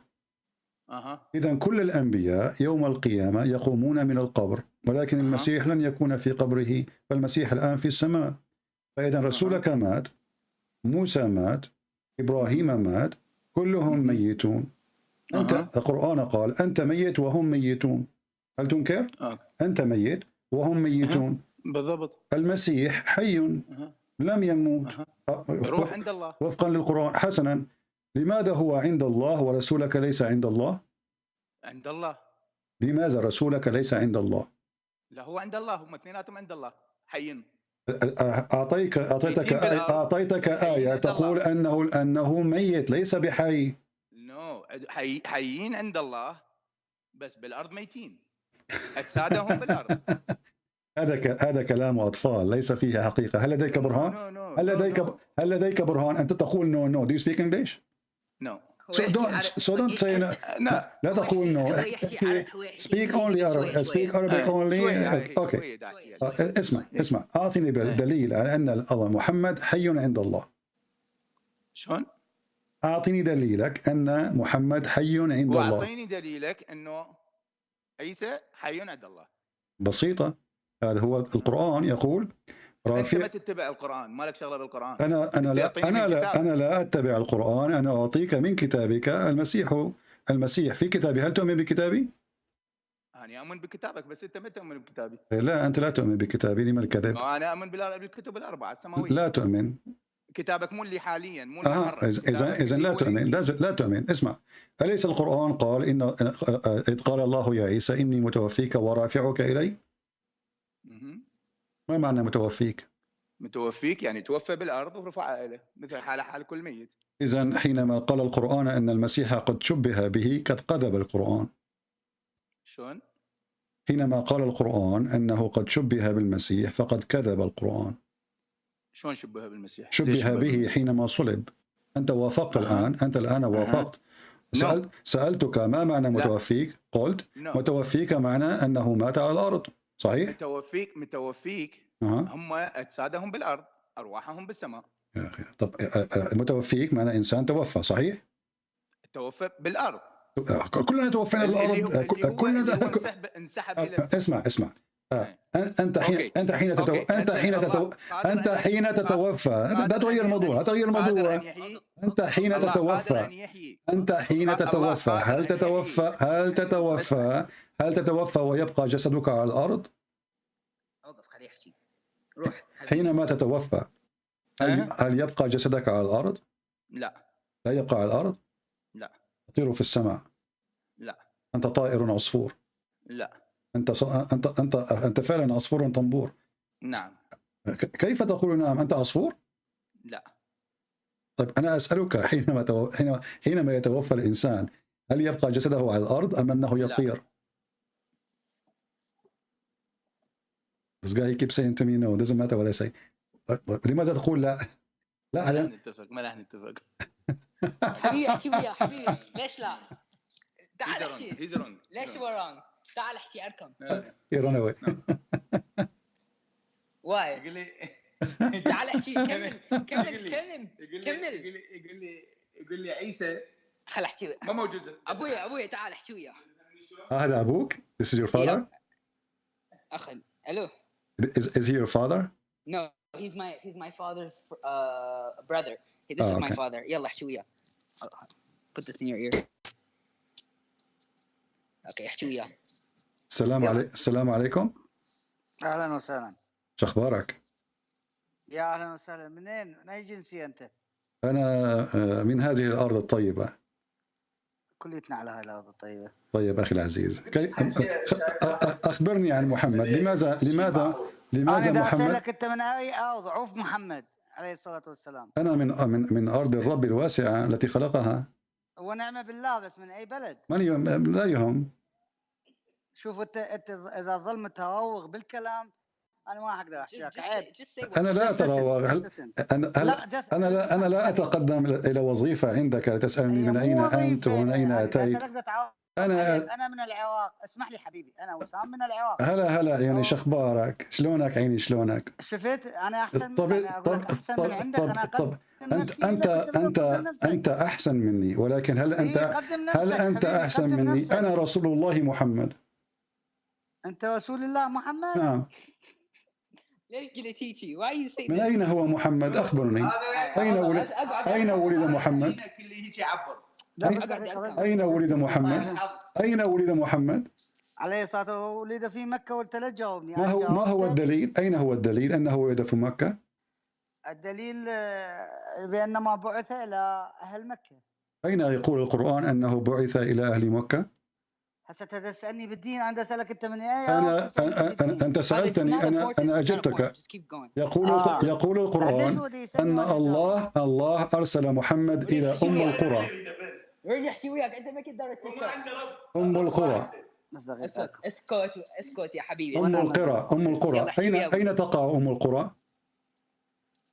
إذن كل الأنبياء يوم القيامة يقومون من القبر، ولكن المسيح لن يكون في قبره، فالمسيح الآن في السماء. فإذا رسولك مات، موسى مات، إبراهيم مات، كلهم ميتون. أنت القرآن قال أنت ميت وهم ميتون. هل تنكر؟ أنت ميت وهم ميتون. بالضبط. المسيح حي لم يموت. روح عند الله وفقا للقرآن. حسنا، لماذا هو عند الله ورسولك ليس عند الله؟ عند الله. لماذا رسولك ليس عند الله؟ لا هو عند الله، هم اثنيناتهم عند الله حيين. أعطيتك آية تقول أنه ميت ليس بحي. نو حيين عند الله بس بالأرض ميتين، أجسادهم بالأرض. هذا كلام أطفال ليس فيه حقيقة. هل لديك برهان؟ هل لديك برهان؟ أنت تقول no. Do you speak English? No. So don't say no. لا تقول no. Speak only Arabic. Speak Arabic only. Okay. اسمع. أعطني دليل على أن الله محمد حي عند الله. شلون؟ أعطني دليلك أن محمد حي عند الله. وأعطيني دليلك أنه عيسى حي عند الله. بسيطة. هذا هو القرآن يقول. أنت ما تتبع القرآن، ما لك شغلة بالقرآن. أنا لا أتبع القرآن، أنا أعطيك من كتابك. المسيح في كتابي. هل تؤمن بكتابي؟ أنا أؤمن بكتابك بس أنت ما تؤمن بكتابي. لا أنت لا تؤمن بكتابي. لما الكذب؟ أنا أؤمن بالكتب الأربعة السماوية. لا تؤمن. كتابك مو اللي حاليا مو إذا لا تؤمن. اسمع، أليس القرآن قال إذ قال الله يا عيسى إني متوفيك ورافعك إلي؟ ما معنى متوفيك؟ متوفيك يعني توفى بالأرض ورفع إليه مثل حال كل ميت. إذن حينما قال القرآن أن المسيح قد شبه به قد كذب القرآن. شلون؟ حينما قال القرآن أنه قد شبه بالمسيح فقد كذب القرآن. شلون شبه بالمسيح؟ شبه به حينما صلب. أنت وافقت الآن. أنت الآن وافقت. سألتك ما معنى متوفيك؟ قلت متوفيك معنى أنه مات على الأرض. صحيح؟ متوفيك هم أجسادهم بالأرض، أرواحهم بالسماء. يا أخي طب متوفيك معنى إنسان توفى. صحيح؟ توفى بالأرض. كلنا توفينا بالأرض. كلنا انسحب إلى اسمع. أنت حين تتوفى لا تغير الموضوع. أنت حين تتوفى هل تتوفى ويبقى جسدك على الأرض؟ حينما تتوفى هل يبقى جسدك على الأرض؟ لا يبقى على الأرض؟ لا. تطير في السماء؟ لا. أنت طائر عصفور؟ لا. أنت فعلا عصفور طنبور؟ نعم. كيف تقول نعم؟ أنت عصفور؟ لا. طيب أنا أسألك حينما يتوفى الإنسان هل يبقى جسده على الأرض أم أنه يطير؟ لا. This guy keeps saying to me no, doesn't matter what I say. لماذا تقول لا؟ ما راح نتفق. حبيبي احكي وياه حبيبي. ليش لا؟ تعال احكي. ليش وران؟ تعال احكي اركم. He run away. واي. تعال احكي. كمل. يقول لي عيسى. خل احكي. ما موجود. ابويا تعال احكي وياه. هذا أبوك؟ This is your father? أخي. Hello. Is he your father? No, he's my father's brother. This is my father. يلا احكي وياه. Put this in your ear. Okay, احكي وياه. السلام عليكم. أهلا وسهلا. شو أخبارك؟ يا أهلا وسهلا. من أي جنسية أنت؟ أنا من هذه الأرض الطيبة. كليتنا على هاي الأرض الطيبة. طيب أخي العزيز، أخبرني عن محمد. لماذا أنا محمد؟ أسألك أنت من أي أرض؟ عوف محمد عليه الصلاة والسلام. أنا من أرض الرب الواسعة التي خلقها. ونعم بالله. بس من أي بلد؟ لا يهم. شوف أنت إذا ظل متراوغ بالكلام أنا ما أقدر أحكي لك. عيب. أنا لا أتراوغ. أنا لا أتقدم إلى وظيفة عندك لتسألني من أين أنت ومن أين أتيت. أنا من العراق. اسمح لي حبيبي، أنا وسام من العراق. هلا يعني شخبارك؟ شلونك عيني شلونك؟ شفت أنا أحسن أحسن من عندك. أنا أنت أحسن مني، ولكن هل أنت أحسن مني؟ أنا رسول الله محمد. أنت رسول الله محمد؟ نعم. ليش قلت هيجي؟ من أين هو محمد؟ أخبرني. أين ولد محمد؟ أين ولد محمد؟ أين ولد محمد؟ عليه الصلاة والسلام. ولد في مكة. قلت له جاوبني. ما هو الدليل؟ أين هو الدليل أنه ولد في مكة؟ الدليل بأنما بعث إلى أهل مكة. أين يقول القرآن أنه بعث إلى أهل مكة؟ هسه تسالني بالدين، انا اسالك انت من ايه؟ انت سالتني، انا اجبتك. يقول القران ان الله ارسل محمد الى القرى. يحكي وياك انت ما تقدر تفهم. القرى. اسكت يا حبيبي. القرى. اين تقع القرى؟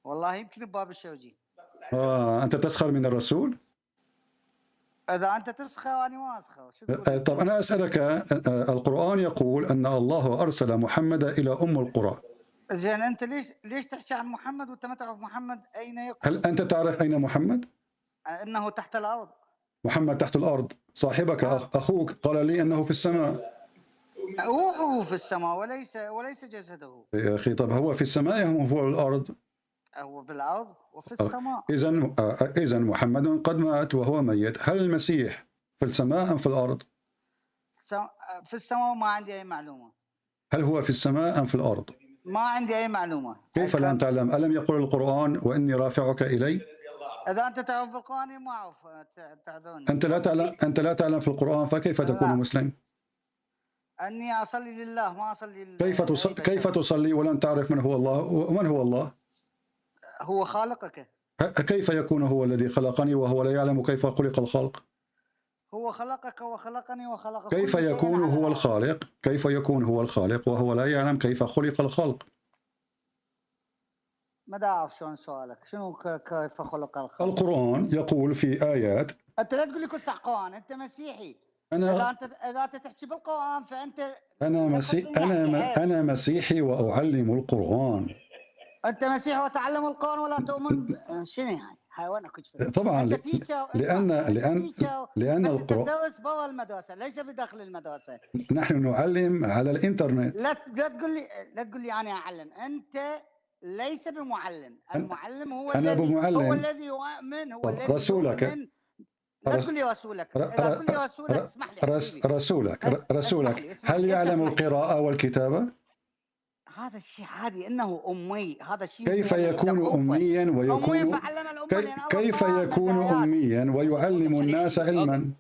والله يمكن بباب الشوجي. انت تسخر من الرسول؟ اذا انت تسخر وانا ما اسخر. طب انا اسالك، القران يقول ان الله ارسل محمد الى القرى. زين انت ليش تحكي عن محمد وانت ما تعرف محمد اين يكون؟ هل انت تعرف اين محمد؟ انه تحت الارض. محمد تحت الارض. صاحبك اخوك قال لي انه في السماء. روحه في السماء وليس جسده. يا اخي طب هو في السماء ام هو الارض؟ هو في الارض وفي السماء. اذا محمد قد مات وهو ميت. هل المسيح في السماء ام في الارض؟ في السماء ما عندي اي معلومه. هل هو في السماء ام في الارض؟ ما عندي اي معلومه. كيف لا تعلم؟ الم يقول القران واني رافعك الي؟ اذا انت تعرف في القران ما اعرف تعذرني. انت لا تعلم في القران، فكيف تكون مسلم؟ اني اصلي لله ما اصلي لله. كيف تصلي ولن تعرف من هو الله؟ ومن هو الله؟ هو خالقك. كيف يكون هو الذي خلقني وهو لا يعلم كيف خلق الخلق؟ هو خلقك وخلقني وخلق كيف يكون هو الخالق؟ كيف يكون هو الخالق وهو لا يعلم كيف خلق الخلق؟ ما اعرف شلون سؤالك، شنو كيف خلق الخلق؟ القرآن يقول في آيات. انت لا تقول لي كل صح قرآن، انت مسيحي. اذا انت تحكي بالقرآن فانت انا مسيحي واعلم القرآن. انت مسيحي وتعلم القرآن ولا تؤمن شنو هاي؟ حيوانك طبعا لان القرآن تدرس برا المدرسة ليس بداخل المدرسة. نحن نعلم على الانترنت. لا تقول لي انا اعلم، انت ليس بمعلم. المعلم هو الذي يؤمن، هو الذي رسولك يؤمن. لا تقول لي رسولك. اذا تقول لي رسولك اسمح لي. رسولك هل يعلم القراءة والكتابة؟ هذا الشيء عادي انه امي. هذا الشيء كيف يكون اميا ويكون كيف يكون اميا ويعلم الناس علما؟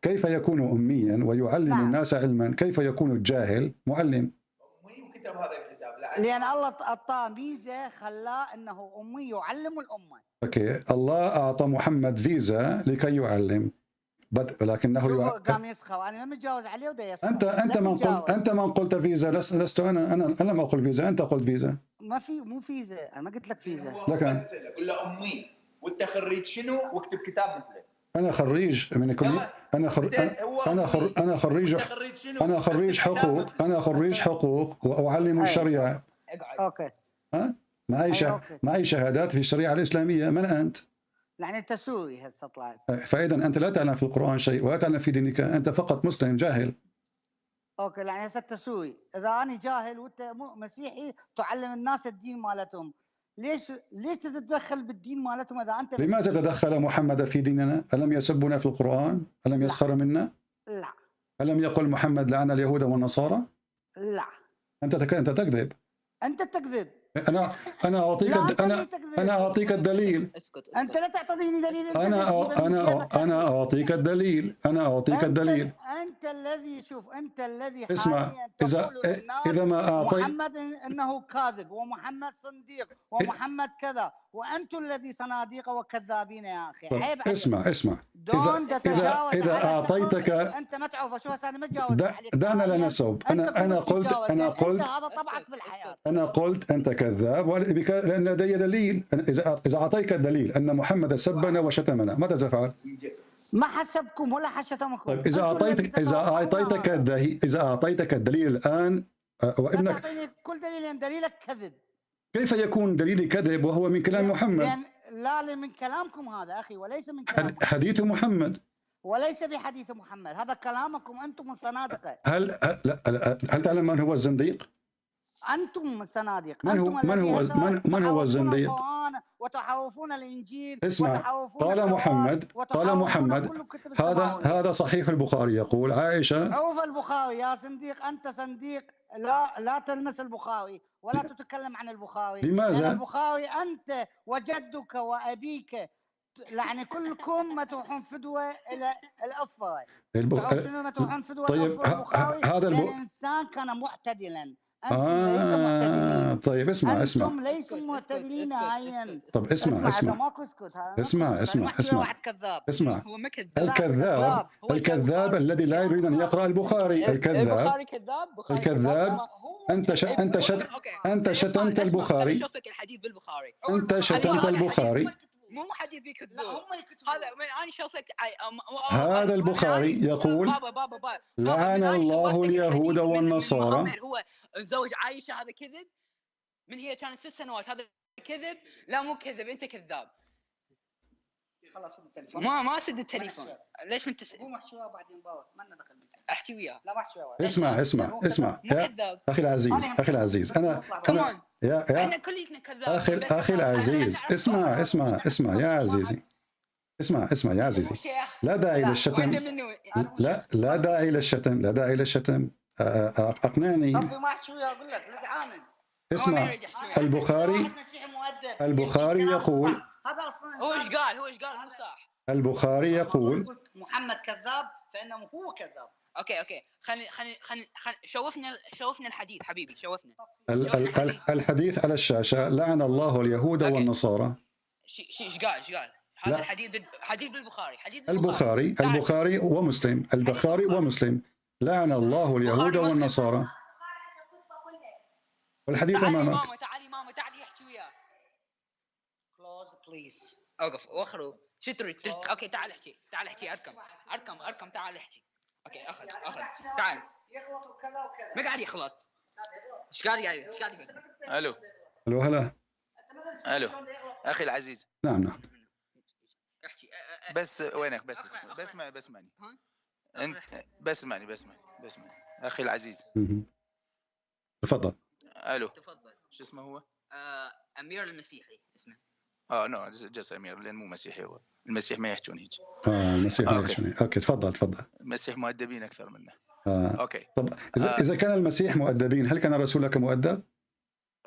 كيف يكون اميا ويعلم الناس علما؟ كيف يكون الجاهل معلم؟ لأن الله أعطاه ميزة خلاه أنه أمي يعلم الأمة. أوكي، الله أعطى محمد فيزا لكي يعلم، لكنه قام يسخر. أنا ما متجاوز عليه وده يسخر. أنت من قلت فيزا، لست أنا لم أقل فيزا، أنت قلت فيزا. مو فيزا، أنا ما قلت لك فيزا. لكن قل له أمي وأنت خريج شنو واكتب كتاب مثله. أنا خريج من كل أنا خريج حقوق وأعلم الشريعة. أوكي. معي شهادات في الشريعة الإسلامية. من أنت؟ يعني أنت سوري هسه طلعت. فإذا أنت لا تعلم في القرآن شيء ولا تعلم في دينك، أنت فقط مسلم جاهل. أوكي، يعني هسه أنت سوري. إذا أنا جاهل وأنت مسيحي تعلم الناس الدين مالتهم، ليش تتدخل بالدين مالتهم إذا أنت مسيحي؟ لماذا تدخل محمد في ديننا؟ ألم يسبنا في القرآن؟ ألم يسخر منا؟ لا. ألم يقل محمد لعن اليهود والنصارى؟ لا. أنت تكذب. أنت تكذب. أنا أعطيك الدليل. أنت لا تعطيني دليل. أنا أعطيك الدليل. أنت الذي أنت الذي اسمع، إذا ما أعطيت محمد إنه كاذب ومحمد صنديق ومحمد كذا، وأنتم الذي صناديق وكذابين يا أخي. عيب عليك. اسمع إذا أعطيتك أنت ما تعرف شو هسه. أنا ما تجاوز عليك. دعنا لا نسب. أنا قلت هذا طبعك في الحياة. أنا قلت أنت كذاب لأن لدي دليل. إذا أعطيك الدليل أن محمد سبنا وشتمنا ماذا تفعل؟ ما حسبكم ولا حشتمكم. طيب إذا أعطيتك الدليل الآن وابنك تعطيني كل دليل. دليلك كذب. كيف يكون دليلي كذب وهو من كلام محمد؟ لا من كلامكم هذا أخي وليس من كلامكم. حديث محمد وليس بحديث محمد، هذا كلامكم أنتم الصنادقة. هل تعلم من هو الزنديق؟ أنتم الصناديق. من هو الزنديق؟ وتحرفون الإنجيل. اسمع، قال محمد هذا صحيح البخاري يقول عائشة. عوف البخاري يا صنديق. أنت صنديق. لا تلمس البخاري ولا تتكلم عن البخاري. لماذا؟ البخاري أنت وجدك وأبيك يعني كلكم ما تروحون فدوه الى الاصفر. شنو ما تروحون فدوه طيب الاصفر؟ هذا الانسان كان معتدلا. أنتم ليس معتدلين. طيب اسمع أنتم ليسوا معتدلين عين. طب اسمع هذا ماكو اسكت. اسمع واحد كذاب. اسمع. هو ما كذاب. الكذاب الذي لا يريد أن يقرأ البخاري. البخاري كذاب. الكذاب. أنت شتمت البخاري. شوفك الحديث بالبخاري. أنت شتمت البخاري. مو حديث بيكذبون. هذا انا شوفك. هذا البخاري يقول بابا لعن الله اليهود والنصارى. هو زوج عائشه، هذا كذب. من هي كانت 6 سنوات، هذا كذب. لا مو كذب، انت كذاب. خلاص سد التليفون. ما سد التليفون. ليش انت هو محشي وياه بعدين باوت ما لنا دخل بك. احكي وياه. لا محشي وياه. اسمع يا اخي العزيز انا احنا كلنا كذاب. اخي العزيز اسمع يا عزيزي. اسمع يا عزيزي. لا داعي للشتم. لا داعي للشتم. اقنعني. طفي محشي وياه اقول لك لا تعاند. اسمع البخاري يقول. هذا اصلا هو ايش قال مو صح. البخاري يقول محمد كذاب فانه هو كذاب. اوكي خلي شوفنا الحديث حبيبي. شوفنا الحديث على الشاشه. لعن الله اليهود والنصارى. ايش قال هذا حديث بالبخاري. البخاري ومسلم. لعن الله اليهود والنصارى. والحديث امامك. ماما تعالي احكي وياه. كلوز بليز. اوقف واخروا. شو تريد؟ اوكي تعال احكي. اركم تعال احكي. اوكي اخذ تعال. يغلط وكذا وكذا. ما قاعد يغلط. ايش قاعد يقول؟ الو هلا. الو اخي العزيز. نعم احكي. بس وينك؟ بسمعني. انت بسمعني اخي العزيز. تفضل. الو تفضل. شو اسمه هو؟ امير المسيحي اسمه. نو جس امير، لان مو مسيحي هو. المسيح ما يحجون هيك. المسيح ما يحجون. اوكي تفضل. المسيح مؤدبين اكثر منه. اوكي. طب اذا كان المسيح مؤدبين، هل كان رسولك مؤدب؟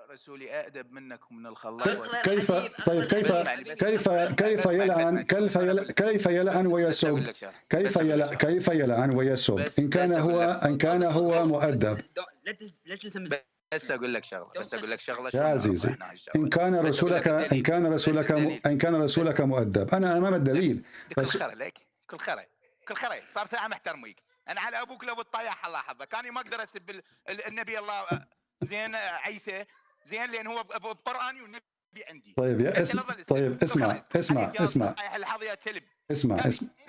رسولي أأدب منك ومن الخلاق. كيف يلعن ويسب؟ إن كان هو مؤدب. بس أقول لك شغلة يا عزيزي، إن كان رسولك مؤدب، أنا أمام الدليل. كل خير صار ساعة محترميك. أنا على أبوك لو الطياح الله حظك. كان ما أقدر أسب النبي الله زين عيسى زين، لأن هو بقرآني والنبي عندي. طيب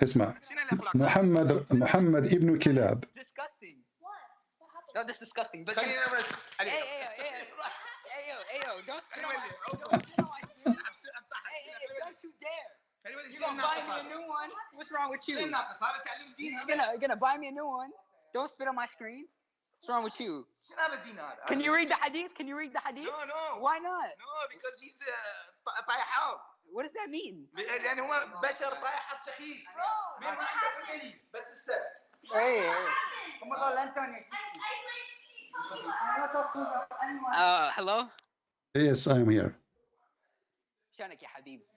اسمع. محمد ابن كلاب. No, that's disgusting. But hey, don't spit on my screen. Don't you dare. You're gonna buy me a new one. What's wrong with you? You're gonna buy me a new one. Don't spit on my screen. What's wrong with you? Can you read the hadith? No. Why not? No, because he's طايح. What does that mean? لأن هو بشر طايح سخيف. بس السر. Hello? Yes, I am here. شلونك يا حبيبي؟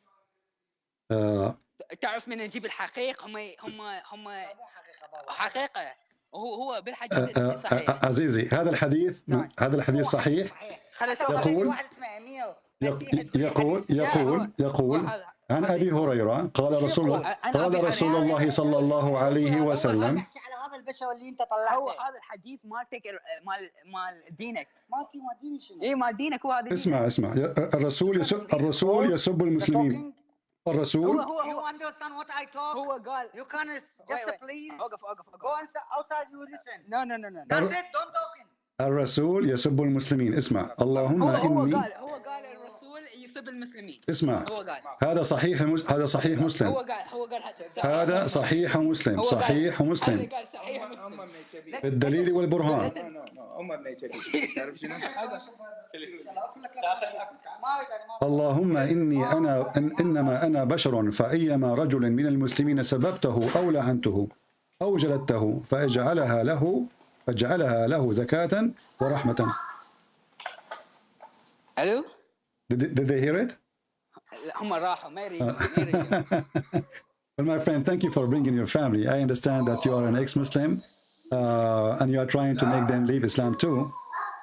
تعرف من نجيب الحقيقة؟ هم حقيقة. هو بالحديث صحيح. عزيزي، هذا الحديث صحيح. يقول عن أبي هريرة قال رسول الله صلى الله عليه وسلم. هذا البشر اللي انت طلعته. هو هذا الحديث مالتك مال دينك. مالتي ما ديني شنو؟ اي مال دينك. وهذا اسمع. الرسول يسب المسلمين. الرسول هو understand what I talk. هو قال you can just please اوقف go outside you listen. No. That's it, don't talk. الرسول يسب المسلمين. اسمع. اللهم إني. هو قال الرسول يسب المسلمين. اسمع. هذا صحيح مسلم. هو قال هذا صحيح مسلم. الدليل والبرهان. اللهم إنما أنا بشر، فأيما رجل من المسلمين سببته أو لعنته أو جلدته فاجعلها له زكاة ورحمة. Hello? Did they hear it? Well, my friend, thank you for bringing your family. I understand that you are an ex-Muslim and you are trying to make them leave Islam too.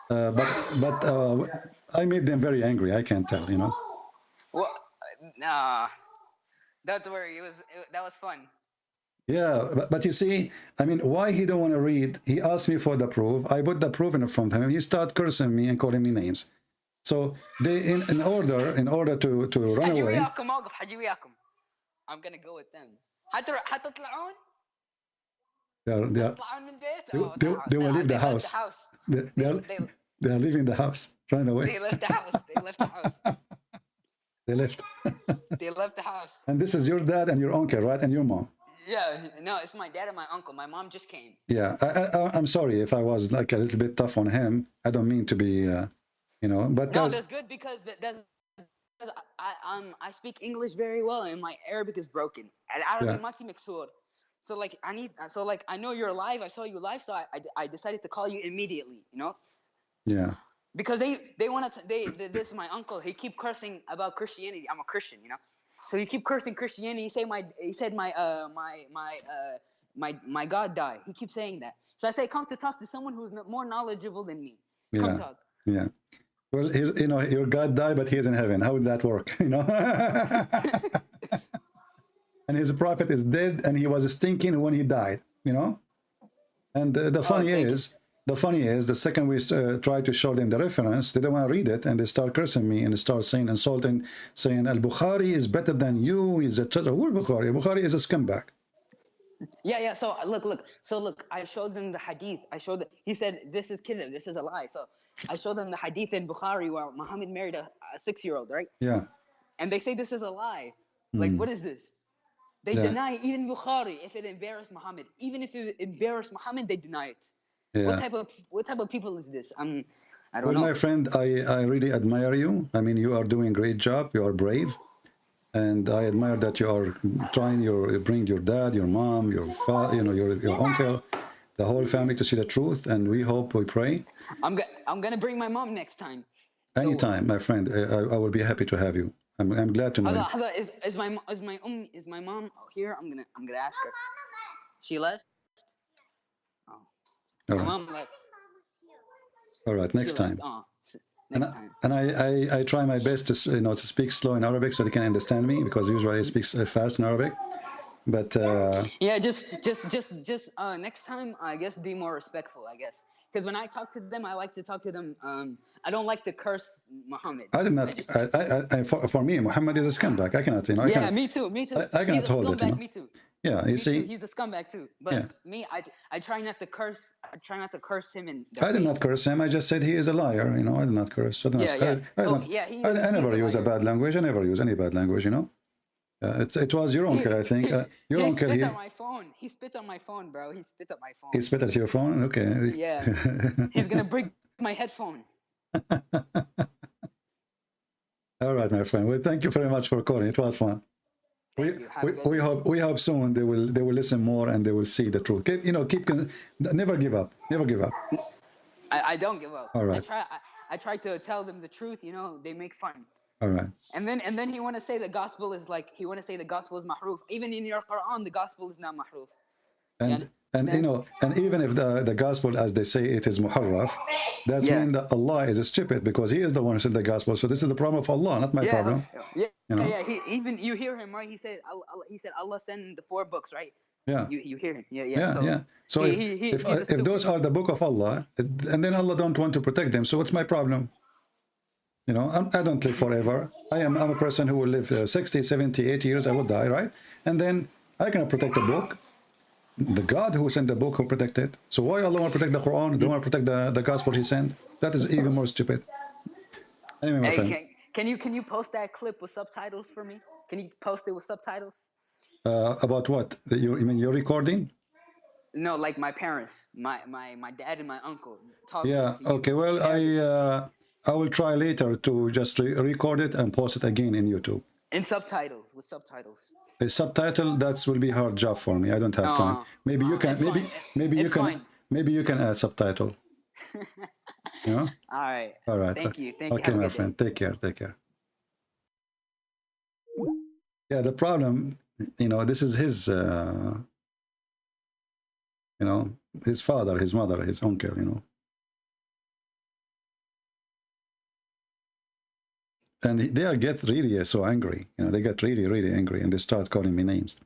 But I made them very angry. I can't tell, you know. Well, don't worry. That was fun. Yeah, but you see, I mean, why he don't want to read? He asked me for the proof. I put the proof in front of him. He started cursing me and calling me names. So they, in order to run away. I'm gonna go with them. They will leave the house. They are leaving the house, run away. They left the house. They left the house. They left. They left the house. And this is your dad and your uncle, right? And your mom. Yeah, no, it's my dad and my uncle. My mom just came. Yeah, I'm sorry if I was like a little bit tough on him. I don't mean to be, you know, but no, that's good because I speak English very well and my Arabic is broken. So like I know you're live. I saw you live, so I decided to call you immediately. You know. Yeah. Because they want to this is my uncle. He keep cursing about Christianity. I'm a Christian, you know. So he keep cursing Christianity. He said my God died. He keeps saying that. So I say, come to talk to someone who's more knowledgeable than me. Come talk. Yeah. Well, you know, your God died, but he is in heaven. How would that work? You know. And his prophet is dead, and he was stinking when he died. You know. And the funny is, the second we try to show them the reference, they don't want to read it, and they start cursing me and they start saying, insulting, saying, Al-Bukhari is better than you. He's a who Bukhari? Bukhari is a scumbag. Yeah. So look. I showed them the hadith. He said this is kidnap. This is a lie. So I showed them the hadith in Bukhari where Muhammad married a 6-year-old, right? Yeah. And they say this is a lie. Like, what is this? They deny even Bukhari if it embarrassed Muhammad. Even if it embarrassed Muhammad, they deny it. Yeah. What type of people is this? I don't know. Well, my friend, I really admire you. I mean, you are doing a great job. You are brave, and I admire that you are trying bring your dad, your mom, your father, you know, your uncle, the whole family to see the truth. And we pray. I'm gonna bring my mom next time. Anytime, my friend. I will be happy to have you. I'm glad to know. Is my mom here? I'm gonna ask her. She left. All My right. mom left. All right, next time. And I try my best to to speak slow in Arabic so they can understand me, because usually I speak fast in Arabic. But yeah, just next time, I guess be more respectful. I guess because when I talk to them, I like to talk to them. I don't like to curse Muhammad. I did not. For me, Muhammad is a scumbag. I cannot. I cannot, me too. I cannot hold it. Me too. Yeah, you see, he's a scumbag too. But me, I try not to curse. I try not to curse him. I did not curse him. I just said he is a liar. I did not curse. I never use a bad language. I never use any bad language. It was your uncle, I think. Your uncle. He spit on my phone. He spit on my phone, bro. He spit on my phone. He spit at your phone. Okay. Yeah. He's gonna break my headphone. All right, my friend. Well, thank you very much for calling. It was fun. We hope soon they will listen more and they will see the truth. Never give up. Never give up. I don't give up. All right. I try to tell them the truth. They make fun. All right. And then he want to say the gospel is mahroof. Even in your Quran, the gospel is not mahroof. And even if the gospel, as they say, it is muharraf, that's mean that Allah is stupid, because he is the one who said the gospel. So this is the problem of Allah, not my problem. Yeah. You hear him, right? He said Allah sent the 4 books, right? Yeah. You hear him. Yeah. So if those are the book of Allah, and then Allah don't want to protect them, so what's my problem? I don't live forever. I'm a person who will live 60, 70, 80 years. I will die, right? And then I cannot protect the book. The God who sent the book who protected. So why Allah want to protect the Quran? Don't want to protect the gospel he sent? That is even more stupid. Anyway, my friend. Can you post that clip with subtitles for me? Can you post it with subtitles? About what? You mean your recording? No, like my parents, my dad and my uncle. Yeah. Okay. Well, I will try later to just record it and post it again in YouTube. In subtitles, with subtitles. A subtitle, that will be a hard job for me. I don't have time. Maybe you can. Maybe you can add subtitle. All right. All right. Thank you. Okay, my friend. Take care. Yeah, the problem, you know, this is his, you know, his father, his mother, his uncle, you know. And they get really so angry, you know, they get really, really angry, and they start calling me names.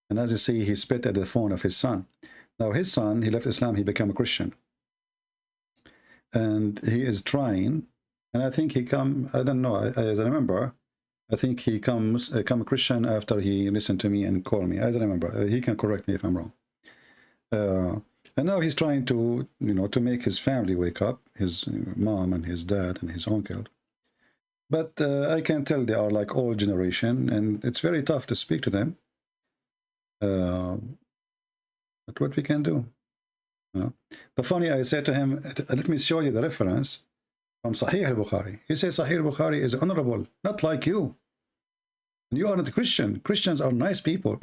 And as you see, he spit at the phone of his son. Now his son, he left Islam, he became a Christian. And he is trying, and I think he come, I don't know, as I remember, I think he come a Christian after he listened to me and called me. As I remember, he can correct me if I'm wrong. And now he's trying to, you know, to make his family wake up, his mom and his dad and his uncle. But I can tell they are like old generation, and it's very tough to speak to them. But what we can do? You know? The funny, I said to him, let me show you the reference from Sahih al-Bukhari. He says Sahih al-Bukhari is honorable, not like you. You are not a Christian. Christians are nice people.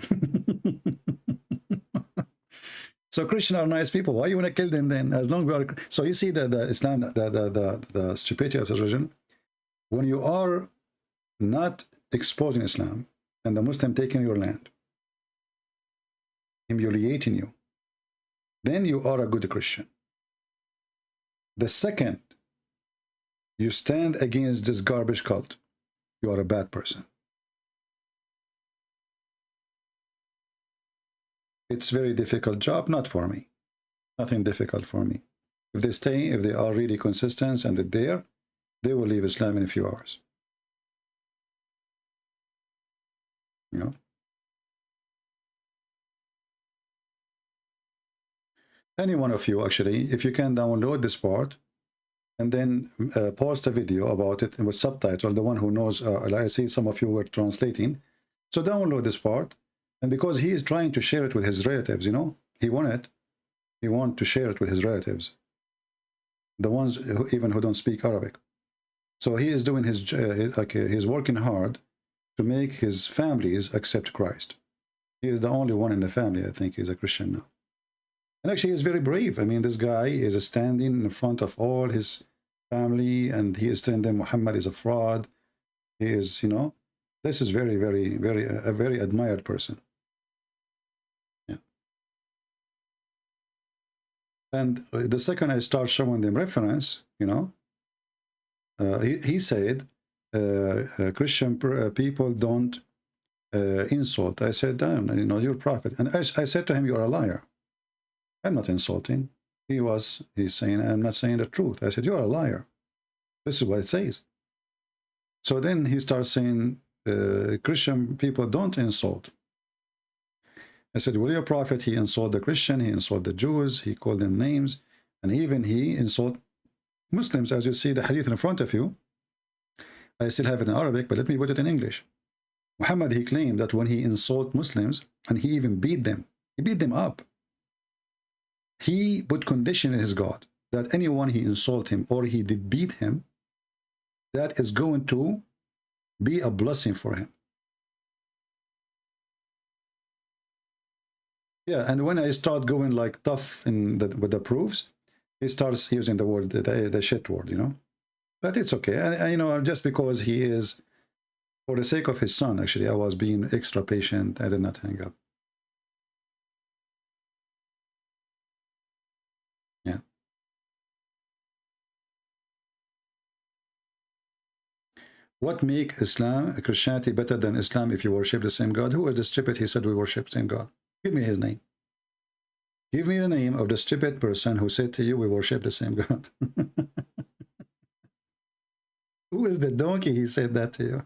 So Christians are nice people. Why you want to kill them then? As long as we are, so you see the Islam, the stupidity of the religion. When you are not exposing Islam and the Muslim taking your land, humiliating you, then you are a good Christian. The second you stand against this garbage cult, you are a bad person. It's a very difficult job, not for me. Nothing difficult for me. If they stay, if they are really consistent and they're there, they will leave Islam in a few hours. You know? Any one of you, actually, if you can download this part and then post a video about it with subtitle, the one who knows, I see some of you were translating. So download this part. And because he is trying to share it with his relatives, you know, he want to share it with his relatives, the ones even who don't speak Arabic. So he is doing his, he's working hard to make his families accept Christ. He is the only one in the family, I think, he's a Christian now. And actually, he's very brave. I mean, this guy is standing in front of all his family, and he is telling them Muhammad is a fraud. He is, you know, this is very, very, a very admired person. Yeah. And the second I start showing them reference, you know, he said, Christian people don't insult. I said, damn, you know, you're a prophet. And I said to him, you're a liar. I'm not insulting. He's saying, I'm not saying the truth. I said, you're a liar. This is what it says. So then he starts saying, Christian people don't insult. I said, well, your prophet, he insulted the Christian, he insulted the Jews, he called them names, and even he insulted Muslims. As you see the hadith in front of you, I still have it in Arabic, but let me put it in English. Muhammad, he claimed that when he insulted Muslims, and he even beat them, he beat them up. He put condition in his God that anyone he insult him or he did beat him, that is going to be a blessing for him. Yeah, and when I start going like tough with the proofs, he starts using the word, the shit word, you know. But it's okay. And you know, just because he is, for the sake of his son, actually, I was being extra patient. I did not hang up. Yeah. What make Islam, Christianity better than Islam if you worship the same God? Who is the stupid? He said we worship the same God. Give me his name. Give me the name of the stupid person who said to you, we worship the same God. Who is the donkey he said that to you?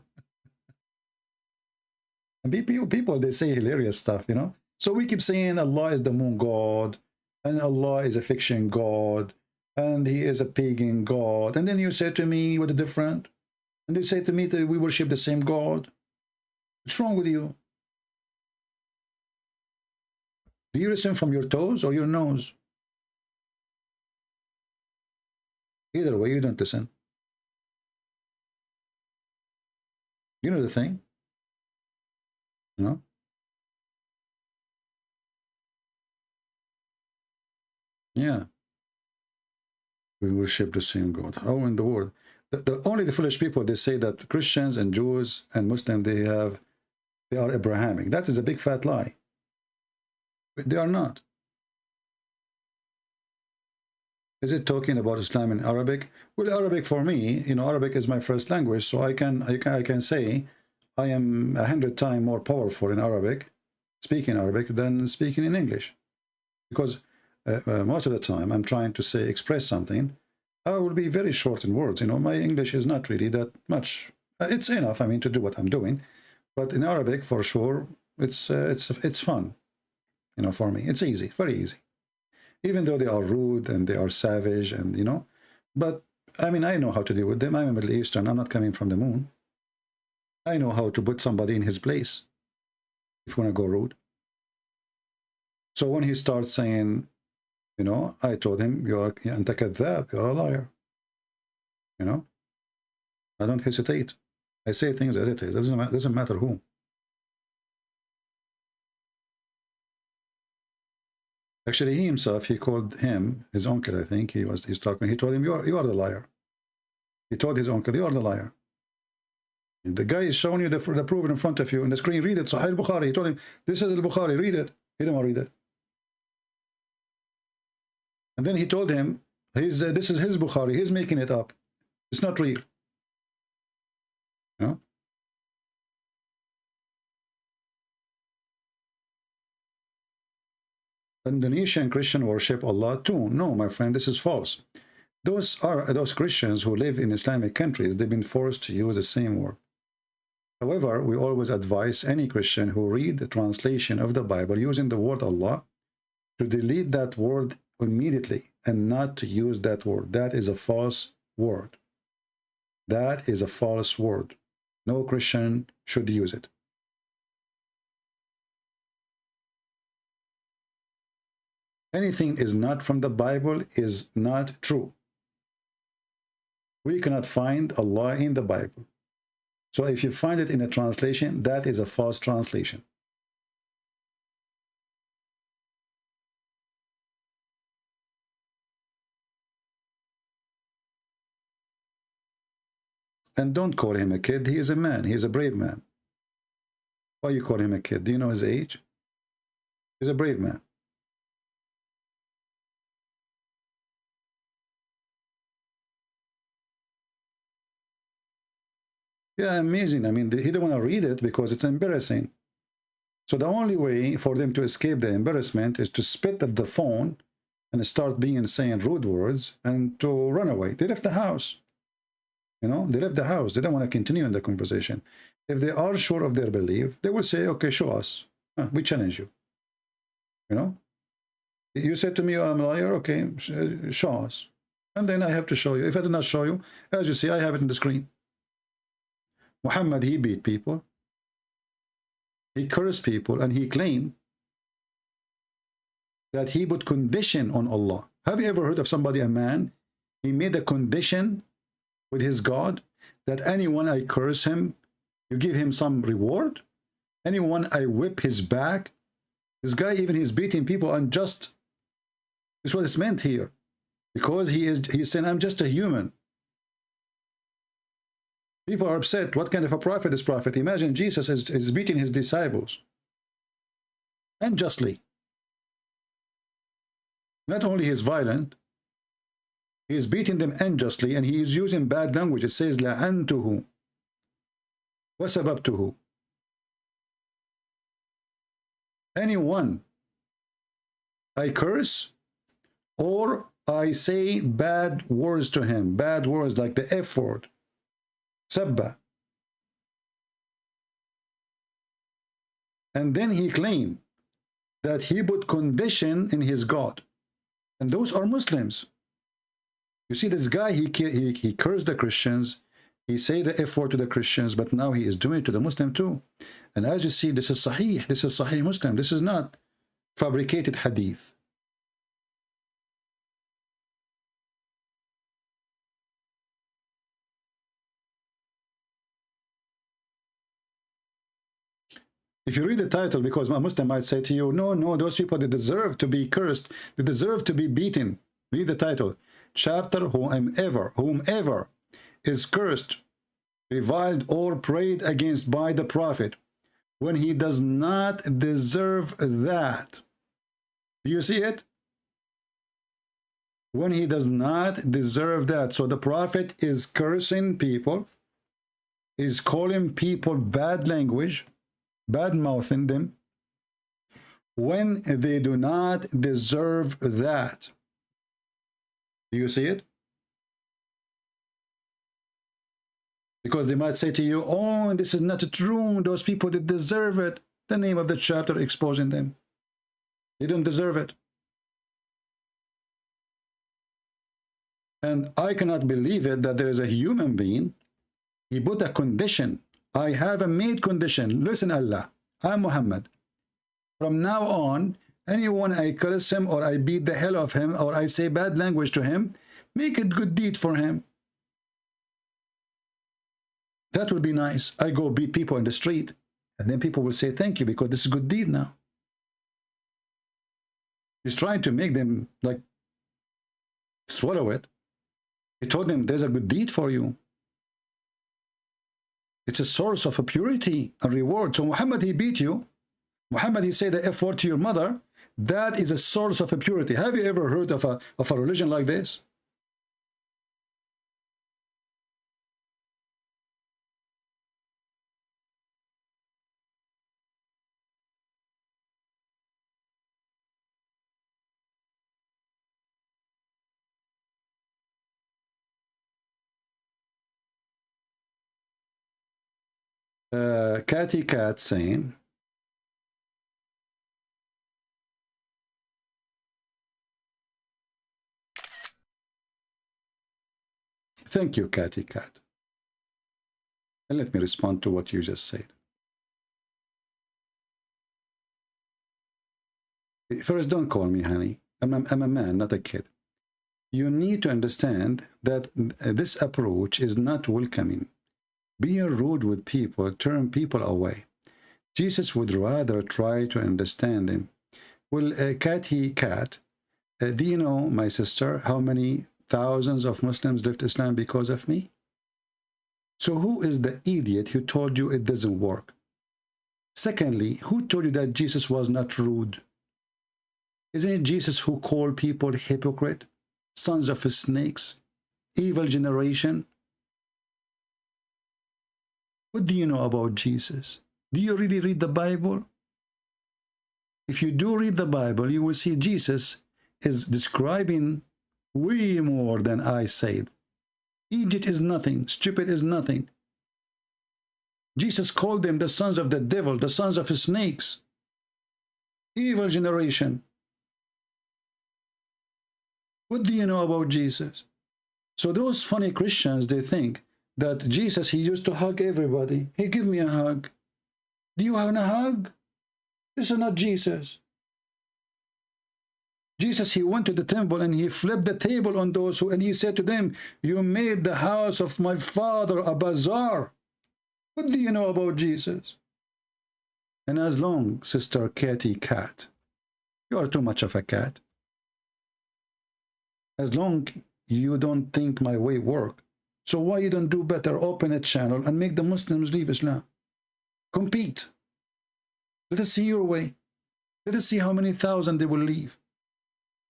And people, they say hilarious stuff, you know. So we keep saying Allah is the moon God, and Allah is a fiction God, and he is a pagan God. And then you say to me, what a different? And they say to me that we worship the same God. What's wrong with you? Do you listen from your toes or your nose? Either way, you don't listen. You know the thing? You know? Yeah. We worship the same God. How in the world? Only the foolish people, they say that Christians and Jews and Muslims, they have they are Abrahamic. That is a big fat lie. They are not. Is it talking about Islam in Arabic? Well, Arabic for me, you know, Arabic is my first language, so I can say I am 100 times more powerful in Arabic, speaking Arabic, than speaking in English. Because most of the time I'm trying to say, express something, I will be very short in words. You know, my English is not really that much. It's enough, I mean, to do what I'm doing. But in Arabic, for sure, it's fun. You know, for me, it's easy, very easy. Even though they are rude and they are savage and, you know, but I mean, I know how to deal with them. I'm a Middle Eastern. I'm not coming from the moon. I know how to put somebody in his place if you want to go rude. So when he starts saying, you know, I told him, you're a liar. You know, I don't hesitate. I say things as it is. It doesn't matter who. Actually, he himself, he called him, his uncle, I think, he's talking, he told him, you are the liar. He told his uncle, you are the liar. And the guy is showing you the proof in front of you on the screen. Read it, Sahih al-Bukhari. He told him, this is al-Bukhari, read it. He didn't want to read it. And then he told him, this is his Bukhari, he's making it up. It's not real. You know? Indonesian Christian worship Allah too. No, my friend, this is false. Those Christians who live in Islamic countries, they've been forced to use the same word. However, we always advise any Christian who read the translation of the Bible using the word Allah to delete that word immediately and not to use that word. That is a false word. That is a false word. No Christian should use it. Anything is not from the Bible is not true. We cannot find Allah in the Bible. So if you find it in a translation, that is a false translation. And don't call him a kid. He is a man. He is a brave man. Why you call him a kid? Do you know his age? He's a brave man. Yeah, amazing. I mean, he didn't want to read it because it's embarrassing. So the only way for them to escape the embarrassment is to spit at the phone and start saying rude words and to run away. They left the house. You know, they left the house. They don't want to continue in the conversation. If they are sure of their belief, they will say, okay, show us. We challenge you. You know, you said to me, I'm a liar. Okay, show us. And then I have to show you. If I do not show you, as you see, I have it on the screen. Muhammad, he beat people. He cursed people, and he claimed that he put condition on Allah. Have you ever heard of somebody, a man, he made a condition with his God that anyone I curse him, you give him some reward? Anyone I whip his back? This guy, even he's beating people unjust. This is what it's meant here. Because he's saying, I'm just a human. People are upset. What kind of a prophet is prophet? Imagine Jesus is beating his disciples unjustly. Not only he is violent, he is beating them unjustly, and he is using bad language. It says, لَعَنْتُهُ وَسَبَبْتُهُ. Anyone I curse or I say bad words to him, bad words like the F word, Sabba. And then he claimed that he put condition in his God. And those are Muslims. You see, this guy, he cursed the Christians. He said the F word to the Christians, but now he is doing it to the Muslim too. And as you see, this is Sahih. This is Sahih Muslim. This is not fabricated hadith. If you read the title, because a Muslim might say to you, no, those people, they deserve to be cursed. They deserve to be beaten. Read the title. Chapter, whomever is cursed, reviled, or prayed against by the Prophet, when he does not deserve that. Do you see it? When he does not deserve that. So the prophet is cursing people, is calling people bad language, bad mouthing them, when they do not deserve that. Do you see it? Because they might say to you, oh, this is not true. Those people that deserve it. The name of the chapter exposing them. They don't deserve it. And I cannot believe it that there is a human being. He put a condition. I have a made condition. Listen, Allah, I'm Muhammad. From now on, anyone I curse him or I beat the hell of him or I say bad language to him, make it good deed for him. That would be nice. I go beat people in the street, and then people will say thank you because this is a good deed now. He's trying to make them like swallow it. He told them there's a good deed for you. It's a source of a purity and reward. So Muhammad, he beat you. Muhammad, he said the F word to your mother. That is a source of a purity. Have you ever heard of a religion like this? Catty Cat saying, thank you, Catty Cat. And let me respond to what you just said. First, don't call me honey. I'm a man, not a kid. You need to understand that this approach is not welcoming. Being rude with people turn people away. Jesus would rather try to understand them. Well, Catty Cat, do you know, my sister, how many thousands of Muslims left Islam because of me? So who is the idiot who told you it doesn't work? Secondly, who told you that Jesus was not rude? Isn't it Jesus who called people hypocrite, sons of snakes, evil generation? What do you know about Jesus? Do you really read the Bible? If you do read the Bible, you will see Jesus is describing way more than I said. Egypt is nothing. Stupid is nothing. Jesus called them the sons of the devil, the sons of snakes, evil generation. What do you know about Jesus? So those funny Christians, they think that Jesus, he used to hug everybody. He give me a hug. Do you want a hug? This is not Jesus. Jesus, he went to the temple and he flipped the table on those who, and he said to them, you made the house of my father a bazaar. What do you know about Jesus? And as long, Sister Catty Cat, you are too much of a cat. As long you don't think my way work, so why you don't do better, open a channel and make the Muslims leave Islam? Compete. Let us see your way. Let us see how many thousand they will leave.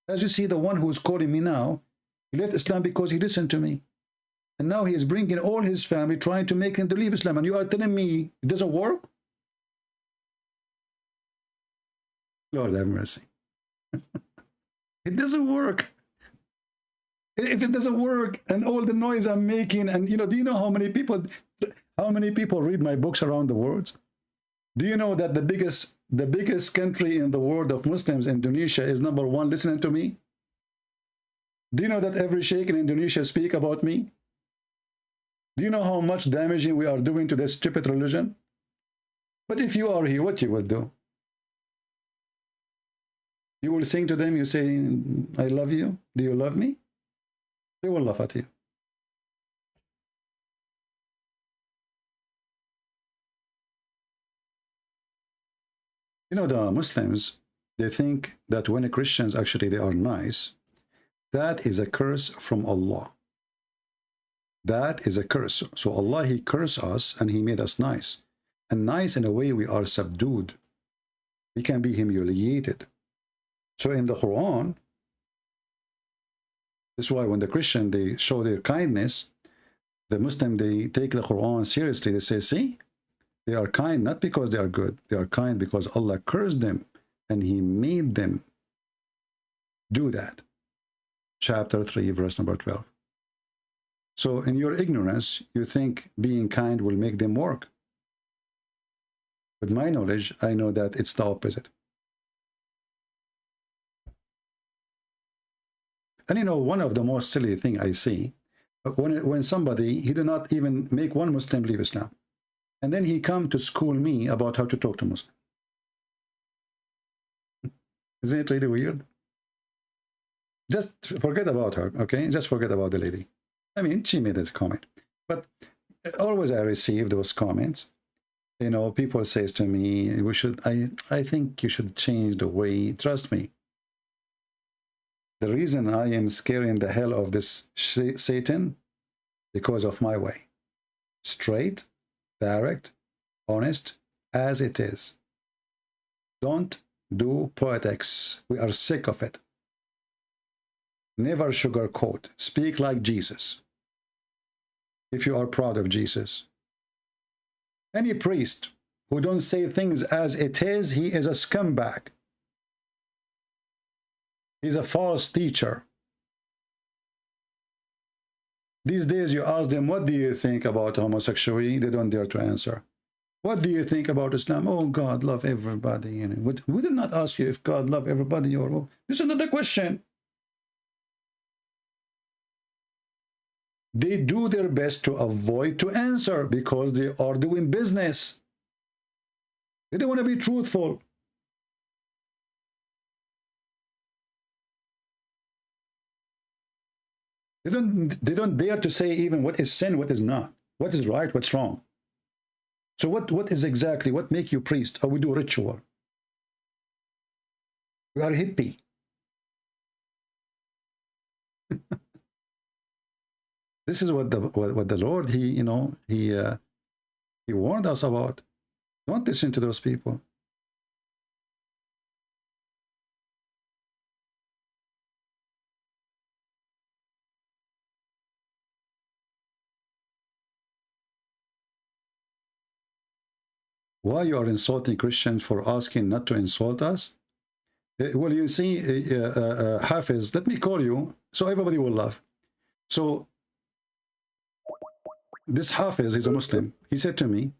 As you see, the one who is calling me now, he left Islam because he listened to me. And now he is bringing all his family, trying to make him to leave Islam. And you are telling me it doesn't work? Lord have mercy. It doesn't work. If it doesn't work, and all the noise I'm making, and do you know how many people read my books around the world? Do you know that the biggest country in the world of Muslims, Indonesia, is #1 listening to me? Do you know that every sheikh in Indonesia speak about me? Do you know how much damaging we are doing to this stupid religion? But if you are here, what you will do? You will sing to them, you say, I love you. Do you love me? They will laugh at you. The Muslims, they think that when Christians actually they are nice, that is a curse from Allah. That is a curse. So Allah, he cursed us and he made us nice. And nice in a way we are subdued. We can be humiliated. So in the Quran, this is why when the Christian, they show their kindness, the Muslim, they take the Quran seriously. They say, see, they are kind not because they are good. They are kind because Allah cursed them and He made them do that. Chapter 3, verse number 12. So in your ignorance, you think being kind will make them work. With my knowledge, I know that it's the opposite. And you know, one of the most silly thing I see, when somebody, he did not even make one Muslim leave Islam. And then he come to school me about how to talk to Muslim. Isn't it really weird? Just forget about her, okay? Just forget about the lady. I mean, she made this comment. But always I receive those comments. You know, people says to me, I think you should change the way, trust me. The reason I am scaring the hell of this Satan, because of my way. Straight, direct, honest, as it is. Don't do politics. We are sick of it. Never sugarcoat. Speak like Jesus. If you are proud of Jesus. Any priest who don't say things as it is, he is a scumbag. He's a false teacher. These days you ask them, what do you think about homosexuality? They don't dare to answer. What do you think about Islam? Oh, God love everybody. You know, we did not ask you if God love everybody or this is not the question. They do their best to avoid to answer because they are doing business. They don't want to be truthful. They don't dare to say even what is sin, what is not, what is right, what's wrong. So what is exactly, what make you priest? Or we do ritual. We are hippie. This is what the Lord, he warned us about. Don't listen to those people. Why you are insulting Christians for asking not to insult us? Well, you see, Hafiz, let me call you so everybody will laugh. So this Hafiz, he's a Muslim. He said to me,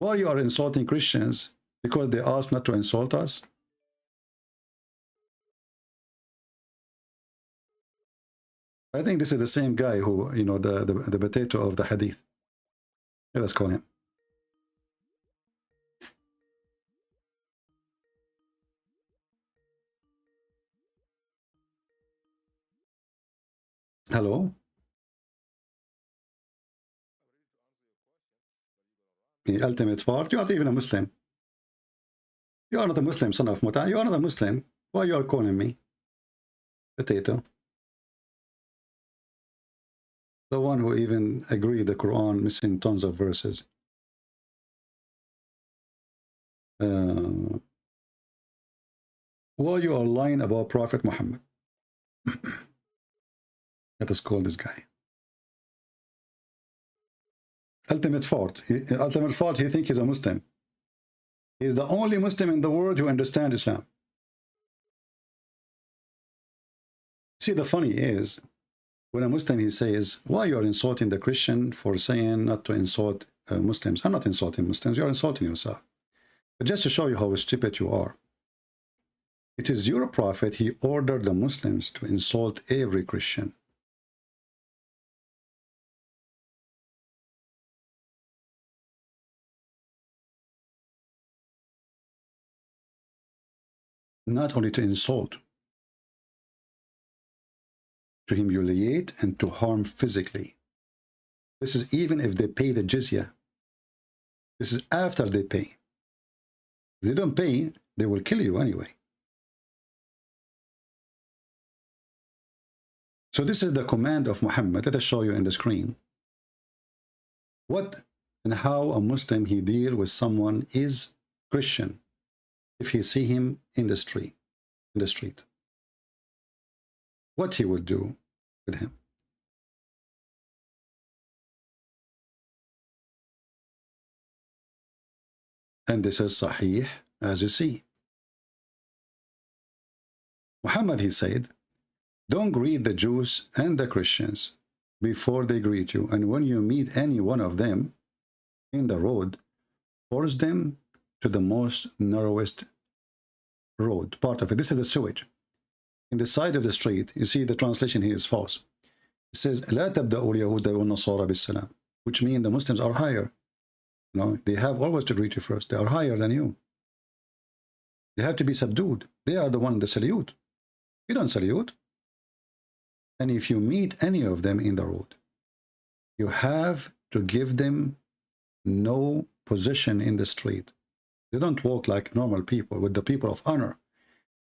why you are insulting Christians because they asked not to insult us? I think this is the same guy who, you know, the potato of the hadith. Let us call him. Hello? The ultimate part, you are not even a Muslim. You are not a Muslim, son of Muta. You are not a Muslim. Why you are calling me potato? The one who even agreed the Quran missing tons of verses. Why you are lying about Prophet Muhammad? Let us call this guy. Ultimate fault. Ultimate fault, he thinks he's a Muslim. He's the only Muslim in the world who understands Islam. See, the funny is, when a Muslim, he says, why you are insulting the Christian for saying not to insult Muslims? I'm not insulting Muslims, you are insulting yourself. But just to show you how stupid you are, it is your prophet, he ordered the Muslims to insult every Christian. Not only to insult, to humiliate and to harm physically. This is even if they pay the jizya. This is after they pay. If they don't pay, they will kill you anyway. So this is the command of Muhammad. Let us show you in the screen. What and how a Muslim he deal with someone is Christian if he see him in the street. What he will do with him. And this is Sahih, as you see. Muhammad, he said, don't greet the Jews and the Christians before they greet you. And when you meet any one of them in the road, force them to the most narrowest road, part of it. This is the sewage. In the side of the street, you see the translation here is false. It says, لا تبدأوا اليهود والنصارى بالسلام, which means the Muslims are higher. You know, they have always to greet you first. They are higher than you. They have to be subdued. They are the one that salute. You don't salute. And if you meet any of them in the road, you have to give them no position in the street. They don't walk like normal people, with the people of honor.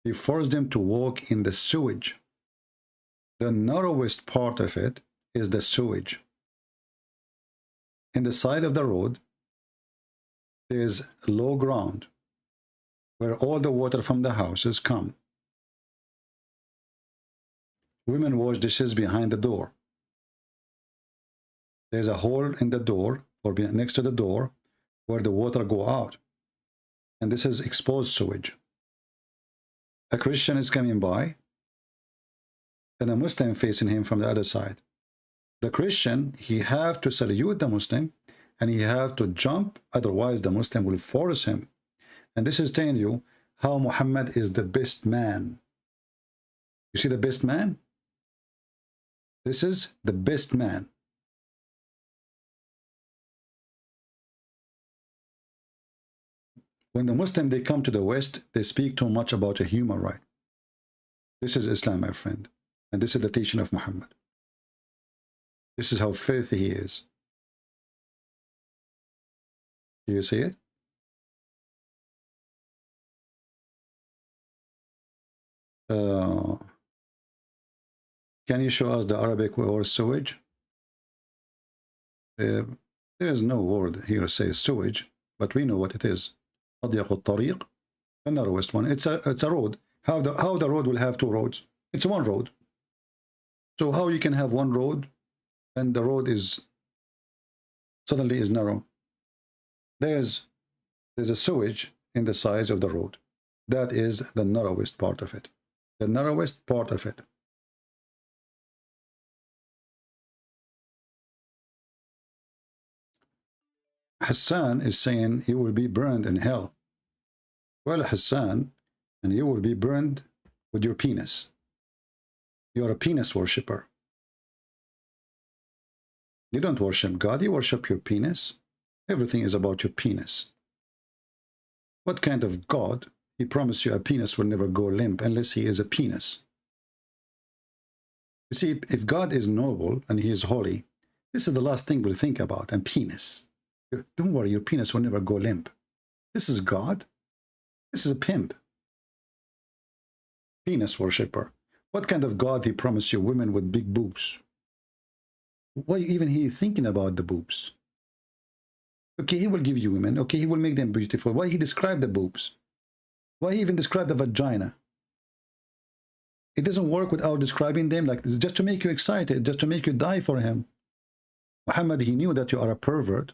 They force them to walk in the sewage. The narrowest part of it is the sewage. In the side of the road, there's low ground where all the water from the houses come. Women wash dishes behind the door. There's a hole in the door or next to the door where the water go out. And this is exposed sewage. A Christian is coming by and a Muslim facing him from the other side. The Christian, he have to salute the Muslim and he have to jump, otherwise the Muslim will force him. And this is telling you how Muhammad is the best man. You see the best man? This is the best man. When the Muslim, they come to the West, they speak too much about a human right. This is Islam, my friend. And this is the teaching of Muhammad. This is how filthy he is. Do you see it? Can you show us the Arabic word sewage? There is no word here says sewage, but we know what it is. أضيق الطريق, the narrowest one. It's a road. How the road will have two roads? It's one road. So how you can have one road and the road is suddenly is narrow? There's a sewage in the size of the road. That is the narrowest part of it. The narrowest part of it. Hassan is saying he will be burned in hell. Well, Hassan, and you will be burned with your penis. You are a penis worshipper. You don't worship God, you worship your penis. Everything is about your penis. What kind of God? He promised you a penis will never go limp unless he is a penis. You see, if God is noble and he is holy, this is the last thing we'll think about, and penis. Don't worry, your penis will never go limp. This is God. This is a pimp. Penis worshipper. What kind of God he promised you women with big boobs? Why even he thinking about the boobs? Okay, he will give you women. Okay, he will make them beautiful. Why he describe the boobs? Why he even describe the vagina? It doesn't work without describing them, like just to make you excited, just to make you die for him. Muhammad, he knew that you are a pervert.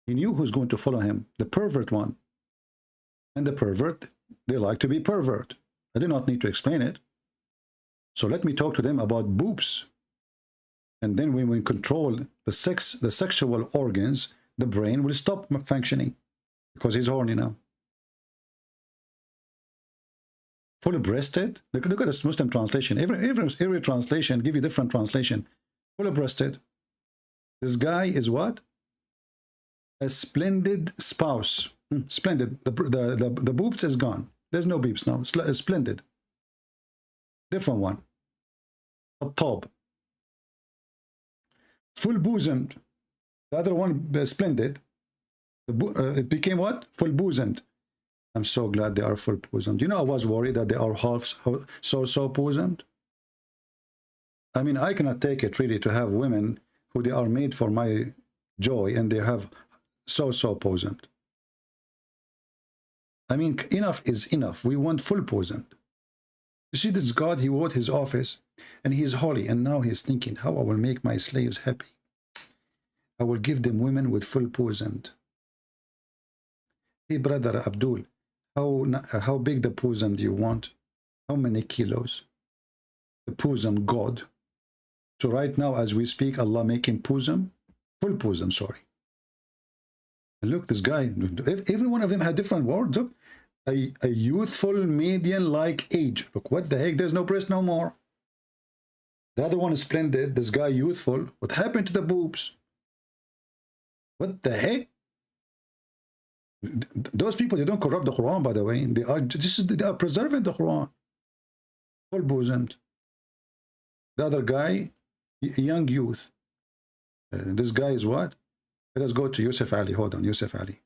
He knew who's going to follow him, the pervert one. And the pervert, they like to be pervert. I do not need to explain it. So let me talk to them about boobs. And then when we control the sexual organs, the brain will stop functioning because he's horny now. Fully breasted. Look at this Muslim translation. Every translation give you different translation. Fully breasted. This guy is what? A splendid spouse. Splendid. The boobs is gone. There's no boobs now. Splendid. Different one. A top. Full bosomed. The other one splendid. It became what? Full bosomed. I'm so glad they are full bosomed. You know, I was worried that they are half so bosomed. I mean, I cannot take it really to have women who they are made for my joy, and they have so poisoned. I mean, enough is enough. We want full poisoned. You see, this God, he wrote his office, and he is holy, and now he is thinking, how I will make my slaves happy. I will give them women with full poisoned. Hey, brother Abdul, how big the poison do you want? How many kilos? The poison God. So right now, as we speak, Allah making poison, full poison, sorry. And look, this guy, every one of them had different words. Look, a youthful median-like age. Look, what the heck? There's no breast no more. The other one is splendid. This guy youthful. What happened to the boobs? What the heck? Those people, they don't corrupt the Quran, by the way. They are preserving the Quran. Full bosomed. The other guy, young youth. This guy is what? Let us go to Yusuf Ali. Hold on, Yusuf Ali.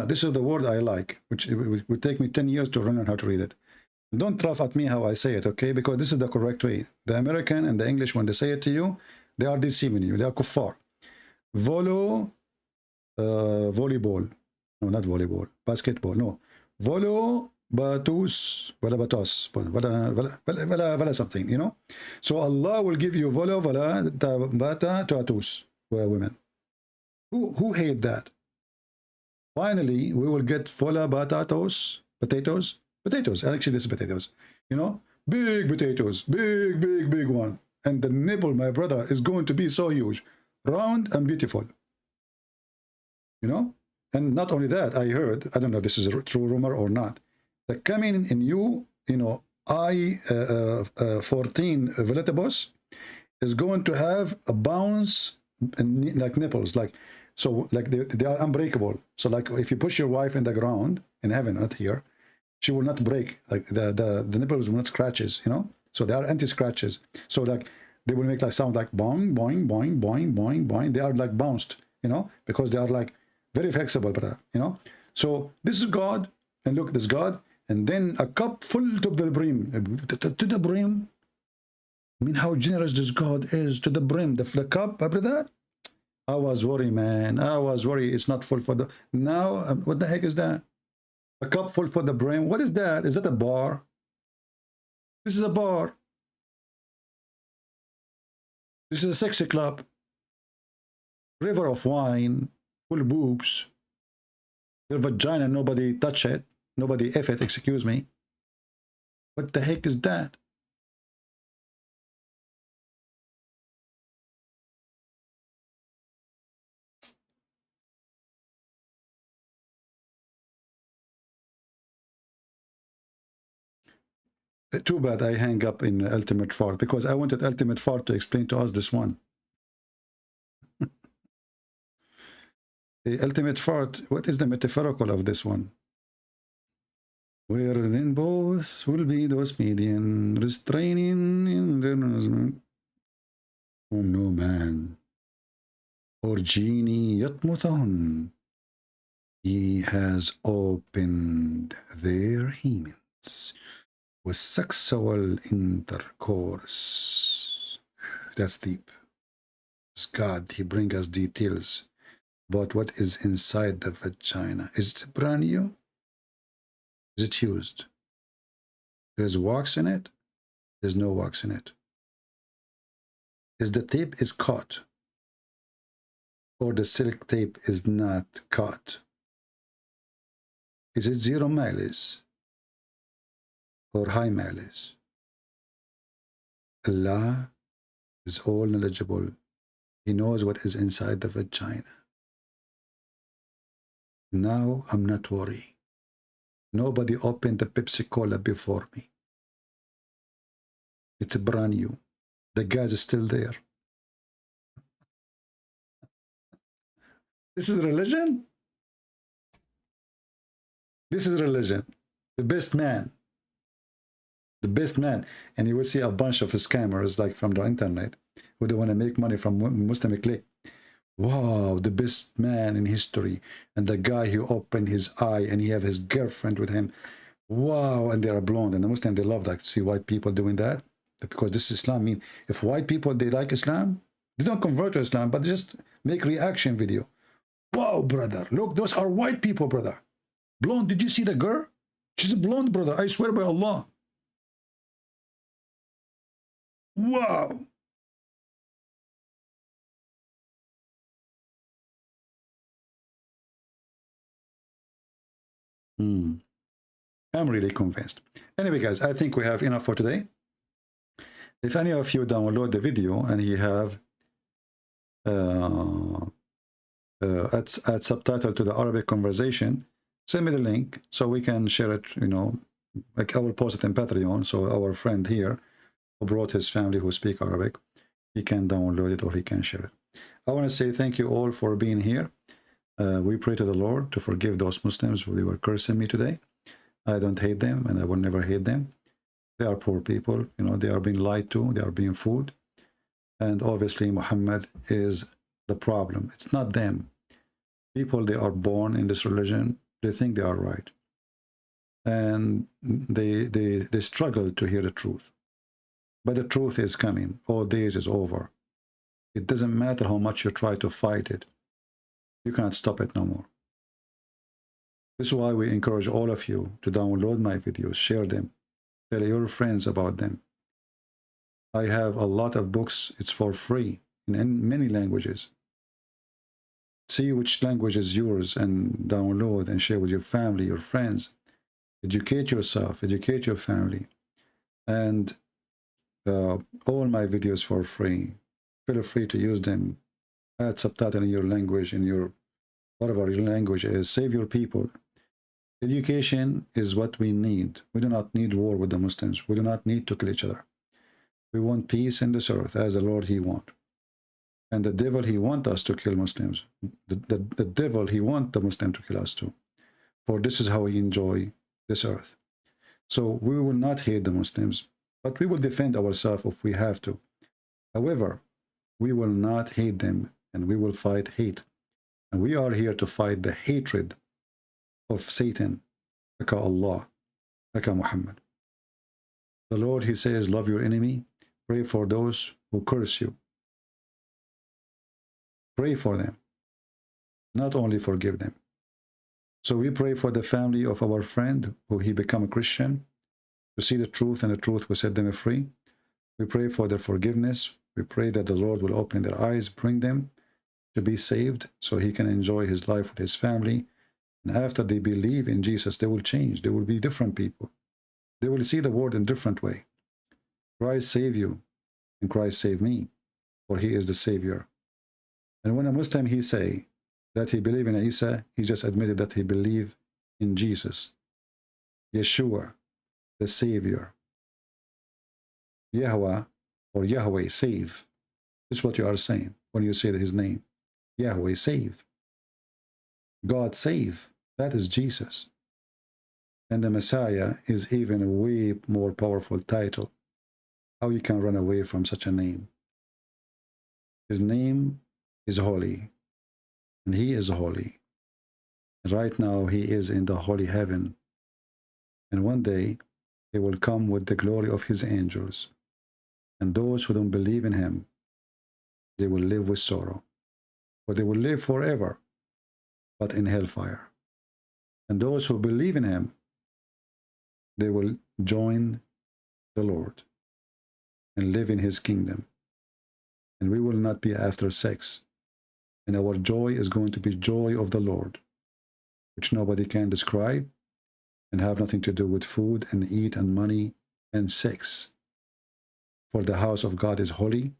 This is the word I like, which would take me 10 years to learn how to read it. Don't laugh at me how I say it, okay? Because this is the correct way. The American and the English, when they say it to you, they are deceiving you. They are kuffar. Volleyball. No, not volleyball. Basketball. No. Batus. Wala something, you know? So Allah will give you tatus, women. Who hate that? Finally, we will get potatoes. Actually, this is potatoes. You know, big potatoes, big one. And the nipple, my brother, is going to be so huge, round and beautiful. You know, and not only that, I heard, I don't know if this is a true rumor or not, that coming in you know, I-14 Veletibus is going to have a bounce like nipples, like. So, like, they are unbreakable. So, like, if you push your wife in the ground, in heaven, not here, she will not break. Like, the nipples will not scratches, you know? So, they are anti-scratches. So, like, they will make, like, sound like boing, boing, boing, boing, boing, boing. They are, like, bounced, you know? Because they are, like, very flexible, you know? So, this is God. And look, this God. And then a cup full to the brim. To the brim. I mean, how generous this God is to the brim. The cup, brother. I was worried, man. I was worried. It's not full for the... Now, what the heck is that? A cup full for the brim. What is that? Is that a bar? This is a bar. This is a sexy club. River of wine. Full boobs. Your vagina, nobody touch it. Nobody F it, excuse me. What the heck is that? Too bad I hang up in Ultimate Fart, because I wanted Ultimate Fart to explain to us this one. The Ultimate Fart, what is the metaphorical of this one? Where then both will be those median restraining in their... Oh no, man. Or genie yatmutahun. He has opened their hemens with sexual intercourse. That's deep. It's God, he brings us details about what is inside the vagina. Is it brand new? Is it used? There's wax in it? There's no wax in it. Is the tape is caught? Or the silk tape is not caught? Is it 0 mileage? Or high mileage? Allah is all knowledgeable. He knows what is inside the vagina. Now I'm not worried. Nobody opened the Pepsi Cola before me. It's brand new. The gas is still there. This is religion? This is religion. The best man. The best man. And you will see a bunch of scammers like from the internet who they want to make money from Muslim clique. Wow, the best man in history. And the guy who opened his eye and he have his girlfriend with him. Wow, and they are blonde. And the Muslim, they love that. See white people doing that. Because this is Islam. I mean, if white people, they like Islam, They don't convert to Islam, but just make reaction video. Wow, brother, look, those are white people, brother. Blonde, did you see the girl? She's a blonde, brother. I swear by Allah. Wow. I'm really convinced. Anyway, guys, I think we have enough for today. If any of you download the video and you have add subtitle to the Arabic conversation, send me the link so we can share it, you know, like I will post it in Patreon, so our friend here who brought his family who speak Arabic, he can download it or he can share it. I want to say thank you all for being here. We pray to the Lord to forgive those Muslims who were cursing me today. I don't hate them and I will never hate them. They are poor people, you know, they are being lied to, they are being fooled. And obviously Muhammad is the problem. It's not them. People, they are born in this religion, they think they are right. And they struggle to hear the truth. But the truth is coming. All days is over. It doesn't matter how much you try to fight it. You cannot stop it no more. This is why we encourage all of you to download my videos, share them, tell your friends about them. I have a lot of books. It's for free in many languages. See which language is yours and download and share with your family, your friends. Educate yourself, educate your family. And all my videos for free. Feel free to use them. Add subtitle in your language, in your whatever your language is. Save your people. Education is what we need. We do not need war with the Muslims. We do not need to kill each other. We want peace in this earth as the Lord he wants. And the devil, he wants us to kill Muslims. The devil, he wants the Muslim to kill us too. For this is how we enjoy this earth. So we will not hate the Muslims, but we will defend ourselves if we have to. However, we will not hate them and we will fight hate. And we are here to fight the hatred of Satan, like Allah, like Muhammad. The Lord, he says, love your enemy, pray for those who curse you. Pray for them, not only forgive them. So we pray for the family of our friend who he become a Christian, to see the truth, and the truth will set them free. We pray for their forgiveness. We pray that the Lord will open their eyes, bring them to be saved so he can enjoy his life with his family. And after they believe in Jesus, they will change. They will be different people. They will see the world in a different way. Christ save you, and Christ save me, for he is the Savior. And when a Muslim, he say that he believe in Isa, he just admitted that he believe in Jesus, Yeshua, the Savior. Yahweh or Yahweh, save. This is what you are saying when you say his name. Yahweh, save. God, save. That is Jesus. And the Messiah is even a way more powerful title. How you can run away from such a name? His name is holy, and he is holy. And right now he is in the holy heaven. And one day he will come with the glory of his angels. And those who don't believe in him, they will live with sorrow. Or they will live forever, but in hellfire. And those who believe in him, they will join the Lord and live in his kingdom. And we will not be after sex. And our joy is going to be joy of the Lord, which nobody can describe and have nothing to do with food and eat and money and sex. For the house of God is holy,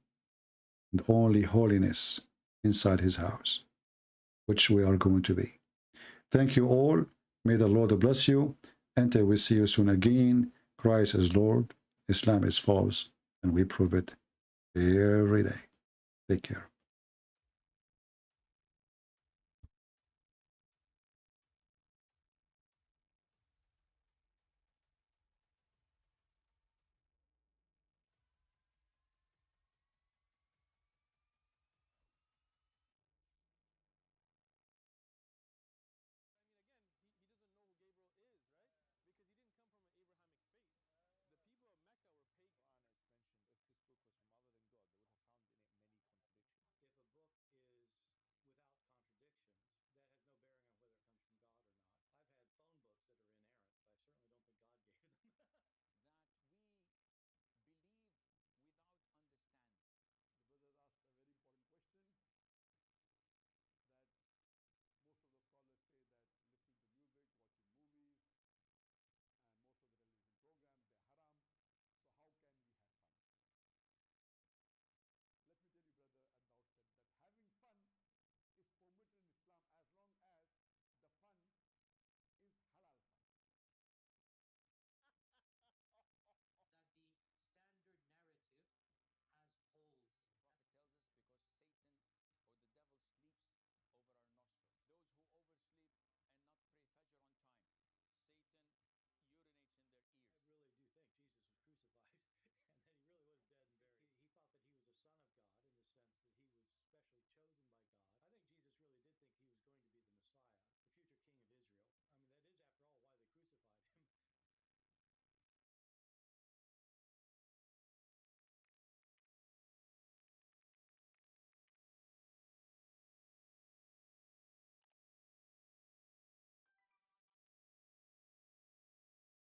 and only holiness inside his house, which we are going to be. Thank you all. May the Lord bless you. Until we see you soon again. Christ is Lord. Islam is false. And we prove it every day. Take care.